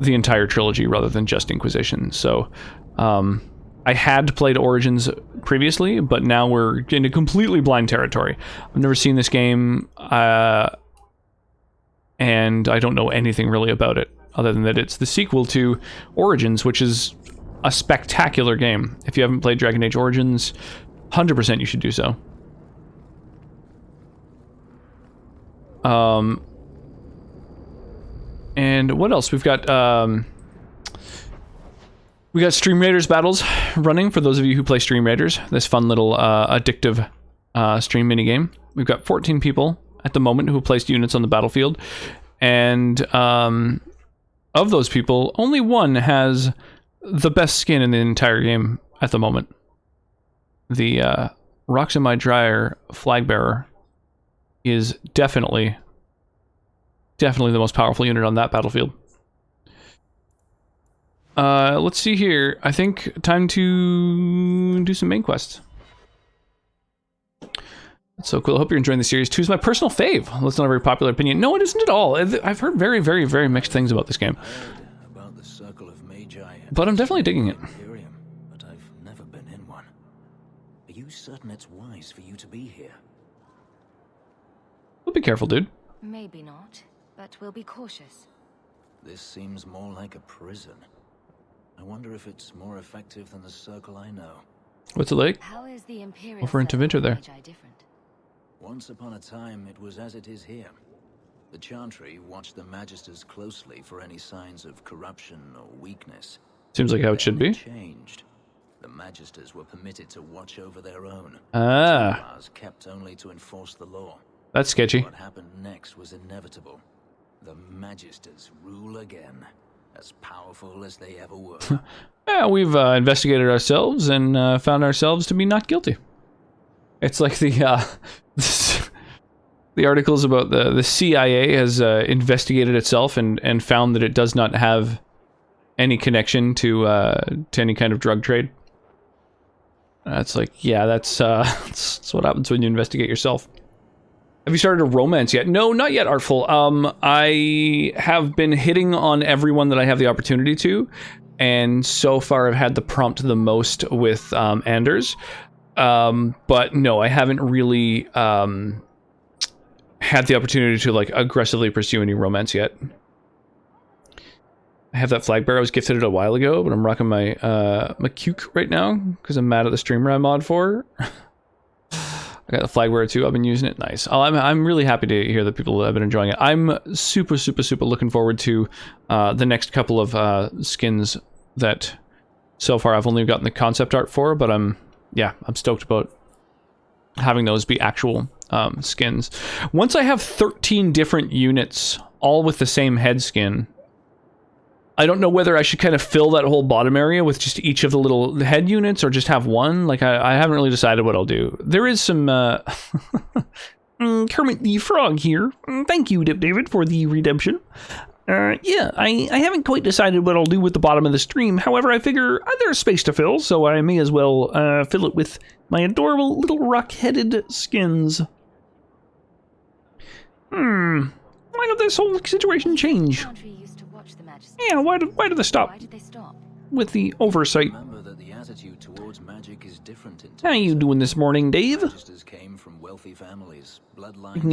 the entire trilogy rather than just Inquisition. So I had played Origins previously, but now we're in a completely blind territory. I've never seen this game, and I don't know anything really about it, other than that it's the sequel to Origins, which is a spectacular game. If you haven't played Dragon Age Origins, 100% you should do so. And what else? We've got Stream Raiders battles running for those of you who play Stream Raiders, this fun little addictive stream minigame. We've got 14 people at the moment who have placed units on the battlefield, and of those people, only one has the best skin in the entire game at the moment. The Roxamai Dryer flag bearer is definitely the most powerful unit on that battlefield. Let's see here. I think time to do some main quests. That's so cool. I hope you're enjoying the series. 2 is my personal fave. That's not a very popular opinion. No, it isn't at all. I've heard very, very, very mixed things about this game. About the Circle of Magi, but I'm definitely digging it. But I've never been in one. Are you certain it's wise for you to be here? We'll be careful, dude. Maybe not, but we'll be cautious. This seems more like a prison. I wonder if it's more effective than the Circle I know. What's it like? How is the Imperial Over in Tevinter there. different? Once upon a time, it was as it is here. The Chantry watched the Magisters closely for any signs of corruption or weakness. Seems like how it should be. Changed. The Magisters were permitted to watch over their own. Ah. Templars kept only to enforce the law. That's sketchy. What happened next was inevitable. The Magisters rule again, as powerful as they ever were. Yeah, we've investigated ourselves and found ourselves to be not guilty. It's like the articles about the CIA has investigated itself and found that it does not have any connection to any kind of drug trade. That's like, yeah, that's what happens when you investigate yourself. Have you started a romance yet? No, not yet, Artful. I have been hitting on everyone that I have the opportunity to, and so far I've had the prompt the most with Anders. But no, I haven't really had the opportunity to like aggressively pursue any romance yet. I have that flag bearer. I was gifted it a while ago, but I'm rocking my my Cuke right now because I'm mad at the streamer I mod for. I got the flag bearer too. I've been using it. Nice. I'm really happy to hear that people have been enjoying it. I'm super looking forward to the next couple of skins that so far I've only gotten the concept art for, but I'm stoked about having those be actual skins. Once I have 13 different units, all with the same head skin, I don't know whether I should kind of fill that whole bottom area with just each of the little head units or just have one. Like, I haven't really decided what I'll do. There is some, Kermit the Frog here. Thank you, Dip David, for the redemption. Yeah, I haven't quite decided what I'll do with the bottom of the stream. However, I figure there's space to fill, so I may as well fill it with my adorable little rock-headed skins. Why did this whole situation change? Yeah, why did they stop? With the oversight. How you doing this morning, Dave? Speaking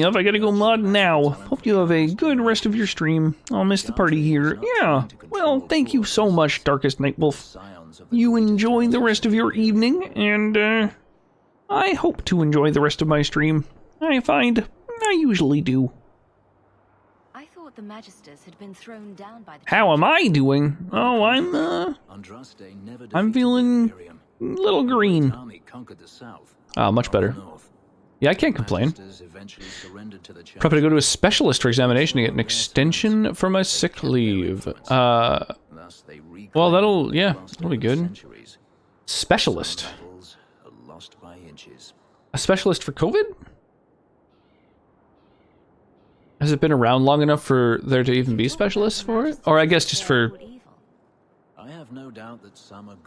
of, I gotta go mod now. Hope you have a good rest of your stream. I'll miss the party here. Yeah, well, thank you so much, Darkest Nightwolf. You enjoy the rest of your evening, and I hope to enjoy the rest of my stream. I find I usually do. The Magisters had been thrown down by the How am I doing? Oh, I'm feeling a little green. Much better. Yeah, I can't complain. Probably go to a specialist for examination to get an extension for my sick leave. Well, that'll be good. Specialist. A specialist for COVID? Has it been around long enough for there to even be specialists for it? Or I guess just for, I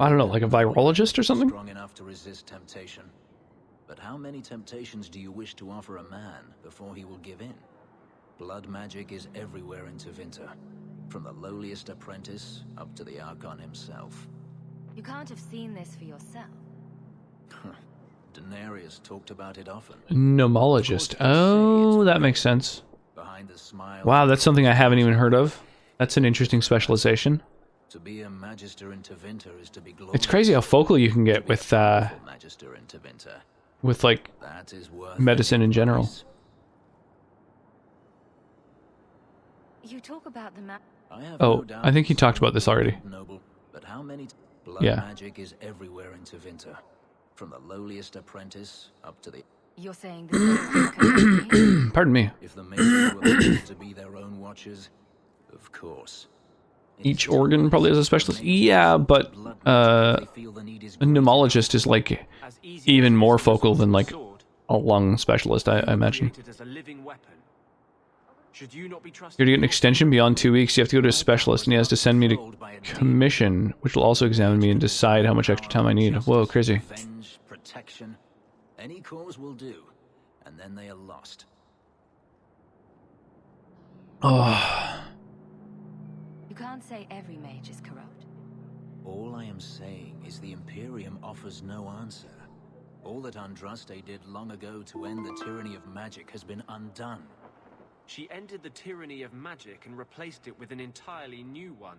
don't know, like a virologist or something? Strong enough to resist temptation. But how many temptations do you wish to offer a man before he will give in? Blood magic is everywhere in Tevinter, from the lowliest apprentice up to the Archon himself. You can't have seen this for yourself. Daenerys talked about it often. Nomologist. Oh, that makes sense. Wow, that's something I haven't even heard of. That's an interesting specialization. To be a magister in Tevinter is to be it's crazy how focal you can get with like medicine in general. You talk about the I think he talked about this already. But how many blood magic is everywhere in Tevinter, from the lowliest apprentice up to the You're saying this Pardon me. If the mages were to be their own watchers, of course. Each organ probably has a specialist. Yeah, but a pneumologist is like even more focal than like a lung specialist, I imagine. You're to get an extension beyond 2 weeks, you have to go to a specialist, and he has to send me to commission, which will also examine me and decide how much extra time I need. Whoa, crazy. Protection. Any cause will do, and then they are lost. Oh. You can't say every mage is corrupt. All I am saying is the Imperium offers no answer. All that Andraste did long ago to end the tyranny of magic has been undone. She ended the tyranny of magic and replaced it with an entirely new one.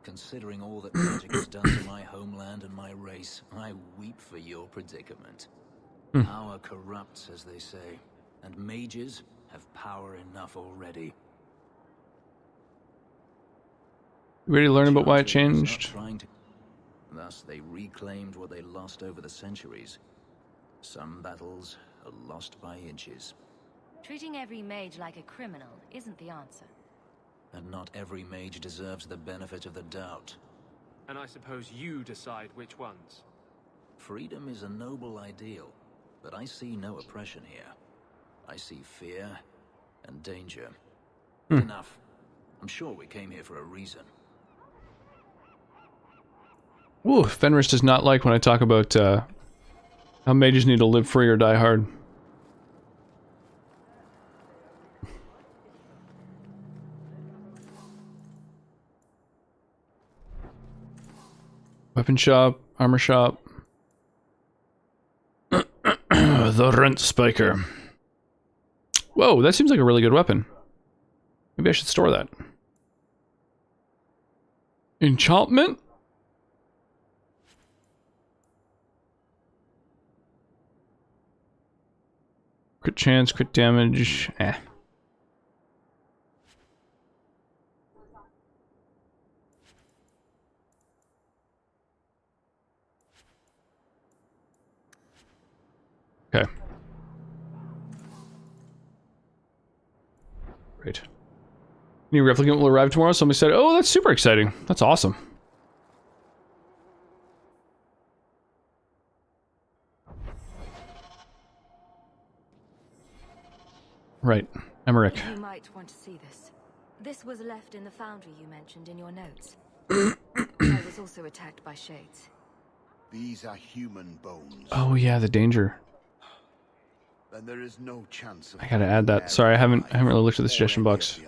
Considering all that magic has done to my homeland and my race, I weep for your predicament. Power corrupts, as they say, and mages have power enough already. You ready to learn about why it changed? Thus, they reclaimed what they lost over the centuries. Some battles are lost by inches. Treating every mage like a criminal isn't the answer. And not every mage deserves the benefit of the doubt. And I suppose you decide which ones. Freedom is a noble ideal, but I see no oppression here. I see fear and danger. Enough. I'm sure we came here for a reason. Ooh, Fenris does not like when I talk about how mages need to live free or die hard. Weapon shop, armor shop. The Rent Spiker. Whoa, that seems like a really good weapon. Maybe I should store that. Enchantment? Crit chance, crit damage. Eh. Okay. Great. New replicant will arrive tomorrow. Somebody said, oh, that's super exciting. That's awesome. Right. Emmerich. You might want to see this. This was left in the foundry you mentioned in your notes. I was also attacked by shades. These are human bones. Oh yeah, the danger. And there is no chance of I gotta add that. Sorry, I haven't really looked at the suggestion box.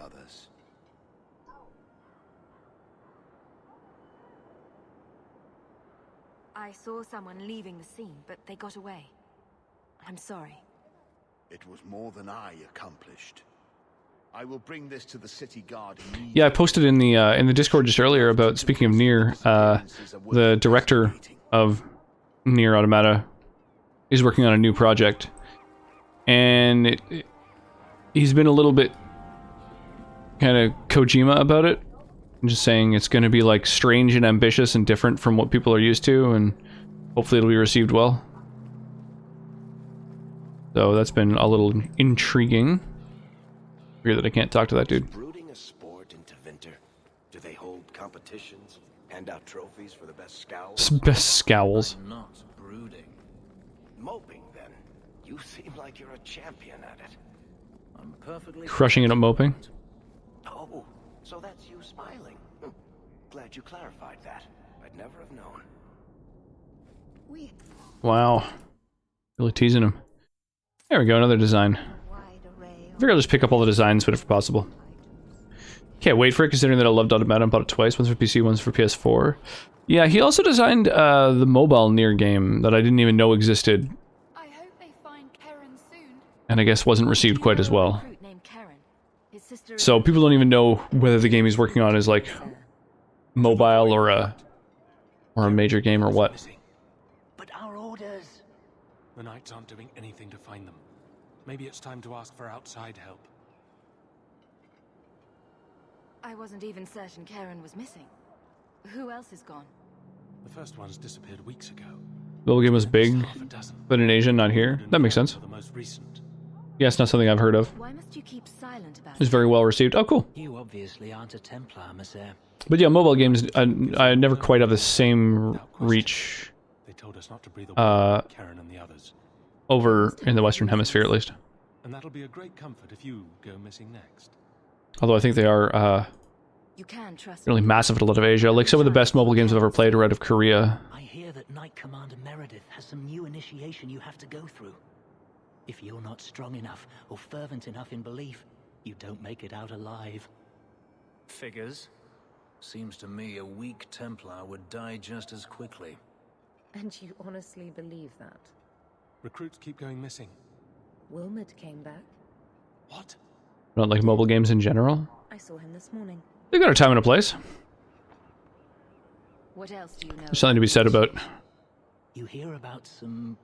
I saw someone leaving the scene, but they got away. I'm sorry. It was more than I accomplished. I will bring this to the city guard. Yeah, I posted in the Discord just earlier about, speaking of Nier, the director of Nier Automata is working on a new project, and he's been a little bit kind of Kojima about it. I'm just saying it's going to be like strange and ambitious and different from what people are used to, and hopefully it'll be received well. So that's been a little intriguing. Weird that I can't talk to that dude. Brooding a sport into Winter? Do they hold competitions? Hand out trophies for the best scowls? Best scowls. I'm not brooding. Moping, then. You seem like you're a champion at it. I'm perfectly Crushing it at moping. Oh, so that's you smiling. Glad you clarified that. I'd never have known. Wow. Really teasing him. There we go, another design. I figure I'll just pick up all the designs whenever possible. Can't wait for it, considering that I loved Automata and bought it twice. One's for PC, one's for PS4. Yeah, he also designed the mobile Nier game that I didn't even know existed. I hope they find Karen soon. And I guess wasn't received quite as well. So people don't even know whether the game he's working on is like mobile or a major game or what. But our orders. The Knights aren't doing anything to find them. Maybe it's time to ask for outside help. I wasn't even certain Karen was missing. Who else is gone? The first one's disappeared weeks ago. The little game was big, but in Asia, not here. That makes sense. Yeah, it's not something I've heard of. Why must you keep silent about It was very well received. Oh, cool. You obviously aren't a Templar, Monsieur. But yeah, mobile games, I never quite have the same reach Karen and the others. over in the Western Hemisphere, at least. And that'll be a great comfort if you go missing next. Although I think they are You can trust really massive in a lot of Asia. Like some of the best mobile games I've ever played are out of Korea. I hear that Knight Commander Meredith has some new initiation you have to go through. If you're not strong enough or fervent enough in belief, you don't make it out alive. Figures. Seems to me a weak Templar would die just as quickly. And you honestly believe that? Recruits keep going missing. Wilmot came back. What? Not like mobile games in general. I saw him this morning. They've got a time and a place. What else do you know? There's something to be said about You hear about some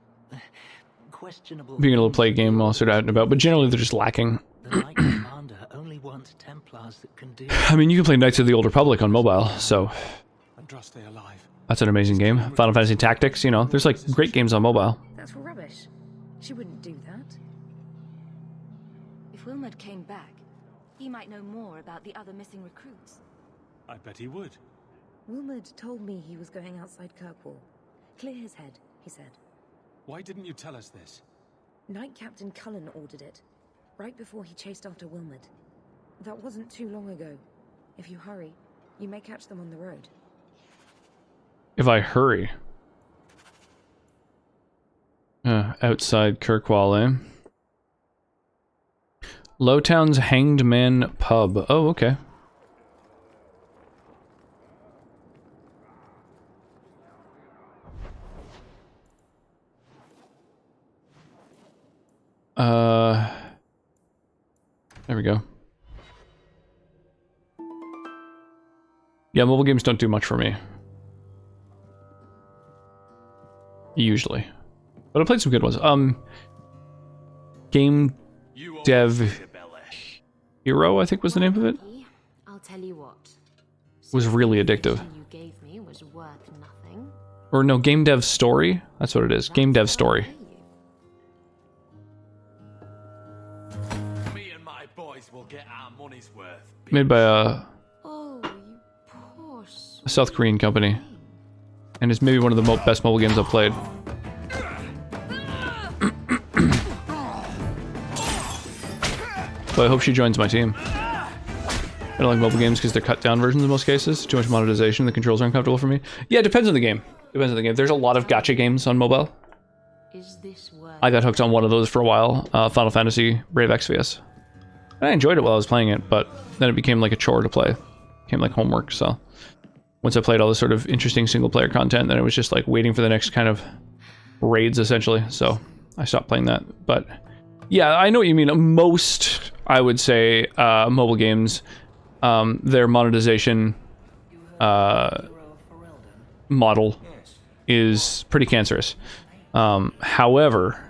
questionable being able to play a game while sort of out and about, but generally they're just lacking. The Knight Commander only wants Templars that can do. I mean, you can play Knights of the Old Republic on mobile, so Andraste alive. that's an amazing game. Final Fantasy Tactics, you know, there's like great games on mobile. That's rubbish. She wouldn't do that. If Wilmot came back, he might know more about the other missing recruits. I bet he would. Wilmot told me he was going outside Kirkwall. Clear his head, he said. Why didn't you tell us this? Knight Captain Cullen ordered it, right before he chased after Wilmot. That wasn't too long ago. If you hurry, you may catch them on the road. If I hurry. Outside Kirkwall, eh? Lowtown's Hanged Man Pub. Oh, okay. There we go. Yeah, mobile games don't do much for me. Usually. But I played some good ones. Game Dev Hero, I think was the name of it. I'll tell you what. Was really addictive. You gave me was worth nothing. Or no, Game Dev Story. That's what it is. Game Dev Story. Me and my boys will get our money's worth. Made by a South Korean company. And it's maybe one of the best mobile games I've played. But I hope she joins my team. I don't like mobile games because they're cut down versions in most cases. Too much monetization, the controls are uncomfortable for me. Yeah, it depends on the game. Depends on the game. There's a lot of gacha games on mobile. I got hooked on one of those for a while. Final Fantasy Brave Exvius. And I enjoyed it while I was playing it, but then it became like a chore to play. It became like homework, so... Once I played all this sort of interesting single-player content, then it was just like waiting for the next kind of raids, essentially. So I stopped playing that. But yeah, I know what you mean. Most, I would say, mobile games, their monetization model is pretty cancerous. However,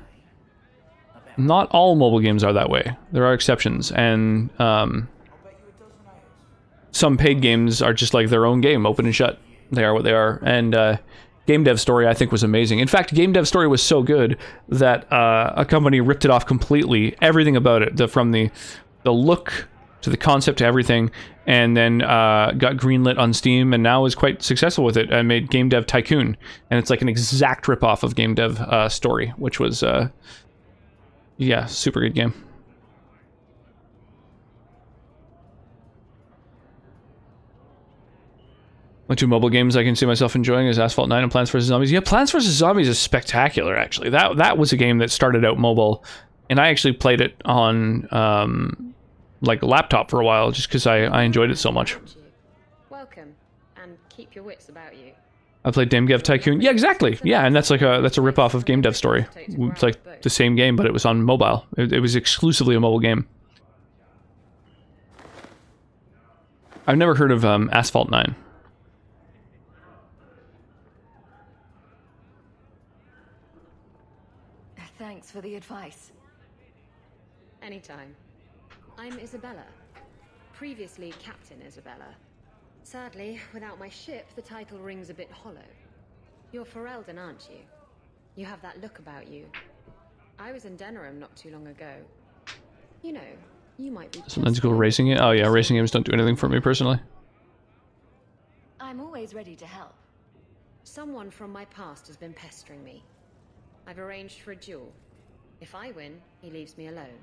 not all mobile games are that way. There are exceptions, and some paid games are just like their own game, open and shut. They are what they are. And Game Dev Story, I think, was amazing. In fact, Game Dev Story was so good that a company ripped it off completely. Everything about it, from the look to the concept to everything, and then got greenlit on Steam, and now is quite successful with it. I made Game Dev Tycoon, and it's like an exact ripoff of Game Dev Story, which was, yeah, super good game. The two mobile games I can see myself enjoying is Asphalt 9 and Plants vs. Zombies. Yeah, Plants vs. Zombies is spectacular, actually. That was a game that started out mobile, and I actually played it on, like, a laptop for a while, just because I enjoyed it so much. Welcome, and keep your wits about you. I played Game Dev Tycoon. Yeah, exactly. Yeah, and that's a ripoff of Game Dev Story. It's like the same game, but it was on mobile. It was exclusively a mobile game. I've never heard of Asphalt 9. Thanks for the advice. Anytime. I'm Isabella. Previously Captain Isabella. Sadly, without my ship, the title rings a bit hollow. You're Ferelden, aren't you? You have that look about you. I was in Denerim not too long ago. You know, you might be... So let's go racing it. Oh yeah, racing games don't do anything for me personally. I'm always ready to help. Someone from my past has been pestering me. I've arranged for a duel. If I win, he leaves me alone.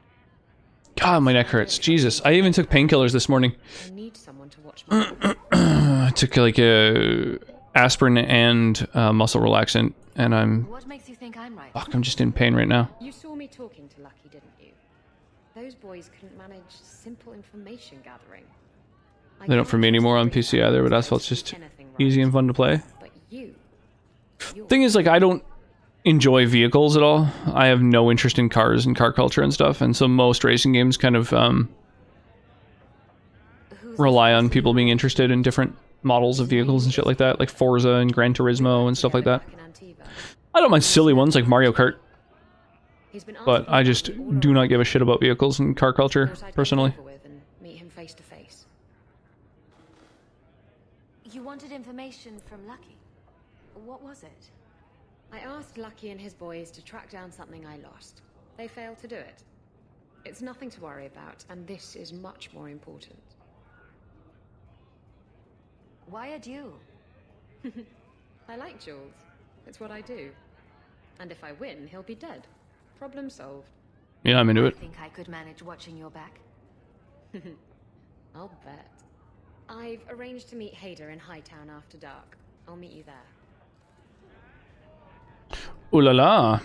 God, my neck hurts. Jesus, I even took painkillers this morning. I need someone to watch my I took like a aspirin and muscle relaxant, and I'm... What makes you think I'm right? Fuck, I'm just in pain right now. You saw me talking to Lucky, didn't you? Those boys couldn't manage simple information gathering. They don't for me anymore on PC either, but Asphalt's just easy and fun to play. But you... Thing is, like, I don't enjoy vehicles at all. I have no interest in cars and car culture and stuff, and so most racing games kind of rely on people being interested in different models of vehicles and shit like that, like Forza and Gran Turismo and stuff like that. I don't mind silly ones like Mario Kart, but I just do not give a shit about vehicles and car culture, personally. Meet him face to face. You wanted information from Lucky. What was it? I asked Lucky and his boys to track down something I lost. They failed to do it. It's nothing to worry about, and this is much more important. Why a duel? I like duels. It's what I do. And if I win, he'll be dead. Problem solved. Yeah, I'm into it. I think I could manage watching your back. I'll bet. I've arranged to meet Hader in Hightown after dark. I'll meet you there. Ooh la la.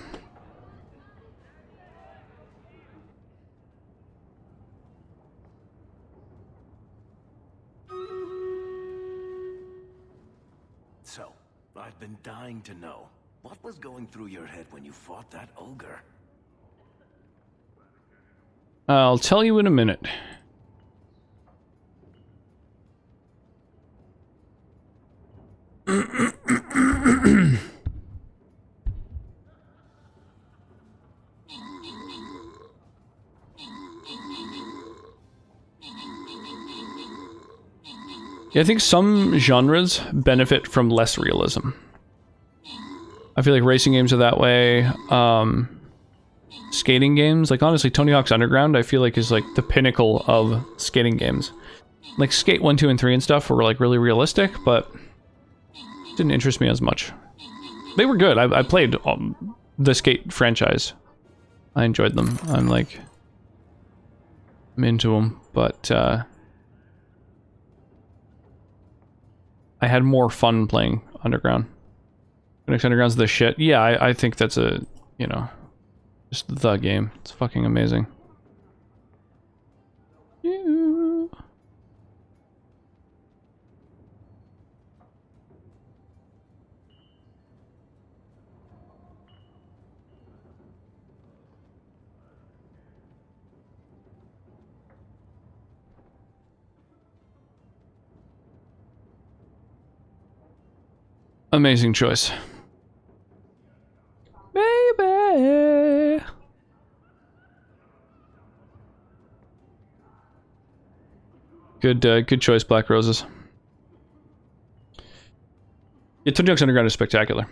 So, I've been dying to know. What was going through your head when you fought that ogre? I'll tell you in a minute. Yeah, I think some genres benefit from less realism. I feel like racing games are that way. Skating games, like honestly, Tony Hawk's Underground, I feel like is like the pinnacle of skating games. Like Skate 1, 2, and 3 and stuff were like really realistic, but didn't interest me as much. They were good. I played the Skate franchise. I enjoyed them. I'm into them, but I had more fun playing Underground. Phoenix Underground's the shit. Yeah, I think that's a, you know, just the game. It's fucking amazing. Yeah. Amazing choice. Baby. Good choice, Black Roses. Yeah, Tony Hawk's Underground is spectacular.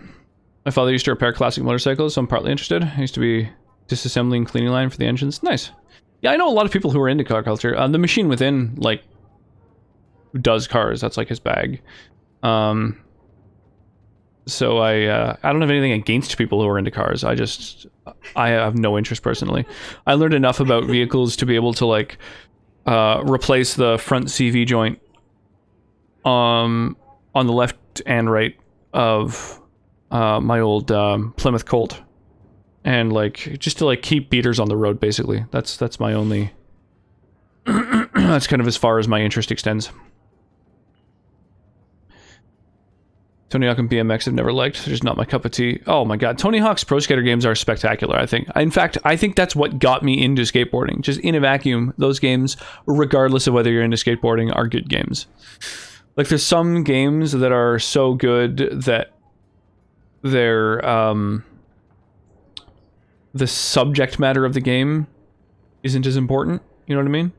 My father used to repair classic motorcycles, so I'm partly interested. I used to be disassembling cleaning line for the engines. Nice. Yeah, I know a lot of people who are into car culture. The Machine Within, like, does cars. That's like his bag. So I don't have anything against people who are into cars. I have no interest personally. I learned enough about vehicles to be able to like replace the front CV joint on the left and right of my old Plymouth Colt, and like just to like keep beaters on the road. Basically, that's my only. That's kind of as far as my interest extends. Tony Hawk and BMX I've never liked. They're just not my cup of tea. Oh my god. Tony Hawk's Pro Skater games are spectacular, I think. In fact, I think that's what got me into skateboarding. Just in a vacuum, those games, regardless of whether you're into skateboarding, are good games. Like, there's some games that are so good that they're, the subject matter of the game isn't as important. You know what I mean?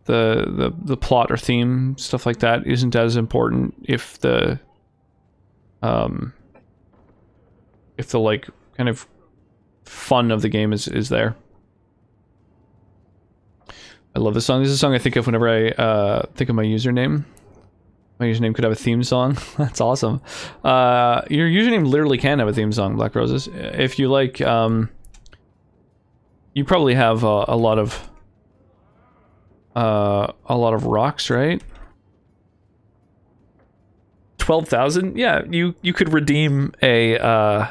The plot or theme, stuff like that, isn't as important if the like kind of fun of the game is there. I love this song. This is a song I think of whenever I think of my username. My username could have a theme song. That's awesome. Your username literally can have a theme song, Black Roses. If you like, you probably have a lot of rocks, right? 12,000? Yeah, you could redeem a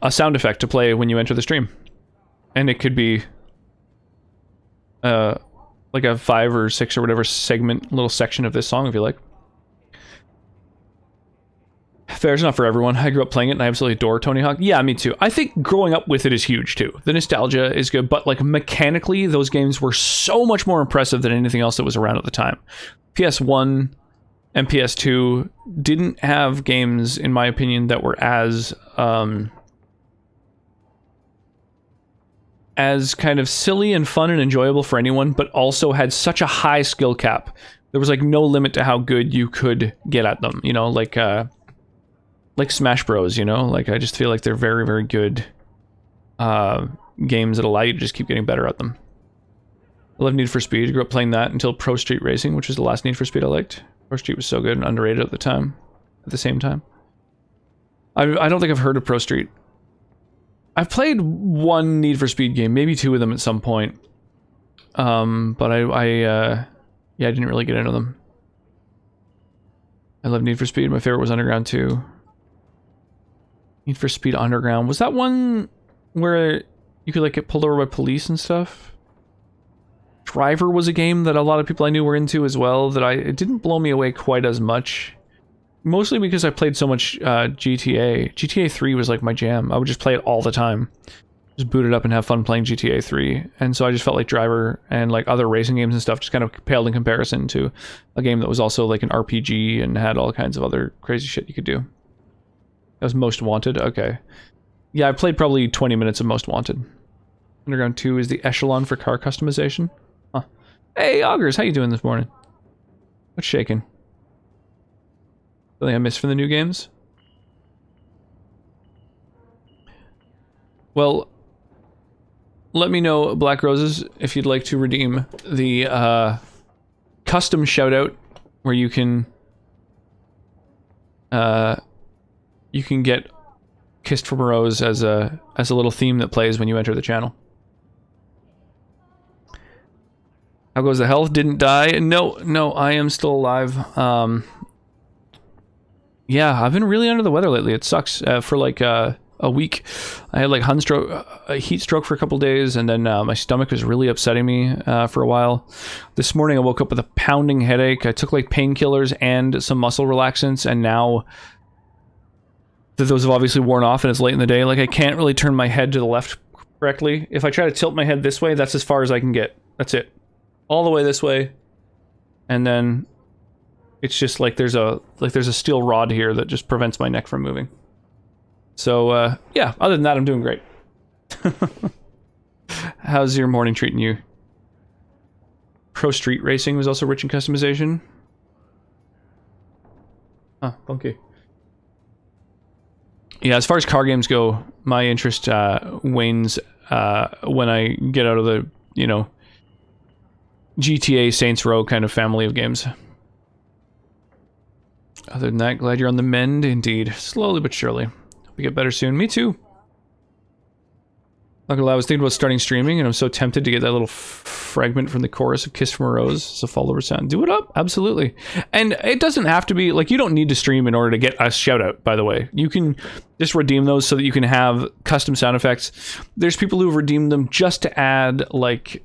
sound effect to play when you enter the stream. And it could be like a 5 or 6 or whatever segment, little section of this song if you like. Fair's not for everyone. I grew up playing it and I absolutely adore Tony Hawk. Yeah, me too. I think growing up with it is huge too. The nostalgia is good, but like mechanically, those games were so much more impressive than anything else that was around at the time. PS1 and PS2 didn't have games, in my opinion, that were as kind of silly and fun and enjoyable for anyone, but also had such a high skill cap. There was like no limit to how good you could get at them, you know, like Smash Bros, you know? Like, I just feel like they're very, very good games that allow you to just keep getting better at them. I love Need for Speed. I grew up playing that until Pro Street Racing, which was the last Need for Speed I liked. Pro Street was so good and underrated at the same time. I don't think I've heard of Pro Street. I've played one Need for Speed game, maybe 2 of them at some point. But I didn't really get into them. I love Need for Speed. My favorite was Underground 2. Need for Speed Underground. Was that one where you could like get pulled over by police and stuff? Driver was a game that a lot of people I knew were into as well, that it didn't blow me away quite as much. Mostly because I played so much GTA. GTA 3 was like my jam. I would just play it all the time. Just boot it up and have fun playing GTA 3. And so I just felt like Driver and like other racing games and stuff just kind of paled in comparison to a game that was also like an RPG and had all kinds of other crazy shit you could do. That was Most Wanted? Okay. Yeah, I played probably 20 minutes of Most Wanted. Underground 2 is the echelon for car customization. Huh. Hey, Augers, how you doing this morning? What's shaking? Something I missed from the new games? Well, let me know, Black Roses, if you'd like to redeem the custom shoutout where you can get Kissed from a Rose as a little theme that plays when you enter the channel. How goes the health? Didn't die? No, I am still alive. Yeah, I've been really under the weather lately. It sucks. For like a week, I had like a heat stroke for a couple days, and then my stomach was really upsetting me for a while. This morning I woke up with a pounding headache. I took like painkillers and some muscle relaxants, and now that those have obviously worn off and it's late in the day, like I can't really turn my head to the left correctly. If I try to tilt my head this way, that's as far as I can get. That's it. All the way this way, and then it's just like there's a steel rod here that just prevents my neck from moving. So yeah, other than that, I'm doing great. How's your morning treating you? Pro Street Racing was also rich in customization. Huh, funky. Yeah, as far as car games go, my interest wanes when I get out of the, you know, GTA, Saints Row kind of family of games. Other than that, glad you're on the mend, indeed. Slowly but surely. Hope you get better soon. Me too. Not gonna lie, I was thinking about starting streaming, and I'm so tempted to get that little fragment from the chorus of Kiss from a Rose as a follower sound. Do it up, absolutely. And it doesn't have to be, like, you don't need to stream in order to get a shout out, by the way. You can just redeem those so that you can have custom sound effects. There's people who've redeemed them just to add, like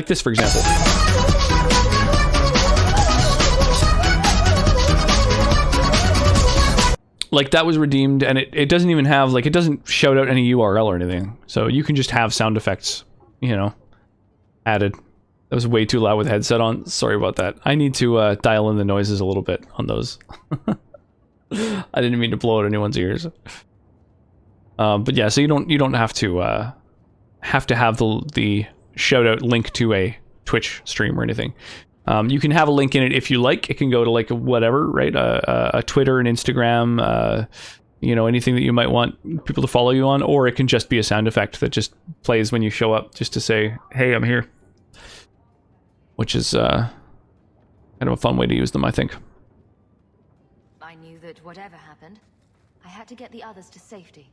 this, for example. Like, that was redeemed, and it doesn't even have, like, it doesn't shout out any URL or anything. So you can just have sound effects, you know, added. That was way too loud with headset on. Sorry about that. I need to dial in the noises a little bit on those. I didn't mean to blow out anyone's ears. But yeah, so you don't have to have the shout out link to a Twitch stream or anything. You can have a link in it if you like. It can go to like whatever, right? A Twitter, an Instagram, you know, anything that you might want people to follow you on, or it can just be a sound effect that just plays when you show up, just to say, "Hey, I'm here," which is kind of a fun way to use them, I think. I knew that whatever happened, I had to get the others to safety.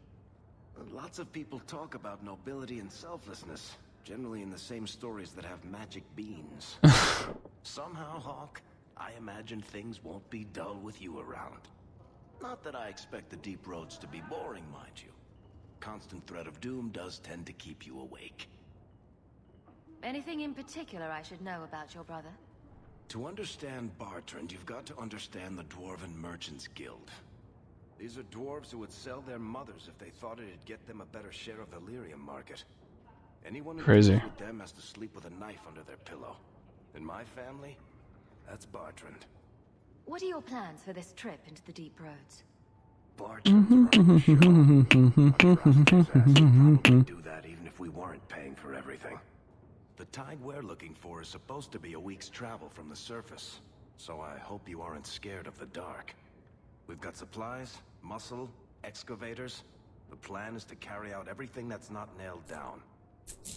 Lots of people talk about nobility and selflessness. Generally in the same stories that have magic beans. Somehow, Hawk, I imagine things won't be dull with you around. Not that I expect the deep roads to be boring, mind you. Constant threat of doom does tend to keep you awake. Anything in particular I should know about your brother? To understand Bartrand, you've got to understand the Dwarven Merchants Guild. These are dwarves who would sell their mothers if they thought it'd get them a better share of the lyrium market. Anyone who Crazy. deals with them has to sleep with a knife under their pillow. In my family, that's Bartrand. What are your plans for this trip into the deep roads? Bartrand's running the show. We'd probably do that even if we weren't paying for everything. The tide we're looking for is supposed to be a week's travel from the surface, so I hope you aren't scared of the dark. We've got supplies, muscle, excavators. The plan is to carry out everything that's not nailed down.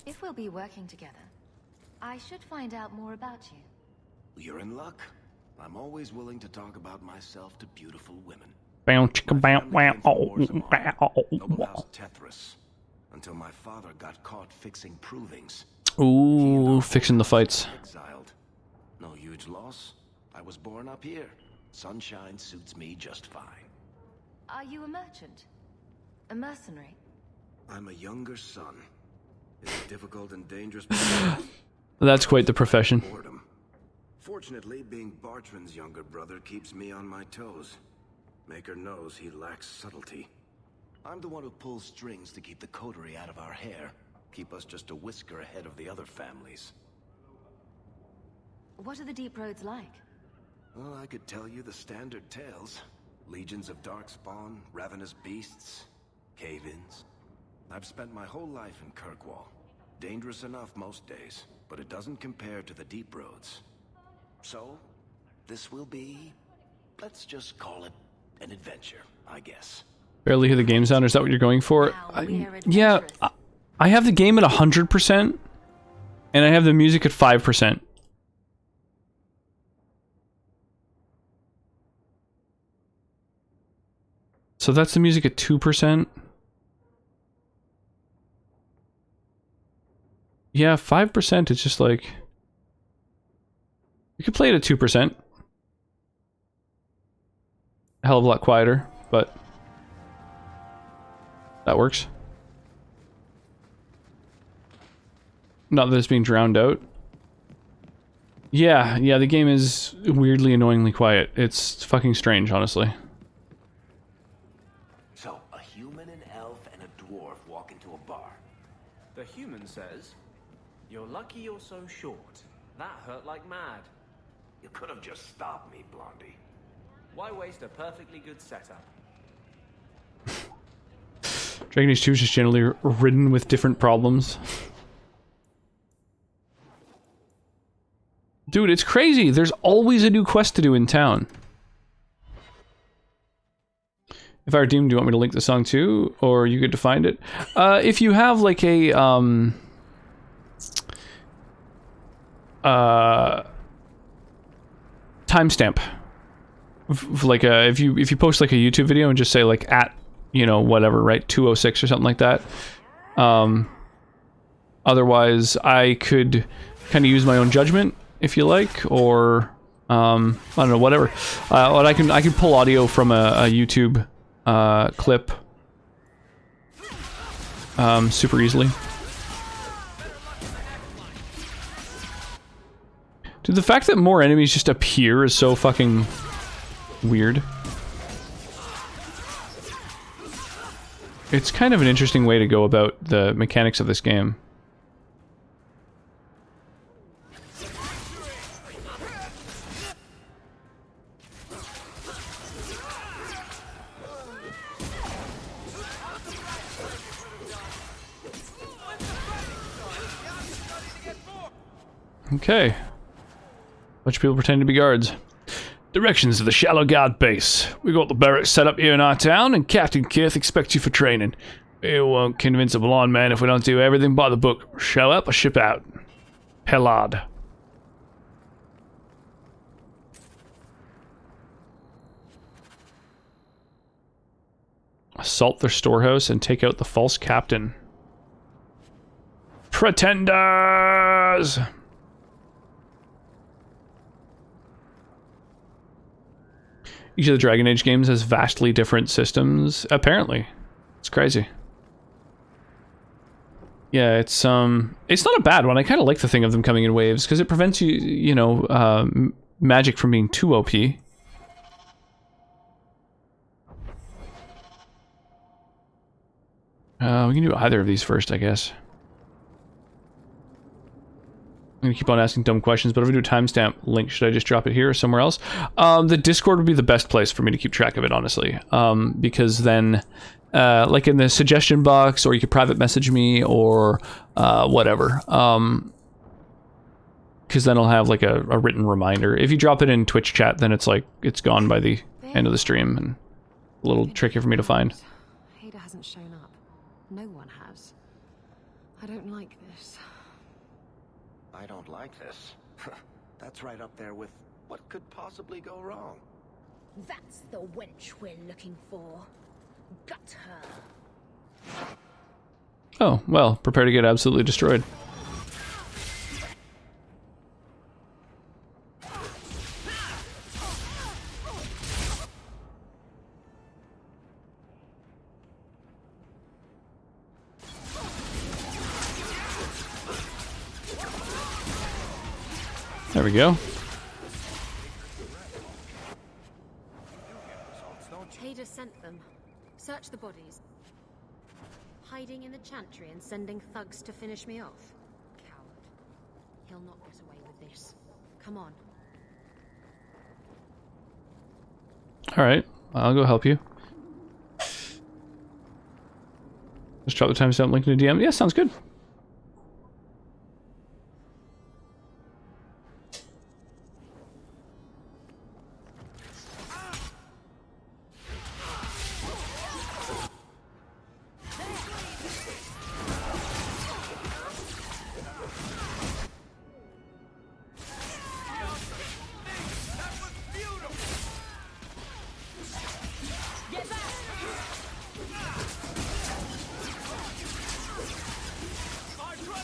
If we'll be working together, I should find out more about you. You're in luck. I'm always willing to talk about myself to beautiful women. Noble House Tethras, until my father got caught fixing provings. Ooh, fixing the fights. Exiled. No huge loss. I was born up here. Sunshine suits me just fine. Are you a merchant? A mercenary? I'm a younger son. It's a difficult and dangerous That's quite the profession. boredom. Fortunately, being Bartrand's younger brother keeps me on my toes. Maker knows he lacks subtlety. I'm the one who pulls strings to keep the coterie out of our hair. Keep us just a whisker ahead of the other families. What are the deep roads like? Well, I could tell you the standard tales. Legions of darkspawn, ravenous beasts, cave-ins. I've spent my whole life in Kirkwall. Dangerous enough most days, but it doesn't compare to the deep roads. So, this will be, let's just call it an adventure, I guess. Barely hear the game sound, or is that what you're going for? Yeah, I have the game at 100%, and I have the music at 5%. So that's the music at 2%. Yeah, 5% is just like... You could play it at 2%. A hell of a lot quieter, but... that works. Not that it's being drowned out. Yeah, the game is weirdly annoyingly quiet. It's fucking strange, honestly. So, a human, an elf, and a dwarf walk into a bar. The human says, "You're lucky you're so short. That hurt like mad." You could have just stopped me, Blondie. Why waste a perfectly good setup? Dragon Age 2 is just generally ridden with different problems. Dude, it's crazy. There's always a new quest to do in town. If I were Doom, do you want me to link the song too? Or you get to find it? If you have like a timestamp. Like if you post like a YouTube video and just say like at, you know, whatever, right? 206 or something like that. Otherwise, I could kind of use my own judgment if you like, or I don't know, whatever. But I can pull audio from a YouTube clip super easily. Dude, the fact that more enemies just appear is so fucking weird. It's kind of an interesting way to go about the mechanics of this game. Okay. Bunch of people pretending to be guards. Directions to the Shallow Guard base. We got the barracks set up here in our town, and Captain Kith expects you for training. We won't convince a blind man if we don't do everything by the book. Show up or ship out. Pellard. Assault their storehouse and take out the false captain. Pretenders! Each of the Dragon Age games has vastly different systems, apparently. It's crazy. Yeah, it's not a bad one. I kind of like the thing of them coming in waves, because it prevents you know, magic from being too OP. We can do either of these first, I guess. I'm gonna keep on asking dumb questions, but if we do a timestamp link, should I just drop it here or somewhere else? The Discord would be the best place for me to keep track of it, honestly. Because then, like in the suggestion box, or you could private message me, or whatever. Because then I'll have like a written reminder. If you drop it in Twitch chat, then it's like, it's gone by the end of the stream, and a little tricky for me to find. Ada hasn't shown up. No one has. I don't like this. I don't like this. That's right up there with what could possibly go wrong. That's the wench we're looking for. Gut her. Oh, well, prepare to get absolutely destroyed. There we go. Hader sent them. Search the bodies. Hiding in the chantry and sending thugs to finish me off. Coward. He'll not get away with this. Come on. Alright, I'll go help you. Just drop the timestamp link in the DM. Yeah, sounds good.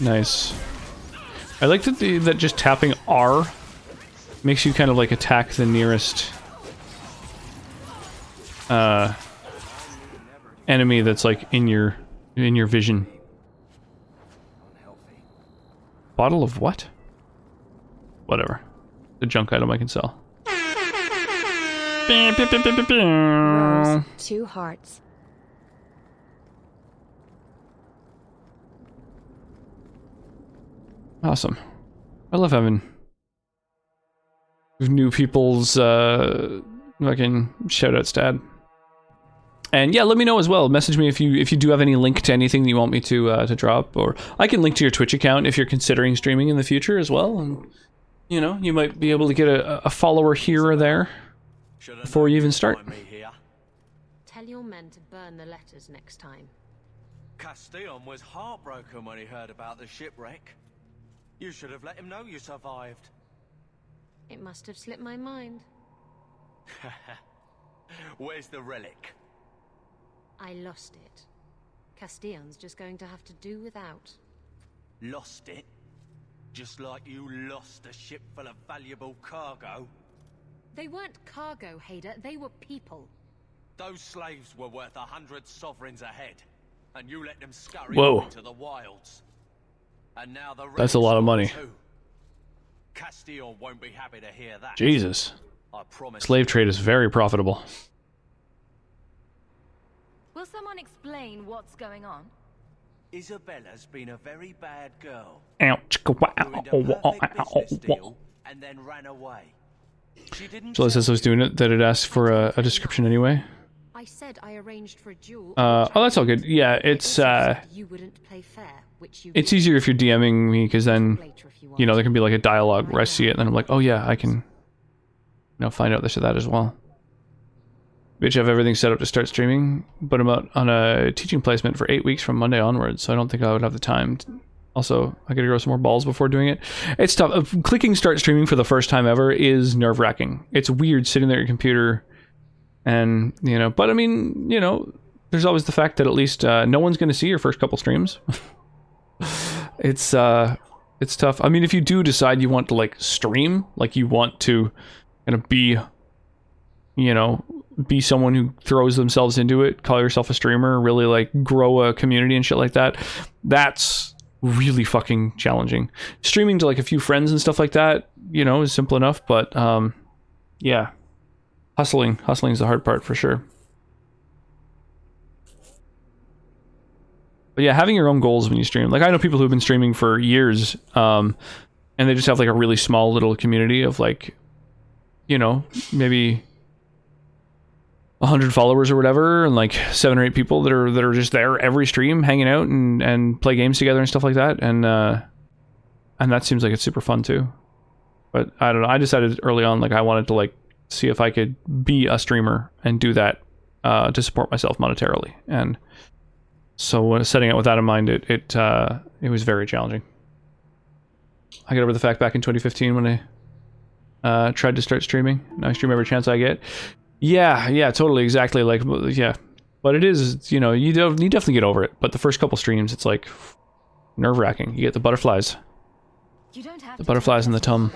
Nice. I like that that just tapping R makes you kind of like attack the nearest enemy that's like in your vision. Bottle of what? Whatever. The junk item I can sell. Rose, 2 hearts. Awesome. I love having new people's fucking shoutouts to add. And yeah, let me know as well. Message me if you do have any link to anything that you want me to drop, or I can link to your Twitch account if you're considering streaming in the future as well. And you know, you might be able to get a follower here or there before you even start. Tell your men to burn the letters next time. Castillon was heartbroken when he heard about the shipwreck. You should have let him know you survived. It must have slipped my mind. Where's the relic? I lost it. Castillon's just going to have to do without. Lost it? Just like you lost a ship full of valuable cargo? They weren't cargo, Hader. They were people. Those slaves were worth 100 sovereigns a head, and you let them scurry Whoa. into the wilds. And now the That's a lot of money. Castillon won't be happy to hear that. Jesus. I promise. Slave trade is very profitable. Will someone explain what's going on? Isabella's been a very bad girl. Ouch. Ruined a perfect business deal and then ran away. She didn't So it says I was doing it, that it asked for a description anyway. I said I arranged for a duel. Oh, that's all good. Yeah, it's You wouldn't play fair, which you it's easier if you're DMing me, because then, you know, there can be like a dialogue where I see it, and then I'm like, oh yeah, I can, you know, find out this or that as well. Bitch, I have everything set up to start streaming, but I'm out on a teaching placement for 8 weeks from Monday onwards, so I don't think I would have the time. Also, I gotta grow some more balls before doing it. It's tough. Clicking start streaming for the first time ever is nerve-wracking. It's weird sitting there at your computer, and, you know, but I mean, you know, there's always the fact that at least no one's gonna see your first couple streams. It's tough. I mean, if you do decide you want to like stream, like you want to kind of be, you know, be someone who throws themselves into it, call yourself a streamer, really like grow a community and shit like that, that's really fucking challenging. Streaming to like a few friends and stuff like that, you know, is simple enough, but yeah, hustling is the hard part for sure. But yeah, having your own goals when you stream. Like, I know people who've been streaming for years, and they just have like a really small little community of like, you know, maybe 100 followers or whatever, and like 7 or 8 people that are just there every stream, hanging out and play games together and stuff like that. And that seems like it's super fun too. But I don't know. I decided early on, like, I wanted to like see if I could be a streamer and do that to support myself monetarily. And so when setting out with that in mind, it was very challenging. I got over the fact back in 2015 when I tried to start streaming. Now I stream every chance I get. Yeah, totally, exactly. Like, yeah, but it is, you know, you definitely get over it. But the first couple streams, it's like nerve-wracking. You get the butterflies. You don't have The butterflies in the tum.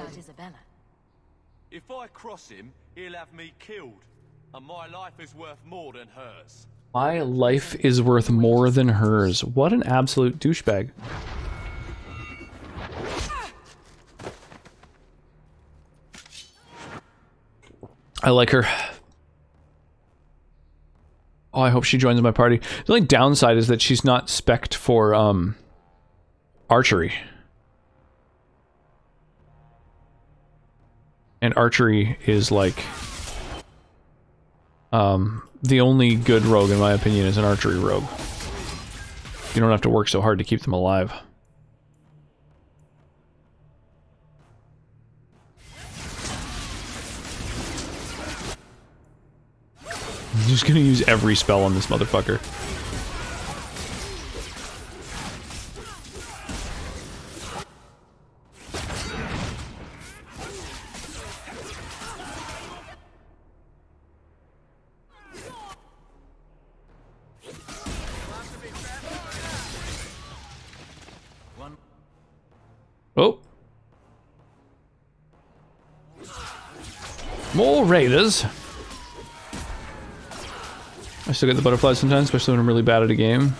If I cross him, he'll have me killed, and my life is worth more than hers. My life is worth more than hers. What an absolute douchebag. I like her. Oh, I hope she joins my party. The only downside is that she's not spec'd for, archery. And archery is, like, the only good rogue, in my opinion, is an archery rogue. You don't have to work so hard to keep them alive. I'm just gonna use every spell on this motherfucker. Oh. More raiders. I still get the butterflies sometimes, especially when I'm really bad at a game.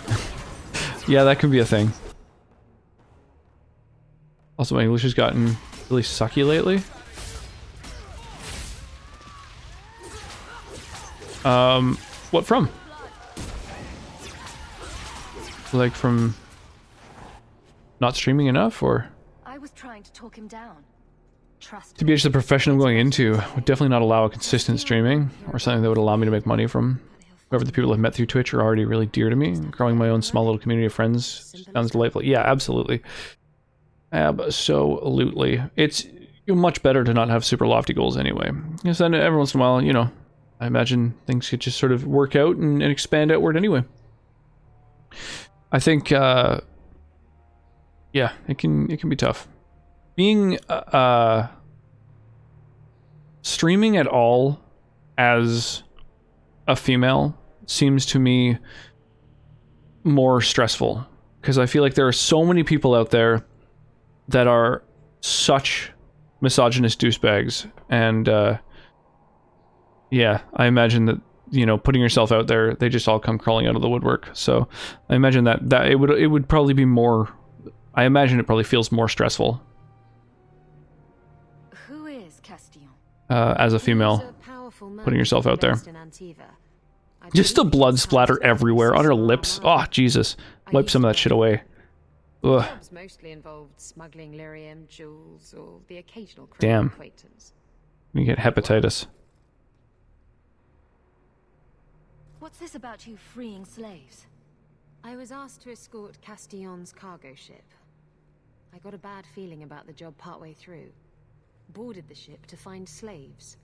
Yeah, that could be a thing. Also, my English has gotten really sucky lately. What from? Like from not streaming enough, or? I was trying to talk him down. Trust To be the profession I'm going into would definitely not allow a consistent streaming, or something that would allow me to make money from. However, the people I've met through Twitch are already really dear to me. Growing my own small little community of friends sounds delightful. Yeah, absolutely. Absolutely. It's much better to not have super lofty goals anyway. Because then every once in a while, you know, I imagine things could just sort of work out and expand outward anyway. I think, yeah, it can be tough. Being, streaming at all as a female seems to me more stressful, because I feel like there are so many people out there that are such misogynist douchebags, and yeah, I imagine that, you know, putting yourself out there, they just all come crawling out of the woodwork. So I imagine that it would probably be more, I imagine it probably feels more stressful. Who is Castillon? As a female, putting yourself out there. Just the blood splatter everywhere on her lips. Oh, Jesus. Wipe some of that shit away. Ugh. Mostly involved smuggling lyrium, jewels, or the occasional Damn. acquaintance. You get hepatitis. What's this about you freeing slaves? I was asked to escort Castillon's cargo ship. I got a bad feeling about the job partway through. Boarded the ship to find slaves.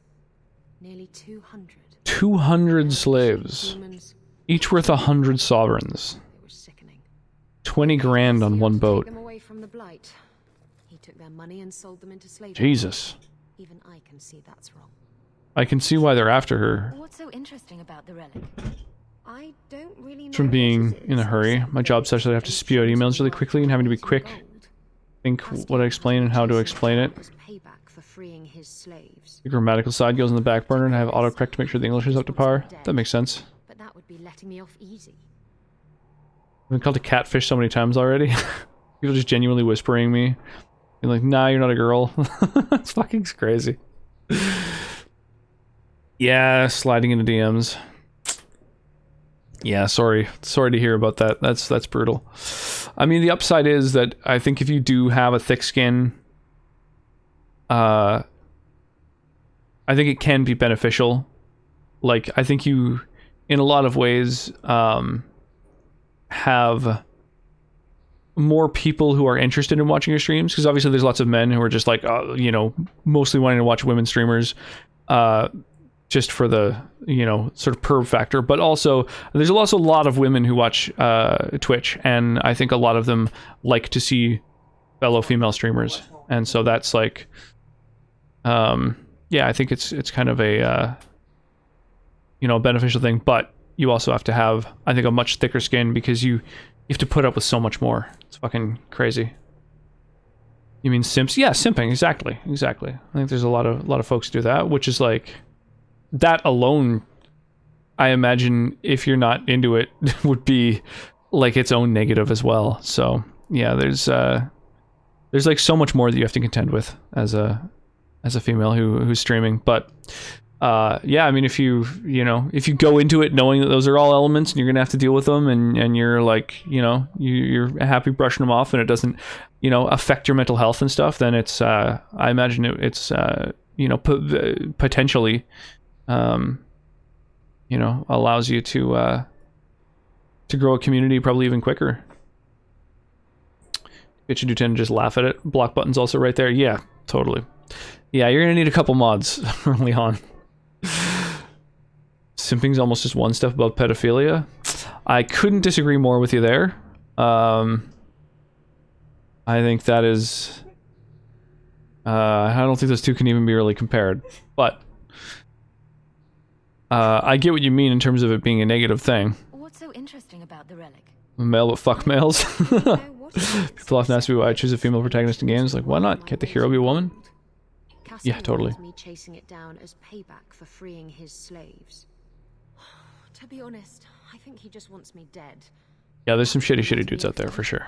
Nearly 200. 200 slaves. Each worth 100 sovereigns. 20 grand on one boat. Take them away from the Blight. He took their money and sold them into slavery. Jesus. Even I can see that's wrong. I can see why they're after her. What's so interesting about the relic? I don't really know. From being in a hurry. My job such that I have to spew out emails really quickly and having to be quick. Think what I explain and how to explain it. Payback for freeing his slaves. The grammatical side goes in the back burner and I have autocorrect to make sure the English is up to par. That makes sense. But that would be letting me off easy. I've been called a catfish so many times already. People just genuinely whispering me. Being like, nah, you're not a girl. It's fucking crazy. Yeah, sliding into DMs. Yeah, sorry to hear about that. That's brutal. I mean, the upside is that I think if you do have a thick skin, I think it can be beneficial. Like, I think you, in a lot of ways, have more people who are interested in watching your streams, because obviously there's lots of men who are just like, you know, mostly wanting to watch women streamers, just for the, you know, sort of perv factor. But also, there's also a lot of women who watch Twitch, and I think a lot of them like to see fellow female streamers, and so that's like, yeah, I think it's kind of a, you know, beneficial thing. But you also have to have, I think, a much thicker skin, because you have to put up with so much more. It's fucking crazy. You mean simps? Yeah, simping, exactly. I think there's a lot of folks do that, which is like, that alone, I imagine, if you're not into it, would be like its own negative as well. So yeah, there's like so much more that you have to contend with as a female who's streaming. But yeah, I mean, if you go into it knowing that those are all elements and you're gonna have to deal with them, and you're like, you're happy brushing them off, and it doesn't, affect your mental health and stuff, then it's, I imagine it's potentially, allows you to grow a community probably even quicker. Get you do tend to just laugh at it. Block button's also right there. Yeah, totally. Yeah, you're gonna need a couple mods early on. Simping's almost just one step above pedophilia. I couldn't disagree more with you there. I think that is... I don't think those two can even be really compared. But I get what you mean in terms of it being a negative thing. What's so interesting about the relic? Male but fuck males. People often ask me why I choose a female protagonist in games. Like, why not? Can't the hero be a woman? Yeah, totally. Me chasing it down as payback for freeing his slaves. To be honest, I think he just wants me dead. Yeah, there's some shitty dudes out there for sure.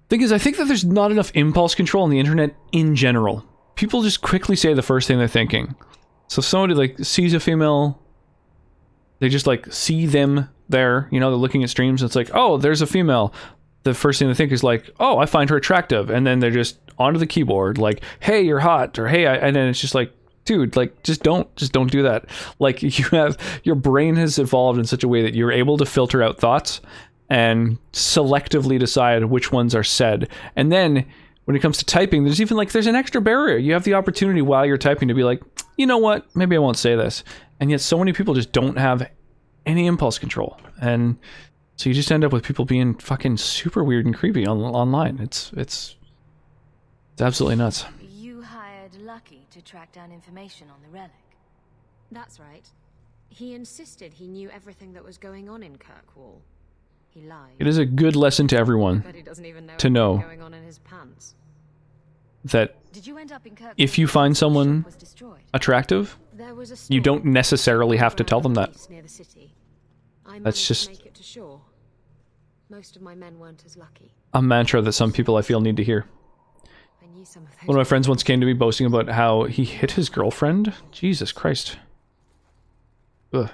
Thing is, I think that there's not enough impulse control on the internet in general. People just quickly say the first thing they're thinking. So if somebody like sees a female, they just like see them there, they're looking at streams and it's like, oh, there's a female. The first thing they think is like, oh, I find her attractive. And then they're just onto the keyboard like, hey, you're hot, or hey, and then it's just like, dude, like, just don't do that. Like, your brain has evolved in such a way that you're able to filter out thoughts and selectively decide which ones are said. And then when it comes to typing, there's an extra barrier. You have the opportunity while you're typing to be like, you know what, maybe I won't say this. And yet so many people just don't have any impulse control. And so you just end up with people being fucking super weird and creepy online. It's absolutely nuts. You hired Lucky to track down information on the relic. That's right. He insisted he knew everything that was going on in Kirkwall. He lied. It is a good lesson to everyone But he doesn't even know to know going on in his pants. that if you find someone attractive, you don't necessarily have to tell them that. That's just Make it to shore. Most of my men weren't as lucky. a mantra that some people I feel need to hear. One of my friends once came to me boasting about how he hit his girlfriend. Jesus Christ. Ugh.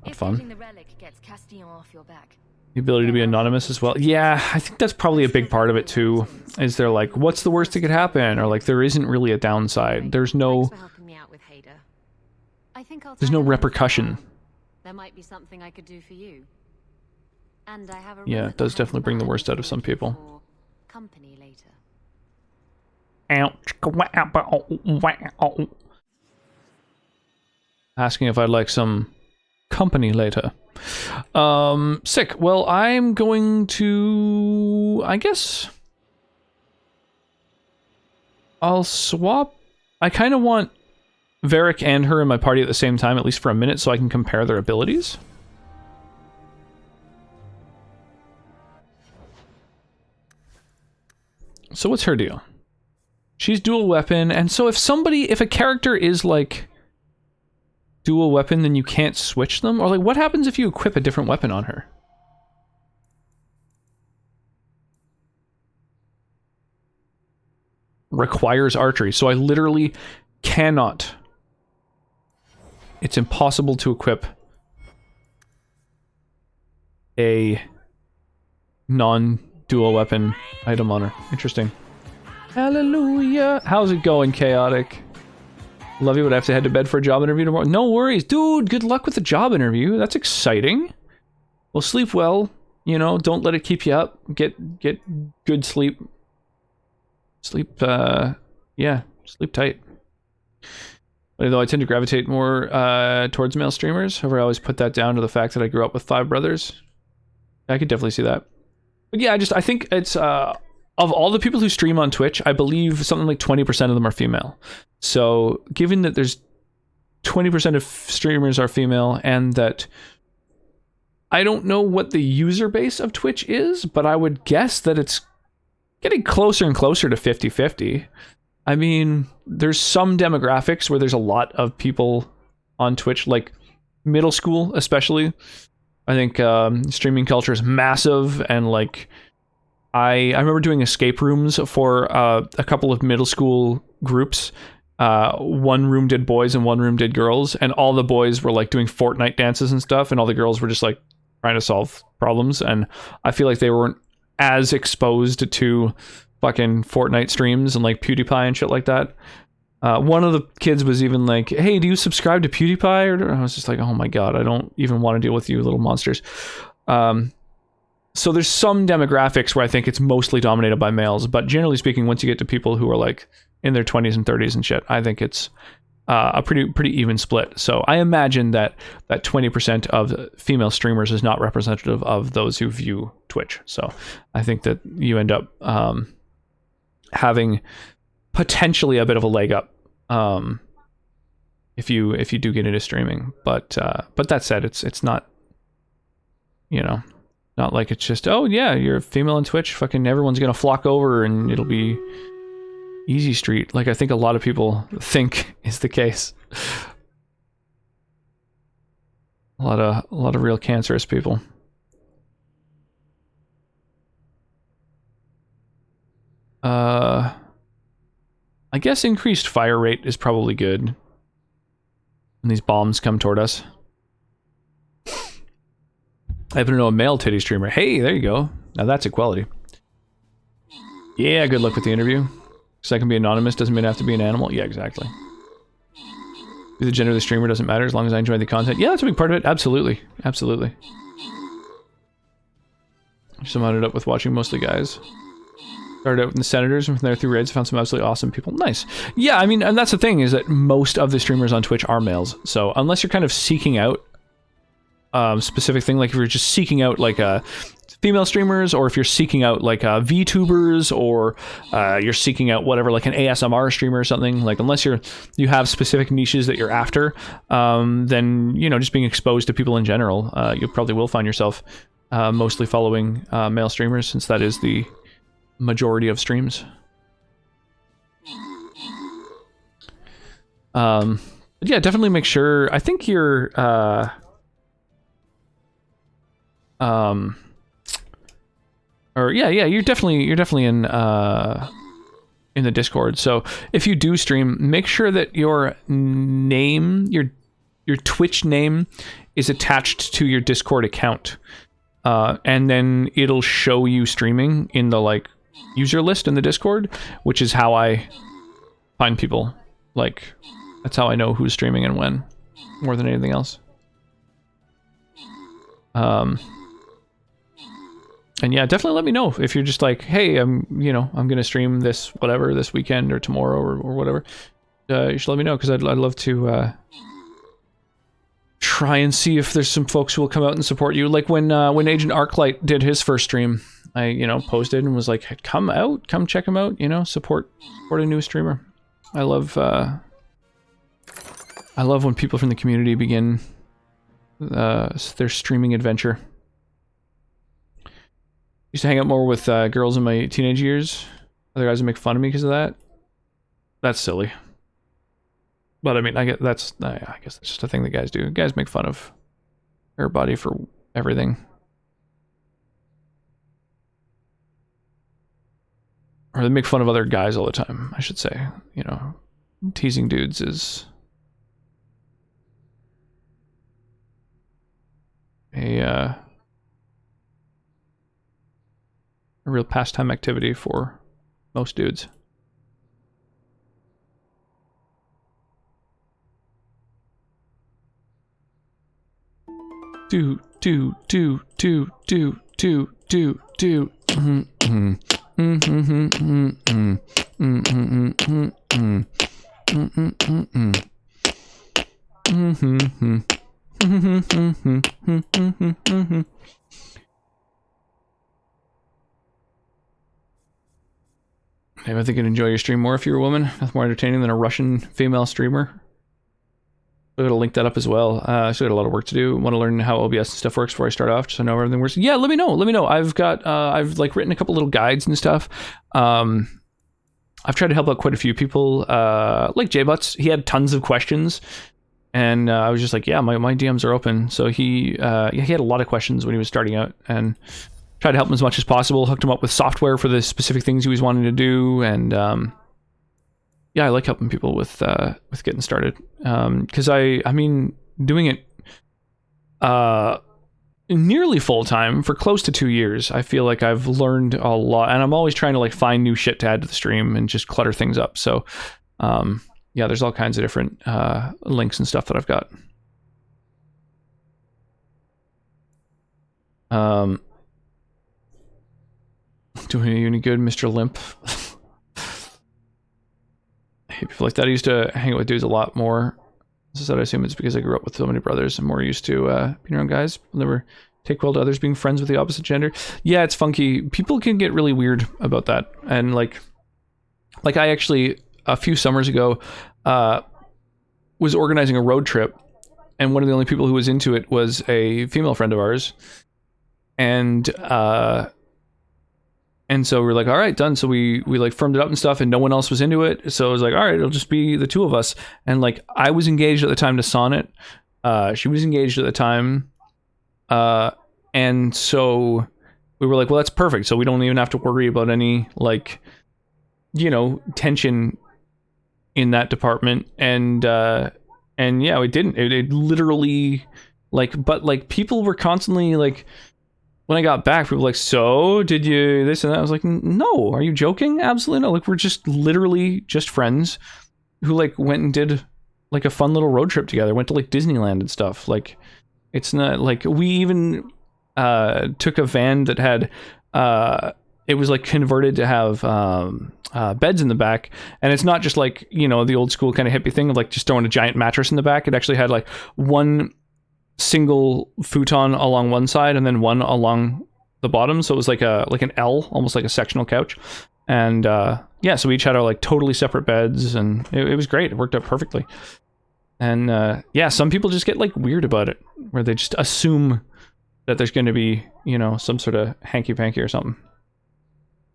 Not fun. The relic gets Castillon off your back. The ability to be anonymous as well. Yeah, I think that's probably a big part of it too. Is there like, what's the worst that could happen? Or like, there isn't really a downside. There's no... There's no repercussion. There might be something I could do for you. And I have a Yeah, it does definitely bring the worst out of some people. company later. Asking if I'd like some company later. Sick. Well, I'm going to... I guess... I'll swap... I kind of want Varric and her in my party at the same time, at least for a minute, so I can compare their abilities. So what's her deal? She's dual weapon, and so if a character is like dual weapon, then you can't switch them? Or like, what happens if you equip a different weapon on her? Requires archery, so I literally cannot. It's impossible to equip a non-dual weapon item on her. Interesting. Hallelujah. How's it going, Chaotic? Love you, but I have to head to bed for a job interview tomorrow. No worries. Dude, good luck with the job interview. That's exciting. Well, sleep well. Don't let it keep you up. Get good sleep. Sleep, yeah, sleep tight. Although I tend to gravitate more towards male streamers, however, I always put that down to the fact that I grew up with 5 brothers. I could definitely see that. But yeah, I think it's, of all the people who stream on Twitch, I believe something like 20% of them are female. So, given that there's 20% of streamers are female, and that I don't know what the user base of Twitch is, but I would guess that it's getting closer and closer to 50-50. I mean, there's some demographics where there's a lot of people on Twitch, like middle school especially. I think streaming culture is massive, and like I remember doing escape rooms for a couple of middle school groups. One room did boys and one room did girls, and all the boys were like doing Fortnite dances and stuff, and all the girls were just like trying to solve problems. And I feel like they weren't as exposed to fucking Fortnite streams and like PewDiePie and shit like that. One of the kids was even like, "Hey, do you subscribe to PewDiePie?" Or I was just like, "Oh my god, I don't even want to deal with you little monsters." So there's some demographics where I think it's mostly dominated by males, but generally speaking, once you get to people who are like in their 20s and 30s and shit, I think it's a pretty even split. So I imagine that 20% of female streamers is not representative of those who view Twitch. So I think that you end up having potentially a bit of a leg up if you do get into streaming. But that said, it's not, you know, not like it's just, oh yeah, you're a female on Twitch, fucking everyone's gonna flock over and it'll be easy street, like I think a lot of people think is the case. A lot of real cancerous people. I guess increased fire rate is probably good when these bombs come toward us. I happen to know a male titty streamer. Hey, there you go. Now that's equality. Yeah, good luck with the interview. So I can be anonymous, doesn't mean I have to be an animal. Yeah, exactly. The gender of the streamer doesn't matter as long as I enjoy the content. Yeah, that's a big part of it. Absolutely. Absolutely. Summed it up with watching mostly guys. Started out with the Senators, and from there through raids, found some absolutely awesome people. Nice. Yeah, I mean, and that's the thing, is that most of the streamers on Twitch are males. So unless you're kind of seeking out specific thing, like if you're just seeking out like female streamers, or if you're seeking out like VTubers, or you're seeking out whatever, like an ASMR streamer or something, like unless you have specific niches that you're after, then, you know, just being exposed to people in general, you probably will find yourself mostly following male streamers, since that is the majority of streams. Yeah, definitely make sure, I think you're or yeah, you're definitely in the Discord. So if you do stream, make sure that your name, your Twitch name, is attached to your Discord account, and then it'll show you streaming in the like user list in the Discord, which is how I find people. Like, that's how I know who's streaming and when, more than anything else. And yeah, definitely let me know if you're just like, hey, I'm gonna stream this whatever this weekend or tomorrow or whatever. You should let me know, because I'd love to try and see if there's some folks who will come out and support you. Like when Agent Arclight did his first stream, I posted and was like, come out, come check him out, support a new streamer. I love when people from the community begin their streaming adventure. Used to hang out more with girls in my teenage years. Other guys would make fun of me because of that. That's silly. But I mean, I guess that's just a thing that guys do. Guys make fun of everybody for everything. Or they make fun of other guys all the time, I should say. Teasing dudes is a real pastime activity for most dudes. Do. Maybe I think you'd enjoy your stream more if you were a woman. That's more entertaining than a Russian female streamer. I'm going to link that up as well. I still got a lot of work to do. Want to learn how OBS and stuff works before I start off, so I know everything works. Yeah, let me know. I've got, I've like written a couple little guides and stuff. I've tried to help out quite a few people. Like J-Butts, he had tons of questions. And I was just like, yeah, my DMs are open. So he had a lot of questions when he was starting out. And tried to help him as much as possible. Hooked him up with software for the specific things he was wanting to do, and yeah, I like helping people with getting started. Because I mean, doing it nearly full time for close to 2 years, I feel like I've learned a lot, and I'm always trying to like find new shit to add to the stream and just clutter things up. So yeah, there's all kinds of different links and stuff that I've got. Doing you any good, Mr. Limp? I hate people like that. I used to hang out with dudes a lot more. As I said, I assume it's because I grew up with so many brothers. I'm more used to being around guys. I'll never take well to others being friends with the opposite gender. Yeah, it's funky. People can get really weird about that. And like I actually, a few summers ago, was organizing a road trip, and one of the only people who was into it was a female friend of ours. And so we were like, all right, done. So we like firmed it up and stuff, and no one else was into it. So I was like, all right, it'll just be the two of us. And like, I was engaged at the time to Sonnet. She was engaged at the time. And so we were like, well, that's perfect. So we don't even have to worry about any like, you know, tension in that department. And yeah, we didn't. It literally like, but like people were constantly like, when I got back, people were like, so did you this and that? I was like, no, are you joking? Absolutely no. Like, we're just literally just friends who like went and did like a fun little road trip together, went to like Disneyland and stuff. Like, it's not like we even took a van that had it was like converted to have beds in the back, and it's not just like, you know, the old school kind of hippie thing of like just throwing a giant mattress in the back. It actually had like one single futon along one side and then one along the bottom, so it was like an L, almost like a sectional couch. And yeah, so we each had our like totally separate beds, and it was great. It worked out perfectly. And yeah, some people just get like weird about it, where they just assume that there's going to be, you know, some sort of hanky-panky or something.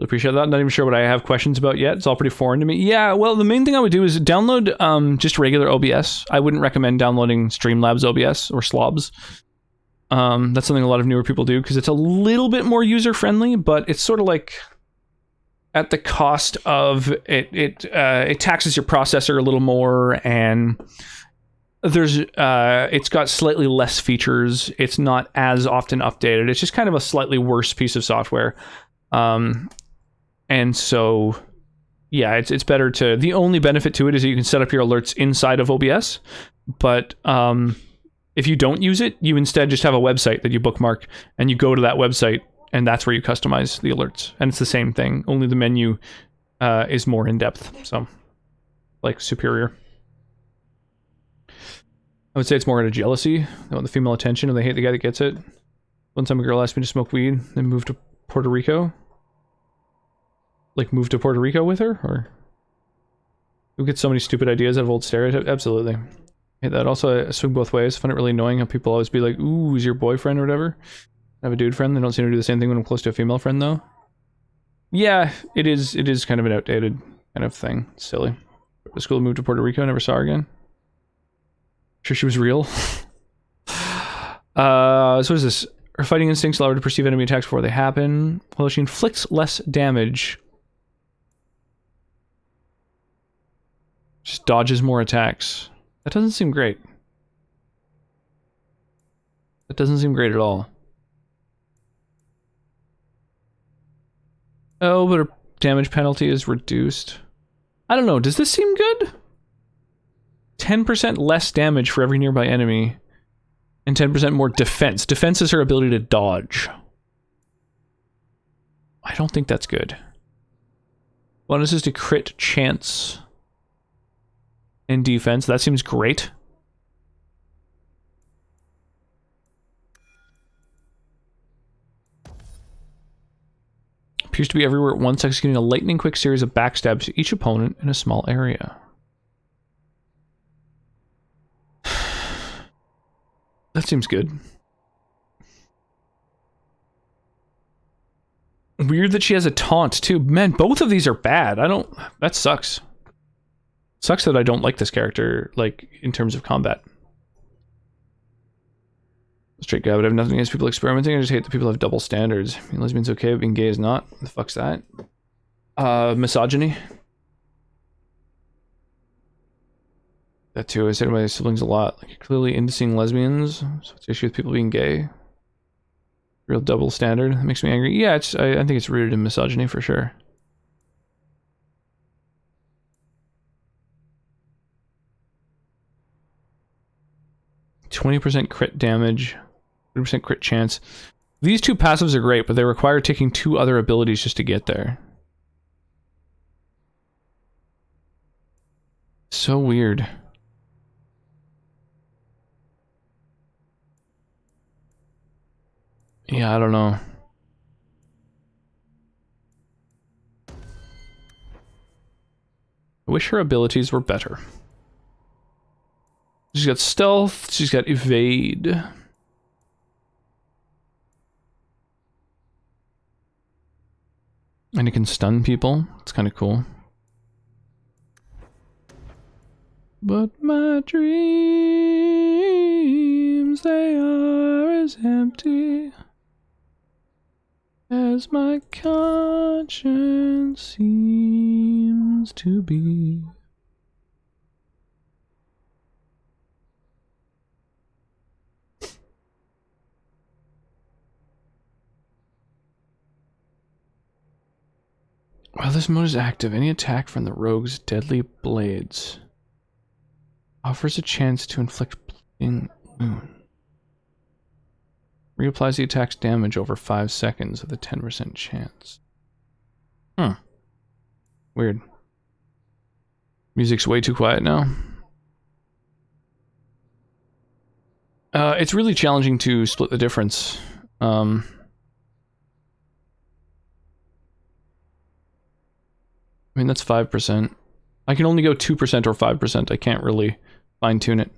Appreciate that. Not even sure what I have questions about yet. It's all pretty foreign to me. Yeah, well, the main thing I would do is download just regular OBS. I wouldn't recommend downloading Streamlabs OBS or Slobs. That's something a lot of newer people do because it's a little bit more user-friendly, but it's sort of like at the cost of it taxes your processor a little more, and there's it's got slightly less features. It's not as often updated. It's just kind of a slightly worse piece of software. And so, yeah, it's better to... The only benefit to it is that you can set up your alerts inside of OBS, but if you don't use it, you instead just have a website that you bookmark, and you go to that website, and that's where you customize the alerts. And it's the same thing, only the menu is more in-depth, so, like, superior. I would say it's more out of jealousy. They want the female attention, and they hate the guy that gets it. One time a girl asked me to smoke weed, then moved to Puerto Rico. Like, move to Puerto Rico with her, or who gets so many stupid ideas out of old stereotypes? Absolutely. Hate that. Also, I swing both ways. I find it really annoying how people always be like, ooh, who's your boyfriend or whatever? I have a dude friend. They don't seem to do the same thing when I'm close to a female friend, though. Yeah, it is kind of an outdated kind of thing. It's silly. The school moved to Puerto Rico, never saw her again. Sure she was real. So what is this? Her fighting instincts allow her to perceive enemy attacks before they happen. Well, she inflicts less damage. Just dodges more attacks. That doesn't seem great. That doesn't seem great at all. Oh, but her damage penalty is reduced. I don't know, does this seem good? 10% less damage for every nearby enemy, and 10% more defense. Defense is her ability to dodge. I don't think that's good. Bonuses to crit chance and defense. That seems great. Appears to be everywhere at once, executing a lightning quick series of backstabs to each opponent in a small area. That seems good. Weird that she has a taunt too. Man, both of these are bad. That sucks. Sucks that I don't like this character, like, in terms of combat. Straight guy, but I have nothing against people experimenting. I just hate that people have double standards. I mean, lesbian's okay, but being gay is not. What the fuck's that? Misogyny. That too. I say to my siblings a lot. Like, you're clearly into seeing lesbians. So what's the issue with people being gay? Real double standard. That makes me angry. Yeah, it's. I think it's rooted in misogyny for sure. %20 crit damage, 30% crit chance. These two passives are great, but they require taking 2 other abilities just to get there. So weird. Yeah, I don't know. I wish her abilities were better. She's got stealth, she's got evade. And it can stun people. It's kind of cool. But my dreams, they are as empty as my conscience seems to be. While this mode is active, any attack from the rogue's deadly blades offers a chance to inflict bleeding wound. Reapplies the attack's damage over 5 seconds with a 10% chance. Huh. Weird. Music's way too quiet now. It's really challenging to split the difference. I mean, that's 5%. I can only go 2% or 5%. I can't really fine-tune it.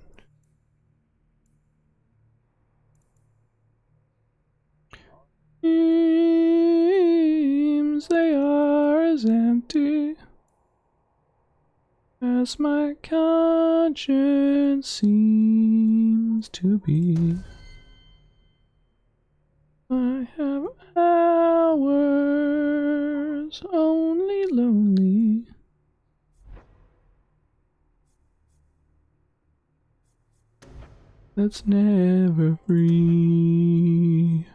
Dreams, they are as empty as my conscience seems to be. I have hours only lonely. That's never free.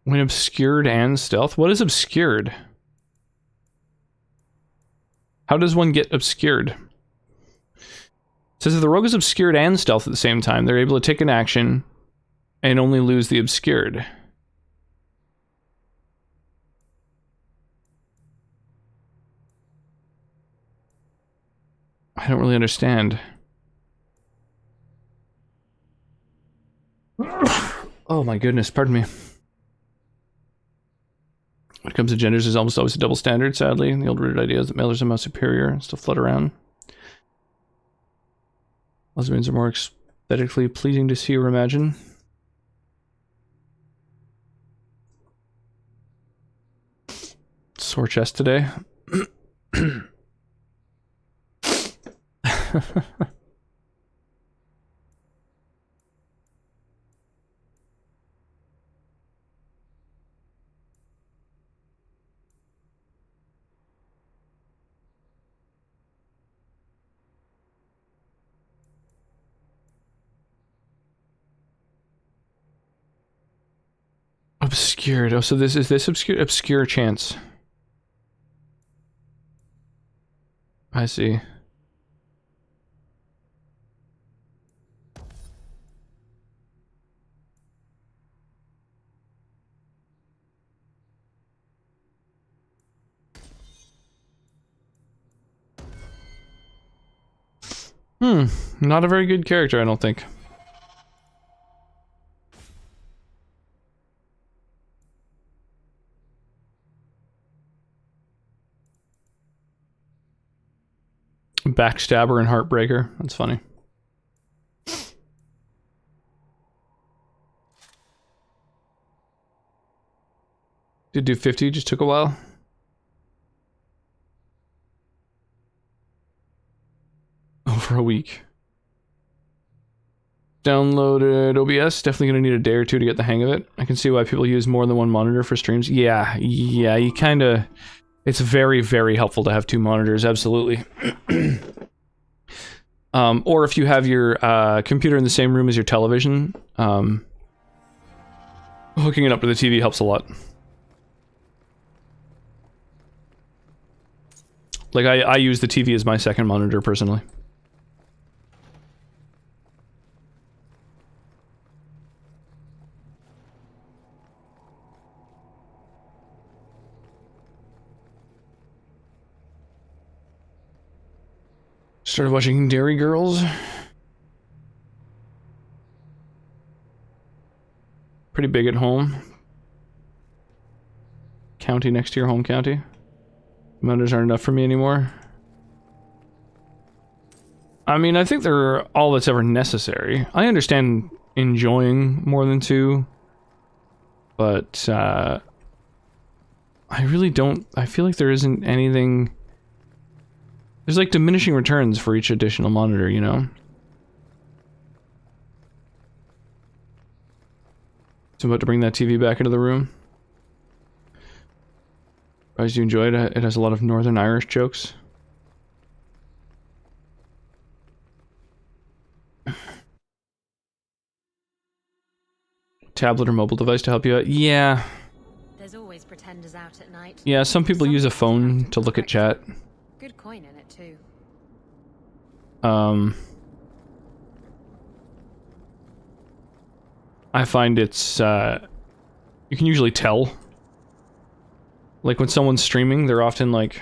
When obscured and stealth? What is obscured? How does one get obscured? It says if the rogue is obscured and stealth at the same time, they're able to take an action and only lose the obscured. I don't really understand. Oh my goodness, pardon me. When it comes to genders, there's almost always a double standard, sadly. The old rooted idea is that males are somehow superior and still float around. Lesbians are more aesthetically pleasing to see or imagine. Sore chest today. Obscured. Oh, so this is this obscure chance. I see. Not a very good character, I don't think. Backstabber and Heartbreaker. That's funny. Did do 50, just took a while. Over a week. Downloaded OBS. Definitely gonna need a day or two to get the hang of it. I can see why people use more than one monitor for streams. Yeah, you kinda... It's very, very helpful to have two monitors, absolutely. Or if you have your computer in the same room as your television, hooking it up to the TV helps a lot. Like, I use the TV as my second monitor, personally. Started watching Dairy Girls. Pretty big at home. County next to your home county. Monitors aren't enough for me anymore. I mean, I think they're all that's ever necessary. I understand enjoying more than two, but I really don't. I feel like there isn't anything. There's like diminishing returns for each additional monitor, you know? So I'm about to bring that TV back into the room. Surprised you enjoyed it. It has a lot of Northern Irish jokes. Tablet or mobile device to help you out? Yeah. There's always pretenders out at night. Yeah, some people use a phone to look at chat. Good coin in it too. I find it's, you can usually tell. Like, when someone's streaming, they're often like...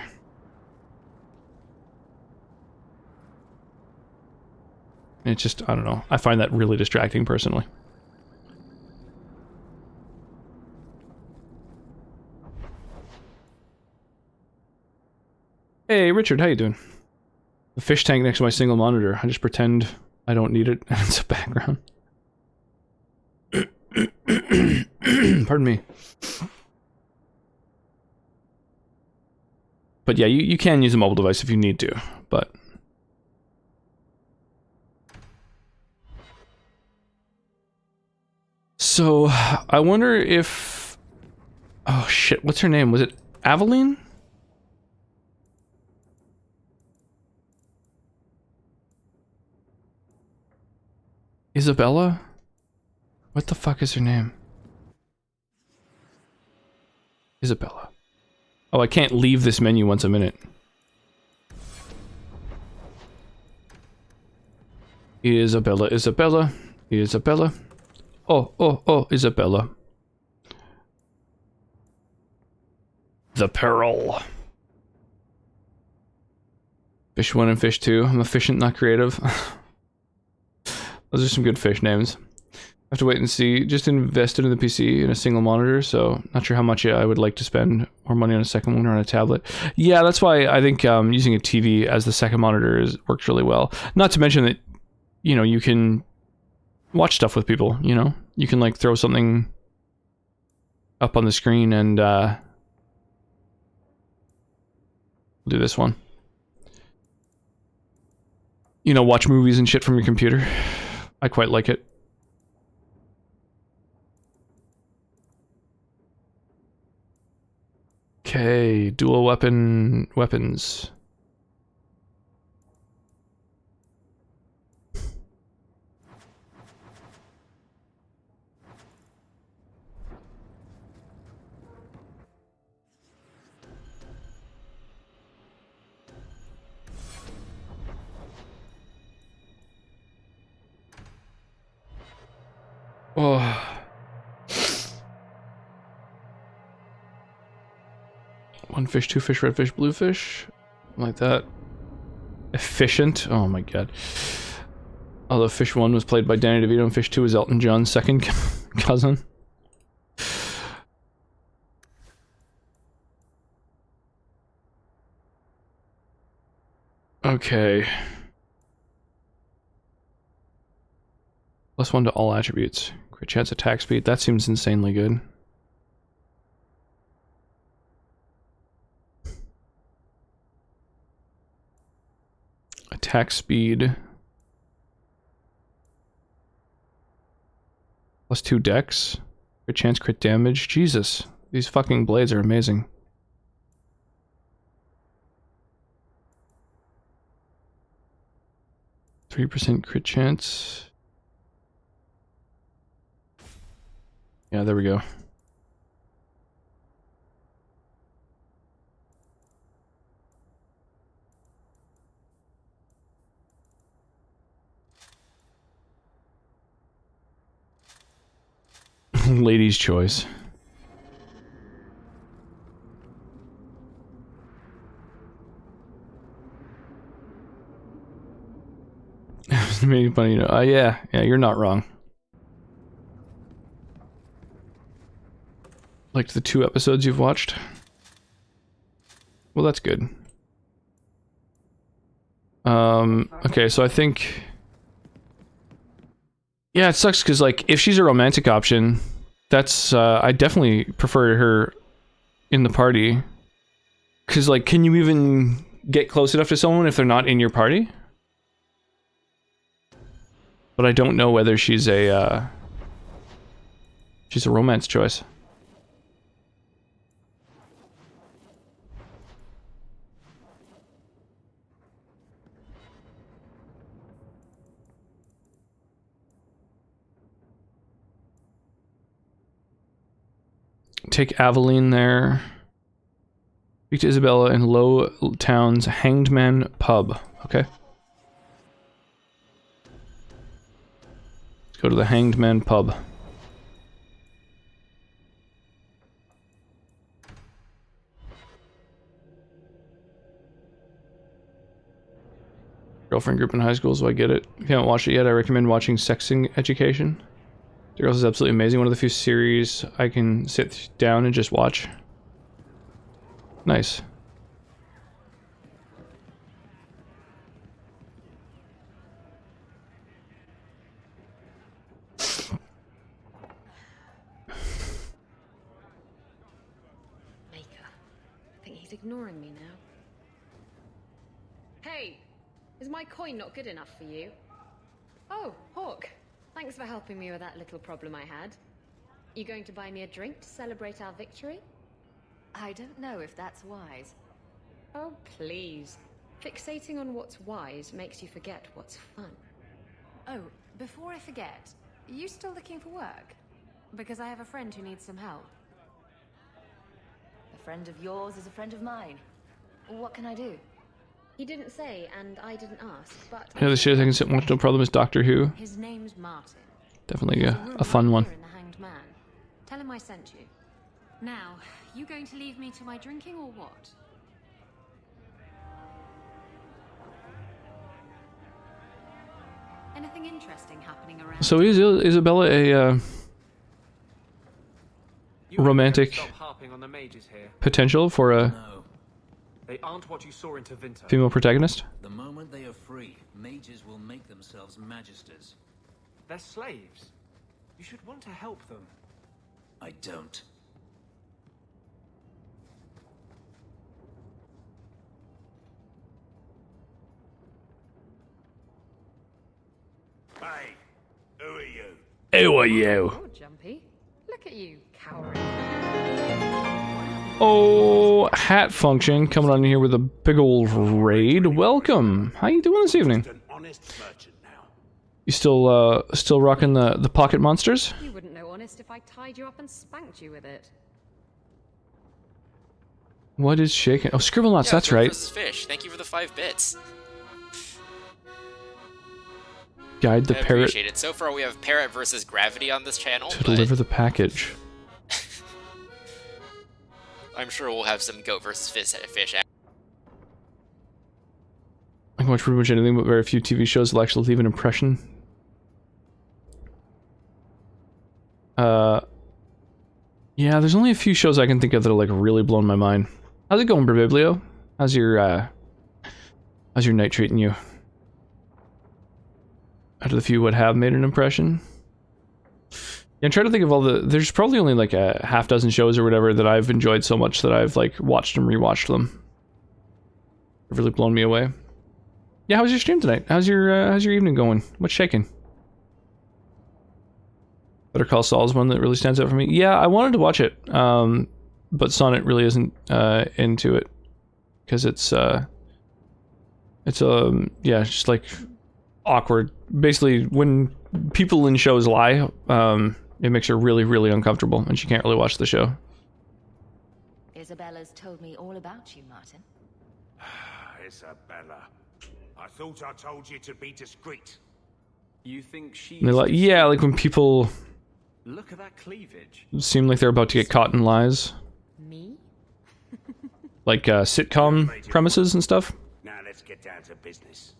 It's just, I don't know. I find that really distracting, personally. Hey, Richard, how you doing? The fish tank next to my single monitor. I just pretend I don't need it, and it's a background. Pardon me. But yeah, you can use a mobile device if you need to, but... So, I wonder if... Oh shit, what's her name? Was it Aveline? Isabella? What the fuck is her name? Isabella. Oh, I can't leave this menu once a minute. Isabella, Isabella, Isabella. Oh, Isabella. The Peril. Fish 1 and Fish 2. I'm efficient, not creative. Those are some good fish names. I have to wait and see. Just invested in the PC in a single monitor, so not sure how much I would like to spend more money on a second one or on a tablet. Yeah, that's why I think using a TV as the second monitor works really well. Not to mention that, you know, you can watch stuff with people, you know? You can, like, throw something up on the screen and, do this one. You know, watch movies and shit from your computer. I quite like it. Okay, dual weapons. Oh. One fish, two fish, red fish, blue fish. Like that. Efficient. Oh my god. Although Fish 1 was played by Danny DeVito and Fish 2 was Elton John's second cousin. Okay. +1 to all attributes. Crit chance attack speed. That seems insanely good. Attack speed. +2 dex. Crit chance, crit damage. Jesus. These fucking blades are amazing. %3 crit chance. Yeah, there we go. Lady's choice. Maybe funny, you know. Yeah, you're not wrong. Liked the 2 episodes you've watched? Well, that's good. Okay, so I think... Yeah, it sucks because, like, if she's a romantic option, that's, I definitely prefer her in the party. Because, like, can you even get close enough to someone if they're not in your party? But I don't know whether she's a romance choice. Take Aveline there. Speak to Isabella in Low Town's Hanged Man Pub. Okay. Let's go to the Hanged Man Pub. Girlfriend group in high school, so I get it. If you haven't watched it yet, I recommend watching Sexing Education. The Girls is absolutely amazing. One of the few series I can sit down and just watch. Nice. Maker. I think he's ignoring me now. Hey! Is my coin not good enough for you? Oh, Hawk. Thanks for helping me with that little problem I had. You going to buy me a drink to celebrate our victory? I don't know if that's wise. Oh, please. Fixating on what's wise makes you forget what's fun. Oh, before I forget, are you still looking for work? Because I have a friend who needs some help. A friend of yours is a friend of mine. What can I do? He didn't say, and I didn't ask, but... Yeah, the shit I can sit and watch no problem is Doctor Who. His name's Martin. Definitely a fun one. Here in the Hanged Man. Tell him I sent you. Now, you going to leave me to my drinking or what? Anything interesting happening around? So is Isabella a romantic potential for a They aren't what you saw in Tevinter. female protagonist? The moment they are free, mages will make themselves magisters. They're slaves. You should want to help them. I don't. Hey, who are you? Who are you? Oh, Jumpy. Look at you, coward. Oh, Hat Function coming on here with a big old raid. Welcome. How you doing this evening? You still rocking the pocket monsters? You wouldn't know honest if I tied you up and spanked you with it. What is shaking? Oh, Scribblenauts, Yeah, that's Food right. versus Fish. Thank you for the 5 bits. Guide the I parrot appreciate it. So far, we have Parrot versus Gravity on this channel. to but deliver the package. I'm sure we'll have some Goat versus Fish. I can watch pretty much anything, but very few TV shows will actually leave an impression. Yeah, there's only a few shows I can think of that are like really blown my mind. How's it going, Biblio? How's your night treating you? Out of the few what have made an impression? Yeah, I'm trying to think of all the... There's probably only like a half dozen shows or whatever that I've enjoyed so much that I've like watched and rewatched them. They've really blown me away. Yeah, how was your stream tonight? How's your evening going? What's shaking? Better Call Saul's one that really stands out for me. Yeah, I wanted to watch it, but Sonnet really isn't into it because it's just like awkward. Basically, when people in shows lie, it makes her really, really uncomfortable, and she can't really watch the show. Isabella's told me all about you, Martin. Isabella, I thought I told you to be discreet. You think she? And they're like, yeah, like when people Look at that cleavage. seem like they're about to get caught in lies. Me? Like sitcom premises and stuff. Now let's get down to business.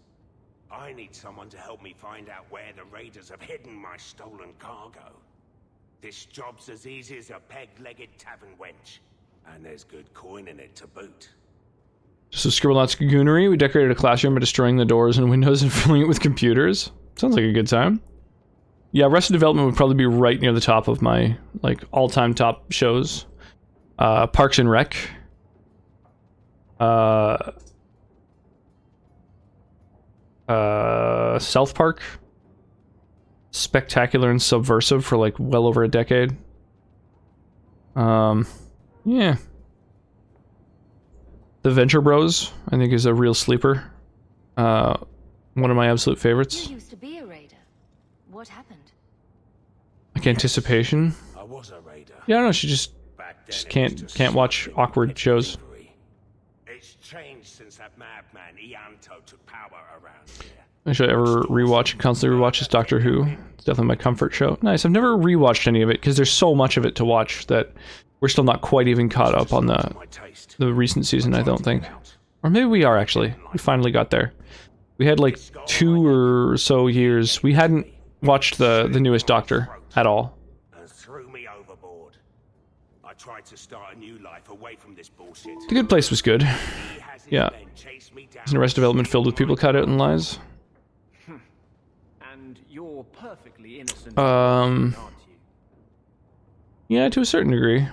I need someone to help me find out where the raiders have hidden my stolen cargo. This job's as easy as a peg-legged tavern wench. And there's good coin in it to boot. So Scribblenauts Goonery, we decorated a classroom by destroying the doors and windows and filling it with computers. Sounds like a good time. Yeah, Arrested Development would probably be right near the top of my like all-time top shows. Parks and Rec. South Park. Spectacular and Subversive for like well over a decade. Yeah. The Venture Bros, I think, is a real sleeper. One of my absolute favorites. You used to be a raider. What happened? Like Anticipation. I was a raider. Yeah, I don't know. She just can't watch awkward shows. It's changed since that madman Ianto took power around here. Should I ever rewatch, constantly rewatch is Doctor Who. It's definitely my comfort show. Nice. I've never rewatched any of it because there's so much of it to watch that we're still not quite even caught up on the recent season, I don't think. Or maybe we are, actually. We finally got there. We had like 2 or so years. We hadn't watched the newest Doctor at all. And threw me overboard. I tried to start a new life away from this bullshit. The Good Place was good. Yeah. Is an Arrested Development filled with people cut out in lies? And you're perfectly innocent. Yeah, to a certain degree.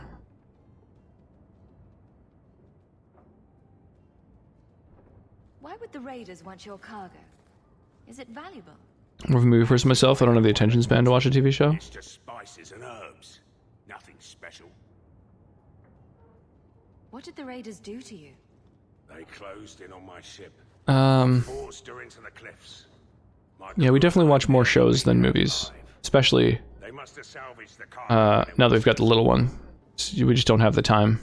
Why would the raiders want your cargo? Is it valuable? More of a movie person myself. I don't have the attention span to watch a TV show. It's just spices and herbs. Nothing special. What did the raiders do to you? They closed in on my ship. Forced her into the cliffs. Yeah, we definitely watch more shows than movies. Especially now that we've got the little one. We just don't have the time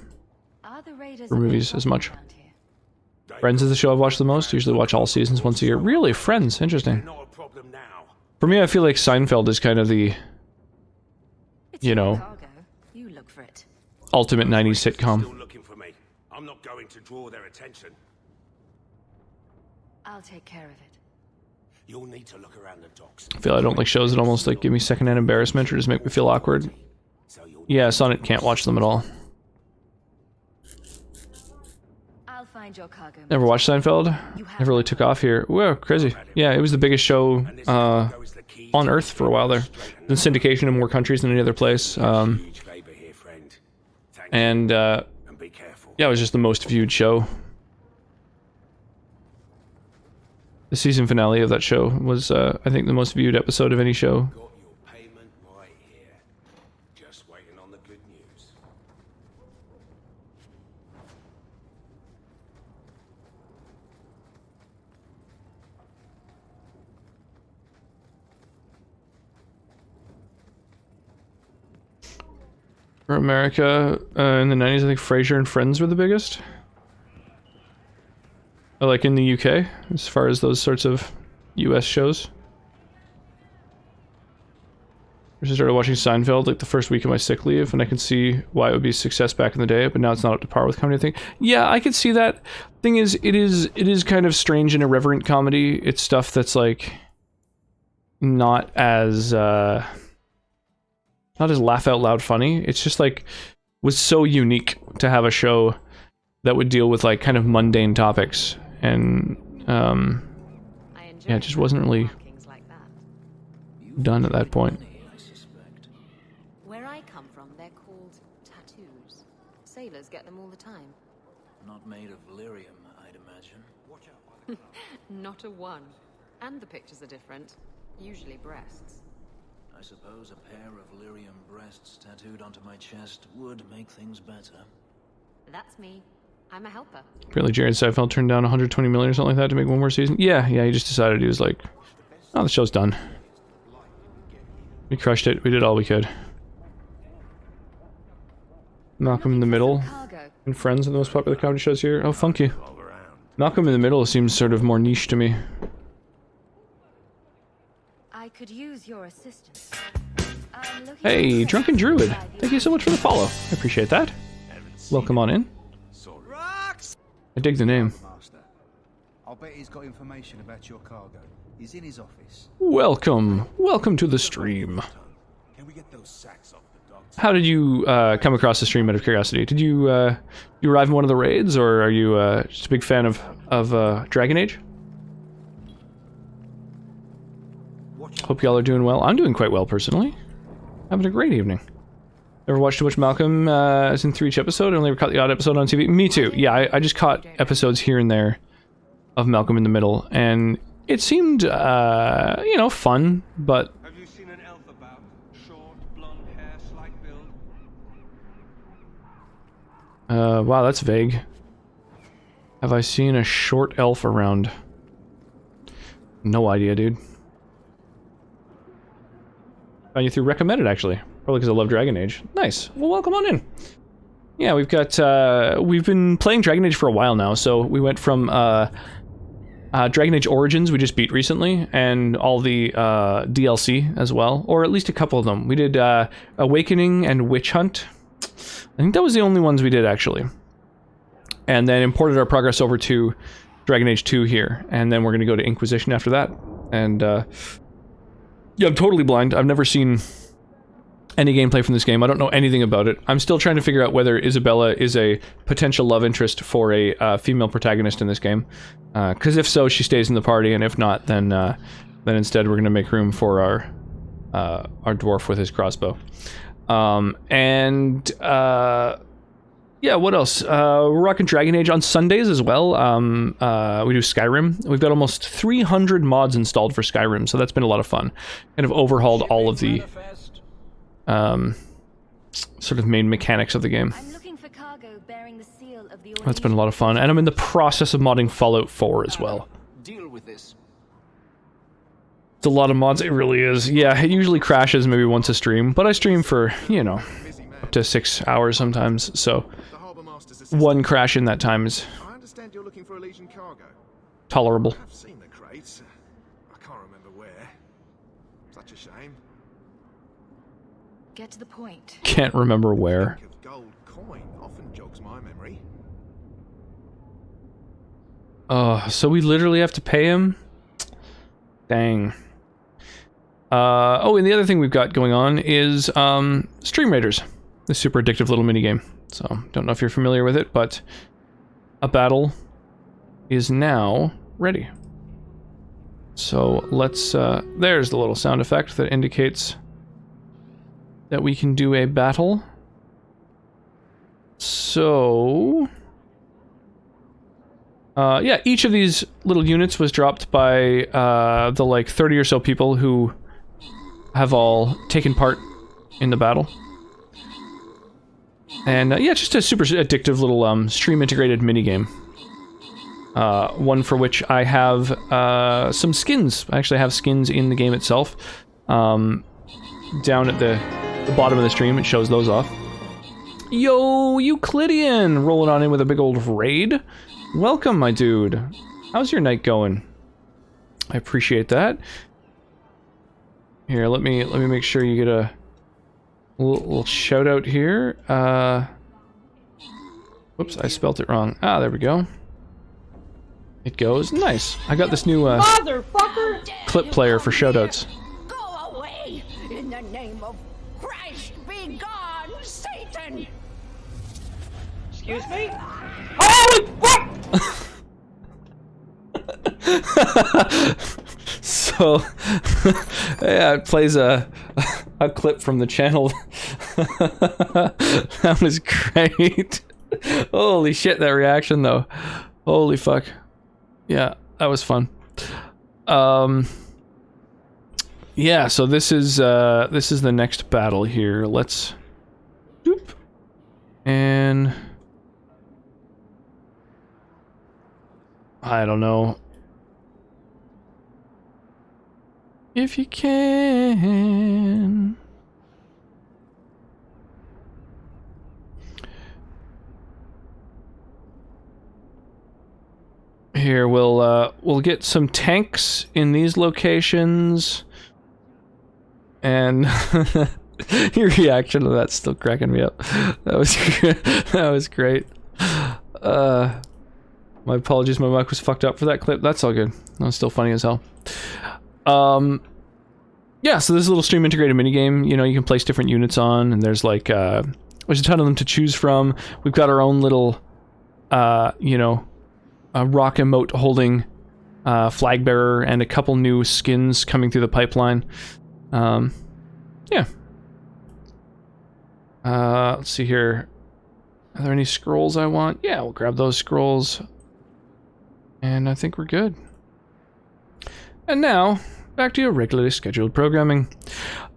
for movies as much. Friends is the show I've watched the most. Usually watch all seasons once a year. Really? Friends? Interesting. For me, I feel like Seinfeld is kind of the, you know, ultimate 90s sitcom. I'm not going to draw their attention. I'll take care of it. You'll need to look around the docks. I feel I don't like shows that almost like give me secondhand embarrassment or just make me feel awkward. Yeah, Sonnet can't watch them at all. I'll find your cargo. Never watched Seinfeld? Never really took off here. Whoa, crazy. Yeah, it was the biggest show on Earth for a while there. In syndication in more countries than any other place. And yeah, it was just the most viewed show. The season finale of that show was, I think, the most viewed episode of any show. Got your payment right here. Just waiting on the good news. For America, in the 90s, I think Frasier and Friends were the biggest. Like in the UK, as far as those sorts of US shows. I just started watching Seinfeld like the first week of my sick leave, and I can see why it would be a success back in the day, but now it's not up to par with comedy. I think. Yeah, I could see that. Thing is, it is kind of strange and irreverent comedy. It's stuff that's like not as laugh out loud funny. It's just like was so unique to have a show that would deal with like kind of mundane topics. And yeah, it just wasn't really done at that point. Where I come from, they're called tattoos. Sailors get them all the time. Not made of lyrium, I'd imagine. Not a one. And the pictures are different. Usually breasts. I suppose a pair of lyrium breasts tattooed onto my chest would make things better. That's me. I'm a helper. Apparently Jared Seinfeld turned down 120 million or something like that to make one more season. Yeah, he just decided, he was like, oh, the show's done. We crushed it. We did all we could. Malcolm in the Middle and Friends are the most popular comedy shows here. Oh, funky. Malcolm in the Middle seems sort of more niche to me. I could use your assistance. Hey, Drunken Druid. Thank you so much for the follow. I appreciate that. Welcome on in. I dig the name. I'll bet he's got information about your cargo. He's in his office. Welcome. Welcome to the stream. Can we get those sacks off the docks? How did you come across the stream out of curiosity? Did you you arrive in one of the raids, or are you just a big fan of Dragon Age? Hope y'all are doing well. I'm doing quite well personally. Having a great evening. Never watched too much Malcolm since each episode. I only ever caught the odd episode on TV. Me too. Yeah, I just caught episodes here and there of Malcolm in the Middle, and it seemed, you know, fun, but... Have you seen an elf about? Short, blonde hair, slight build? Wow, that's vague. Have I seen a short elf around? No idea, dude. Found you through recommended, actually. Probably because I love Dragon Age. Nice. Well, welcome on in. Yeah, we've got, we've been playing Dragon Age for a while now, so we went from, Dragon Age Origins we just beat recently, and all the DLC as well, or at least a couple of them. We did Awakening and Witch Hunt. I think that was the only ones we did, actually. And then imported our progress over to Dragon Age 2 here, and then we're going to go to Inquisition after that. And yeah, I'm totally blind. I've never seen any gameplay from this game. I don't know anything about it. I'm still trying to figure out whether Isabella is a potential love interest for a female protagonist in this game. Because if so, she stays in the party, and if not, then instead we're going to make room for our dwarf with his crossbow. Yeah, what else? We're rocking Dragon Age on Sundays as well. We do Skyrim. We've got almost 300 mods installed for Skyrim, so that's been a lot of fun. Kind of overhauled all of the sort of main mechanics of the game. I'm looking for cargo bearing the seal of the That's been a lot of fun, and I'm in the process of modding Fallout 4 as well. Deal with this. It's a lot of mods, it really is. Yeah, it usually crashes maybe once a stream, but I stream for, you know, up to 6 hours sometimes, so one crash in that time is I understand you're looking for Elysian cargo. tolerable. I've seen the crates. I can't remember where. Such a shame. Get to the point. Can't remember where. Gold coin often jogs my memory. So we literally have to pay him? Dang. Oh, and the other thing we've got going on is Stream Raiders, this super addictive little minigame. So, don't know if you're familiar with it, but a battle is now ready. So let's, there's the little sound effect that indicates that we can do a battle. So... yeah, each of these little units was dropped by the like 30 or so people who have all taken part in the battle. And yeah, just a super addictive little stream integrated minigame. One for which I have some skins. I actually have skins in the game itself. Down at the bottom of the stream, it shows those off. Yo, Euclidean! Rolling on in with a big old raid. Welcome, my dude. How's your night going? I appreciate that. Here, let me make sure you get a little shout out here. Whoops, I spelt it wrong. Ah, there we go. It goes. Nice. I got this new Motherfucker! clip player for shoutouts. Go away! In the name of Christ, be gone, Satan! Excuse me? Holy fuck! So, yeah, it plays a clip from the channel. That was great. Holy shit, that reaction though. Holy fuck. Yeah, That was fun. Yeah, so this is the next battle here. Let's doop. And I don't know. If you can. Here, we'll get some tanks in these locations. And your reaction to that's still cracking me up. That was great. My apologies, my mic was fucked up for that clip. That's all good. That was still funny as hell. Yeah, so this is a little stream integrated minigame. You know, you can place different units on, and there's like there's a ton of them to choose from. We've got our own little you know, rock emote holding flag bearer and a couple new skins coming through the pipeline. Yeah. Let's see here. Are there any scrolls I want? Yeah, we'll grab those scrolls. And I think we're good. And now, back to your regularly scheduled programming.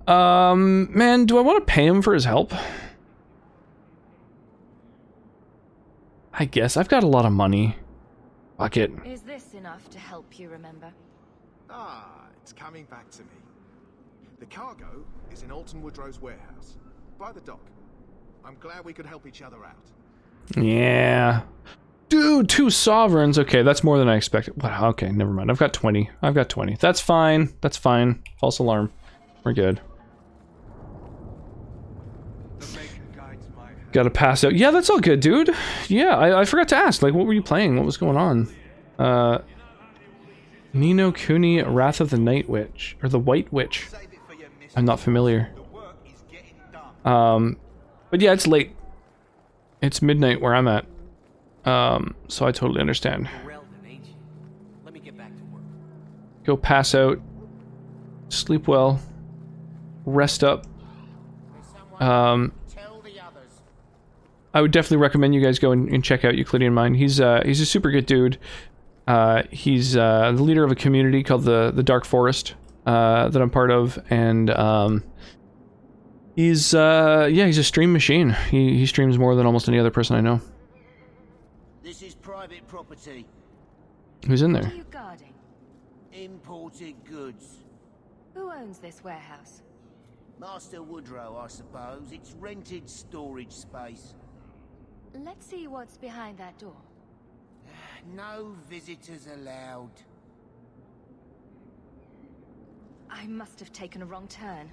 Man, do I want to pay him for his help? I guess. I've got a lot of money. Fuck it. Is this enough to help you remember? Ah, it's coming back to me. The cargo is in Alton Woodrow's warehouse, by the dock. I'm glad we could help each other out. Yeah. Dude, 2 sovereigns. Okay, that's more than I expected. Wow, okay, never mind. I've got 20. I've got 20. That's fine. That's fine. False alarm. We're good. Gotta pass out. Yeah, that's all good, dude. Yeah, I forgot to ask. Like, what were you playing? What was going on? Ni no Kuni, Wrath of the Night Witch. Or the White Witch. I'm not familiar. But yeah, it's late. It's midnight where I'm at. So I totally understand. Go pass out. Sleep well. Rest up. I would definitely recommend you guys go and check out Euclidean Mind. He's a super good dude. He's the leader of a community called the Dark Forest that I'm part of, and he's a stream machine. He streams more than almost any other person I know. This is private property. Who's in there? What are you guarding? Imported goods. Who owns this warehouse? Master Woodrow, I suppose. It's rented storage space. Let's see what's behind that door. No visitors allowed. I must have taken a wrong turn.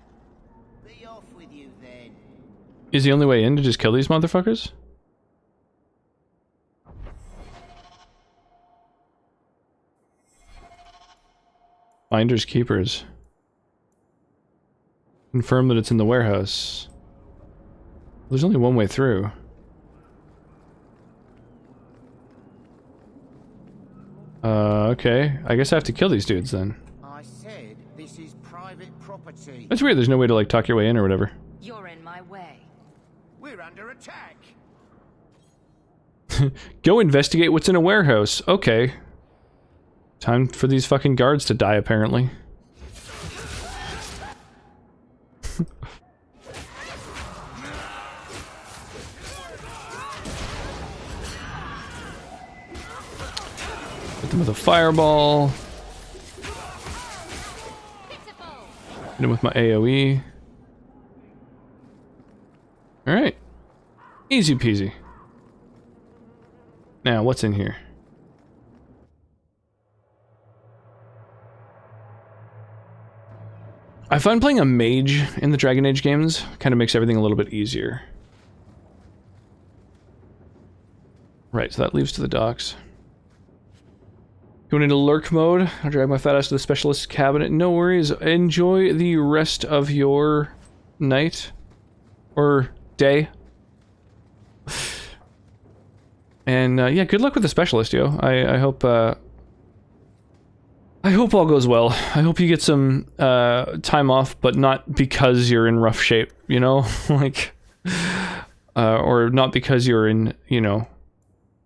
Be off with you then. Is the only way in to just kill these motherfuckers? Finders keepers. Confirm that it's in the warehouse. There's only one way through. Okay. I guess I have to kill these dudes then. I said this is private property. That's weird, there's no way to like talk your way in or whatever. You're in my way. We're under attack. Go investigate what's in a warehouse. Okay. Time for these fucking guards to die, apparently. Hit them with a fireball. Hit him with my AoE. Alright. Easy peasy. Now, what's in here? I find playing a mage in the Dragon Age games kind of makes everything a little bit easier. Right, so that leads to the docks. Going into lurk mode, I'll drag my fat ass to the specialist cabinet. No worries. Enjoy the rest of your night. Or day. And yeah, good luck with the specialist, yo. I hope all goes well. I hope you get some time off, but not because you're in rough shape, you know? Like, or not because you're in, you know,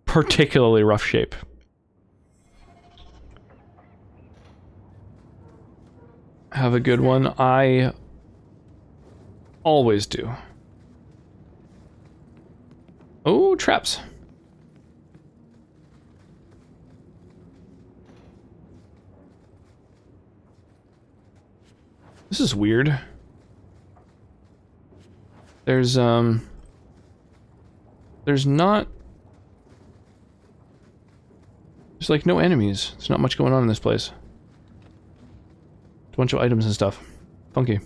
particularly rough shape. have a good one. I always do. Oh, traps. This is weird. There's not... There's like no enemies. There's not much going on in this place. A bunch of items and stuff. Funky.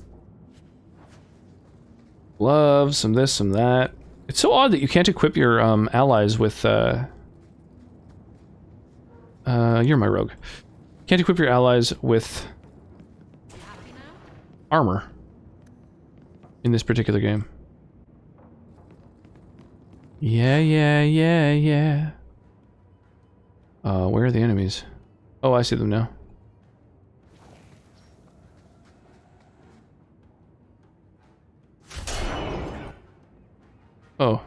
Gloves, some this, some that. It's so odd that you can't equip your allies with you're my rogue. Can't equip your allies with armor in this particular game. Yeah. Where are the enemies? Oh, I see them now. Oh.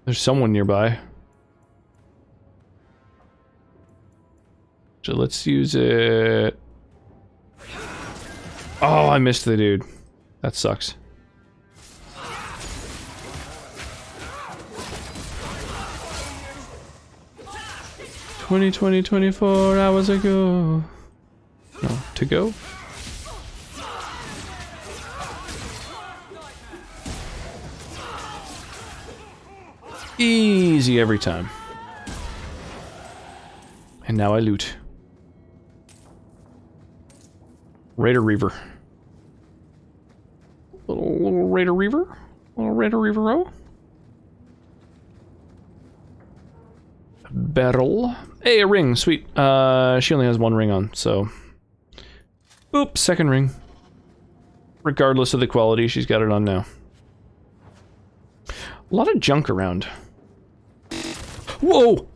There's someone nearby. So let's use it. Oh, I missed the dude. That sucks. "20, 24 hours ago." No, to go? Easy every time. And now I loot. Raider Reaver. Little Raider Reaver? Little Raider Reaver-o? Battle. Hey, a ring, sweet. She only has one ring on, so... Oops, second ring. Regardless of the quality, she's got it on now. A lot of junk around. Whoa!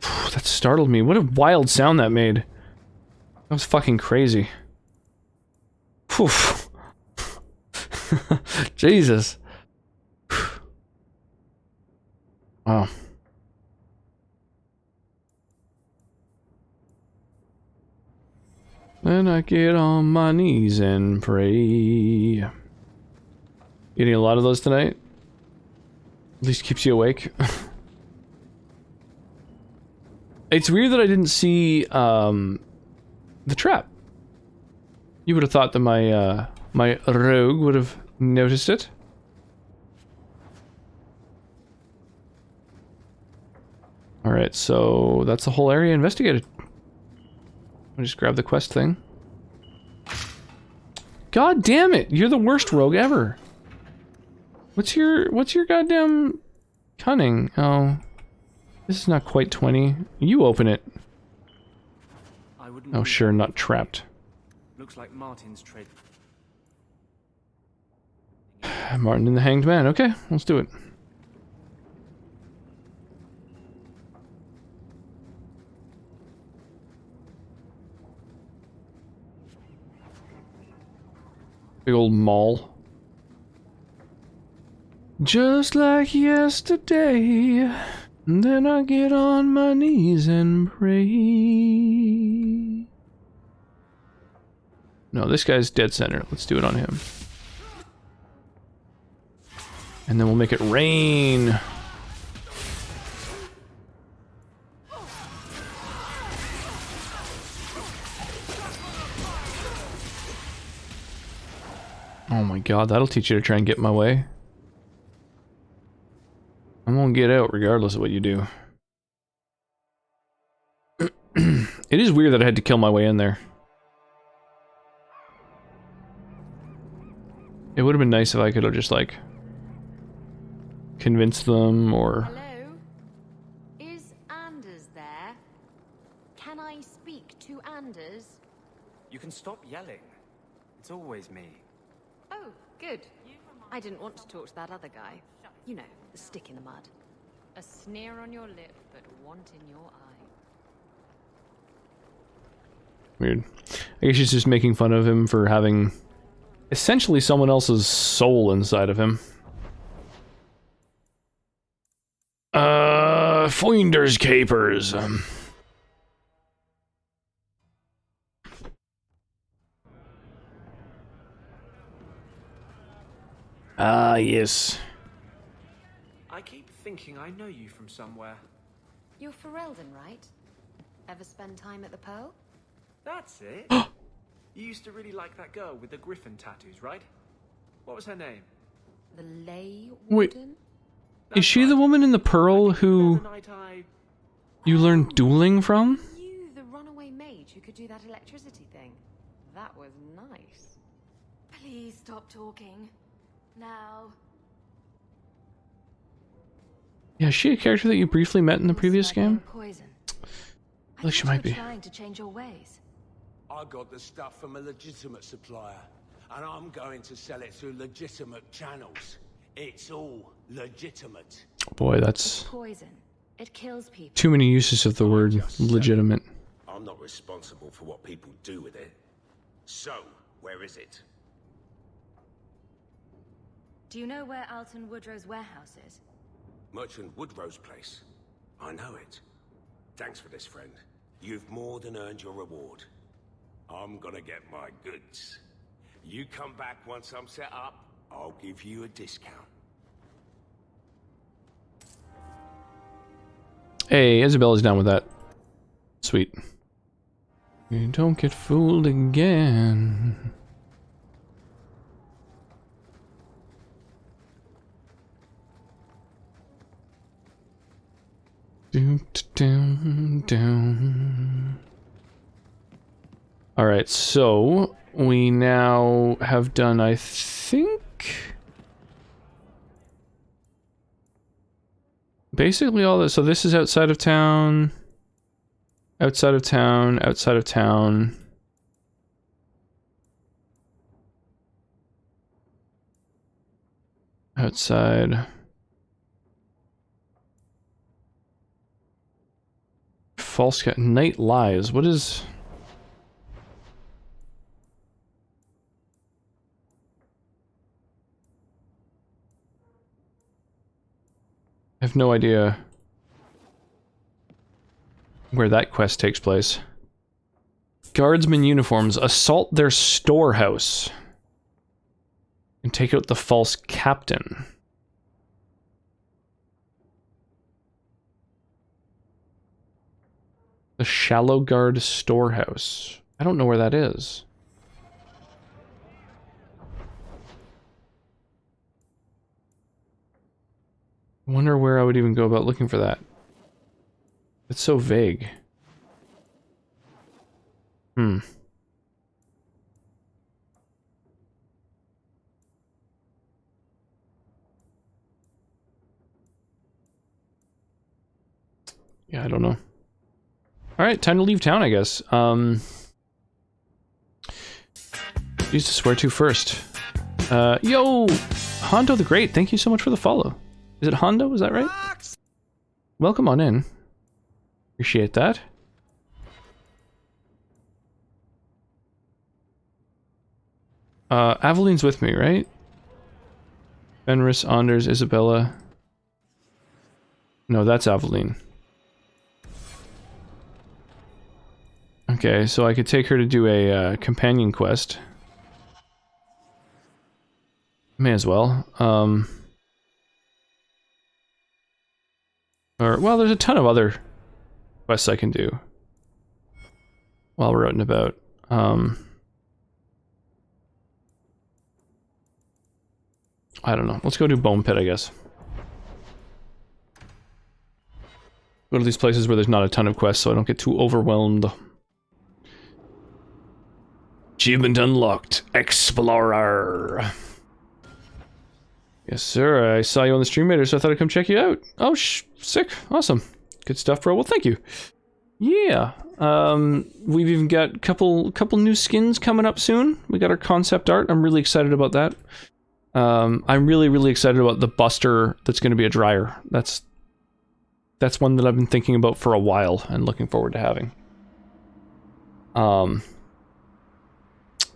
That startled me. What a wild sound that made. That was fucking crazy. Whew. Jesus. Wow. Then I get on my knees and pray. Eating a lot of those tonight? At least keeps you awake. It's weird that I didn't see the trap. You would have thought that my my rogue would have noticed it. Alright, so that's the whole area investigated. I'll just grab the quest thing. God damn it! You're the worst rogue ever. What's your goddamn cunning? Oh, this is not quite 20. You open it. Oh sure, not trapped. Looks like Martin's trade. Martin and the Hanged Man. Okay, let's do it. Big old mall. Just like yesterday, and then I get on my knees and pray. No, this guy's dead center. Let's do it on him. And then we'll make it rain. Oh my god, that'll teach you to try and get in my way. I'm gonna get out regardless of what you do. It is weird that I had to kill my way in there. It would have been nice if I could have just, like, convinced them, or... Hello? Is Anders there? Can I speak to Anders? You can stop yelling. It's always me. Oh, good. I didn't want to talk to that other guy. You know, the stick in the mud. A sneer on your lip, but want in your eye. Weird. I guess she's just making fun of him for having essentially someone else's soul inside of him. Finders Capers. Ah, yes. I keep thinking I know you from somewhere. You're Ferelden, right? Ever spend time at the Pearl? That's it. You used to really like that girl with the griffin tattoos, right? What was her name? The Ley Wait, Warden? is she the woman in the Pearl who you learned dueling from? You, the runaway mage who could do that electricity thing. That was nice. Please stop talking. Now. Yeah, is she a character that you briefly met in the previous game? Poison. I think she might be. Trying to change your ways. I got the stuff from a legitimate supplier, and I'm going to sell it through legitimate channels. It's all legitimate. Boy, that's Poison. It kills people. too many uses of the word legitimate. I'm not responsible for what people do with it. So, where is it? Do you know where Alton Woodrow's warehouse is? Merchant Woodrow's place. I know it. Thanks for this, friend. You've more than earned your reward. I'm gonna get my goods. You come back once I'm set up, I'll give you a discount. Hey, Isabella's down with that. Sweet. You don't get fooled again. Down. Alright, so we now have done, I think, basically all this. So this is outside of town, outside of town, outside of town. Outside. False Night Lies. What is... I have no idea where that quest takes place. Guardsmen uniforms assault their storehouse and take out the false captain. The Shallow Guard storehouse. I don't know where that is. I wonder where I would even go about looking for that. It's so vague. Yeah, I don't know. Alright, time to leave town, I guess. Use to swear to first. Yo! Hondo the Great, thank you so much for the follow. Is it Hondo? Is that right? Welcome on in. Appreciate that. Aveline's with me, right? Fenris, Anders, Isabella. No, that's Aveline. Okay, so I could take her to do a companion quest. May as well. Or, well, there's a ton of other quests I can do while we're out and about. I don't know. Let's go do Bone Pit, I guess. Go to these places where there's not a ton of quests so I don't get too overwhelmed. Achievement unlocked. Explorer. Yes, sir. I saw you on the stream later, so I thought I'd come check you out. Oh, sick. Awesome. Good stuff, bro. Well, thank you. Yeah. We've even got a couple new skins coming up soon. We got our concept art. I'm really excited about that. I'm really excited about the Buster that's going to be a dryer. That's one that I've been thinking about for a while and looking forward to having.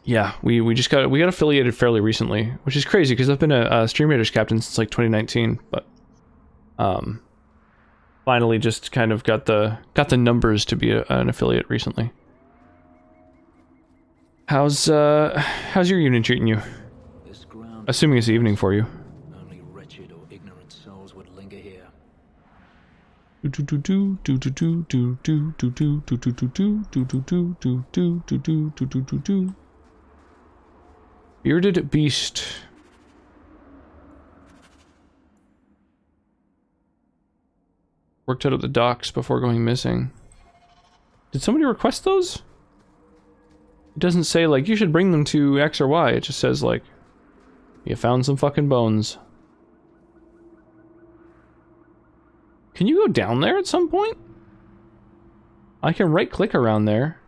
Yeah, we got affiliated fairly recently, which is crazy because I've been a Stream Raiders captain since like 2019, but finally just kind of got the numbers to be an affiliate recently. How's your unit treating you? This ground Assuming it's evening for you. Only wretched or ignorant souls would linger here. Bearded beast. Worked out at the docks before going missing. Did somebody request those? It doesn't say, like, you should bring them to X or Y. It just says, like, you found some fucking bones. Can you go down there at some point? I can right-click around there.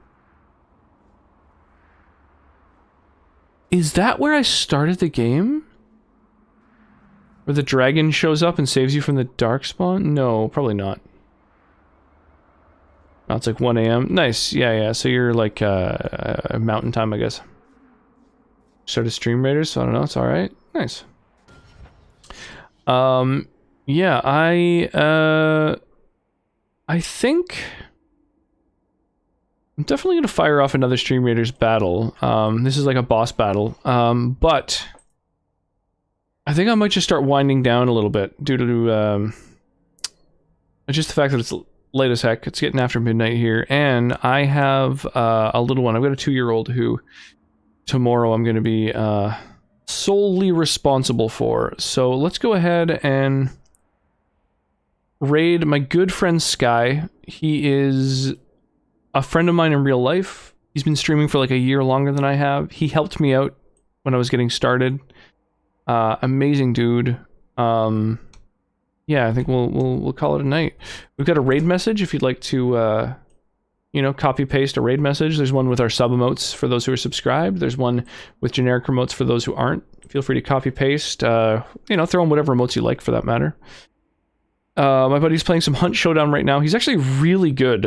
Is that where I started the game? Where the dragon shows up and saves you from the darkspawn? No, probably not. Oh, it's like 1 AM. Nice, yeah. So you're like mountain time, I guess. Started Stream Raiders, so I don't know, it's alright. Nice. Yeah, I think I'm definitely gonna fire off another Stream Raiders battle. This is like a boss battle. But I think I might just start winding down a little bit due to just the fact that it's late as heck. It's getting after midnight here, and I have a little one. I've got a 2-year-old who tomorrow I'm going to be solely responsible for. So let's go ahead and raid my good friend Sky. He is a friend of mine in real life. He's been streaming for like a year longer than I have. He helped me out when I was getting started. Amazing dude. Yeah, I think we'll call it a night. We've got a raid message if you'd like to you know, copy paste a raid message. There's one with our sub emotes for those who are subscribed. There's one with generic emotes for those who aren't. Feel free to copy paste, you know, throw in whatever emotes you like for that matter. My buddy's playing some Hunt Showdown right now. He's actually really good.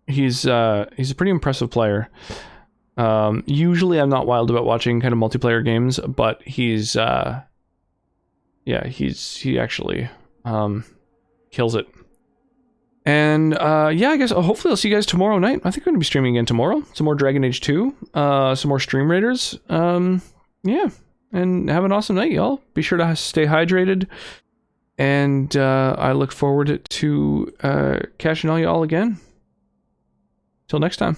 He's a pretty impressive player. Usually I'm not wild about watching kind of multiplayer games, but he's yeah, he actually kills it. And yeah, I guess hopefully I'll see you guys tomorrow night. I think we're gonna be streaming again tomorrow. Some more Dragon Age 2, some more Stream Raiders. Yeah, and have an awesome night, y'all. Be sure to stay hydrated, and I look forward to catching all y'all again. Till next time.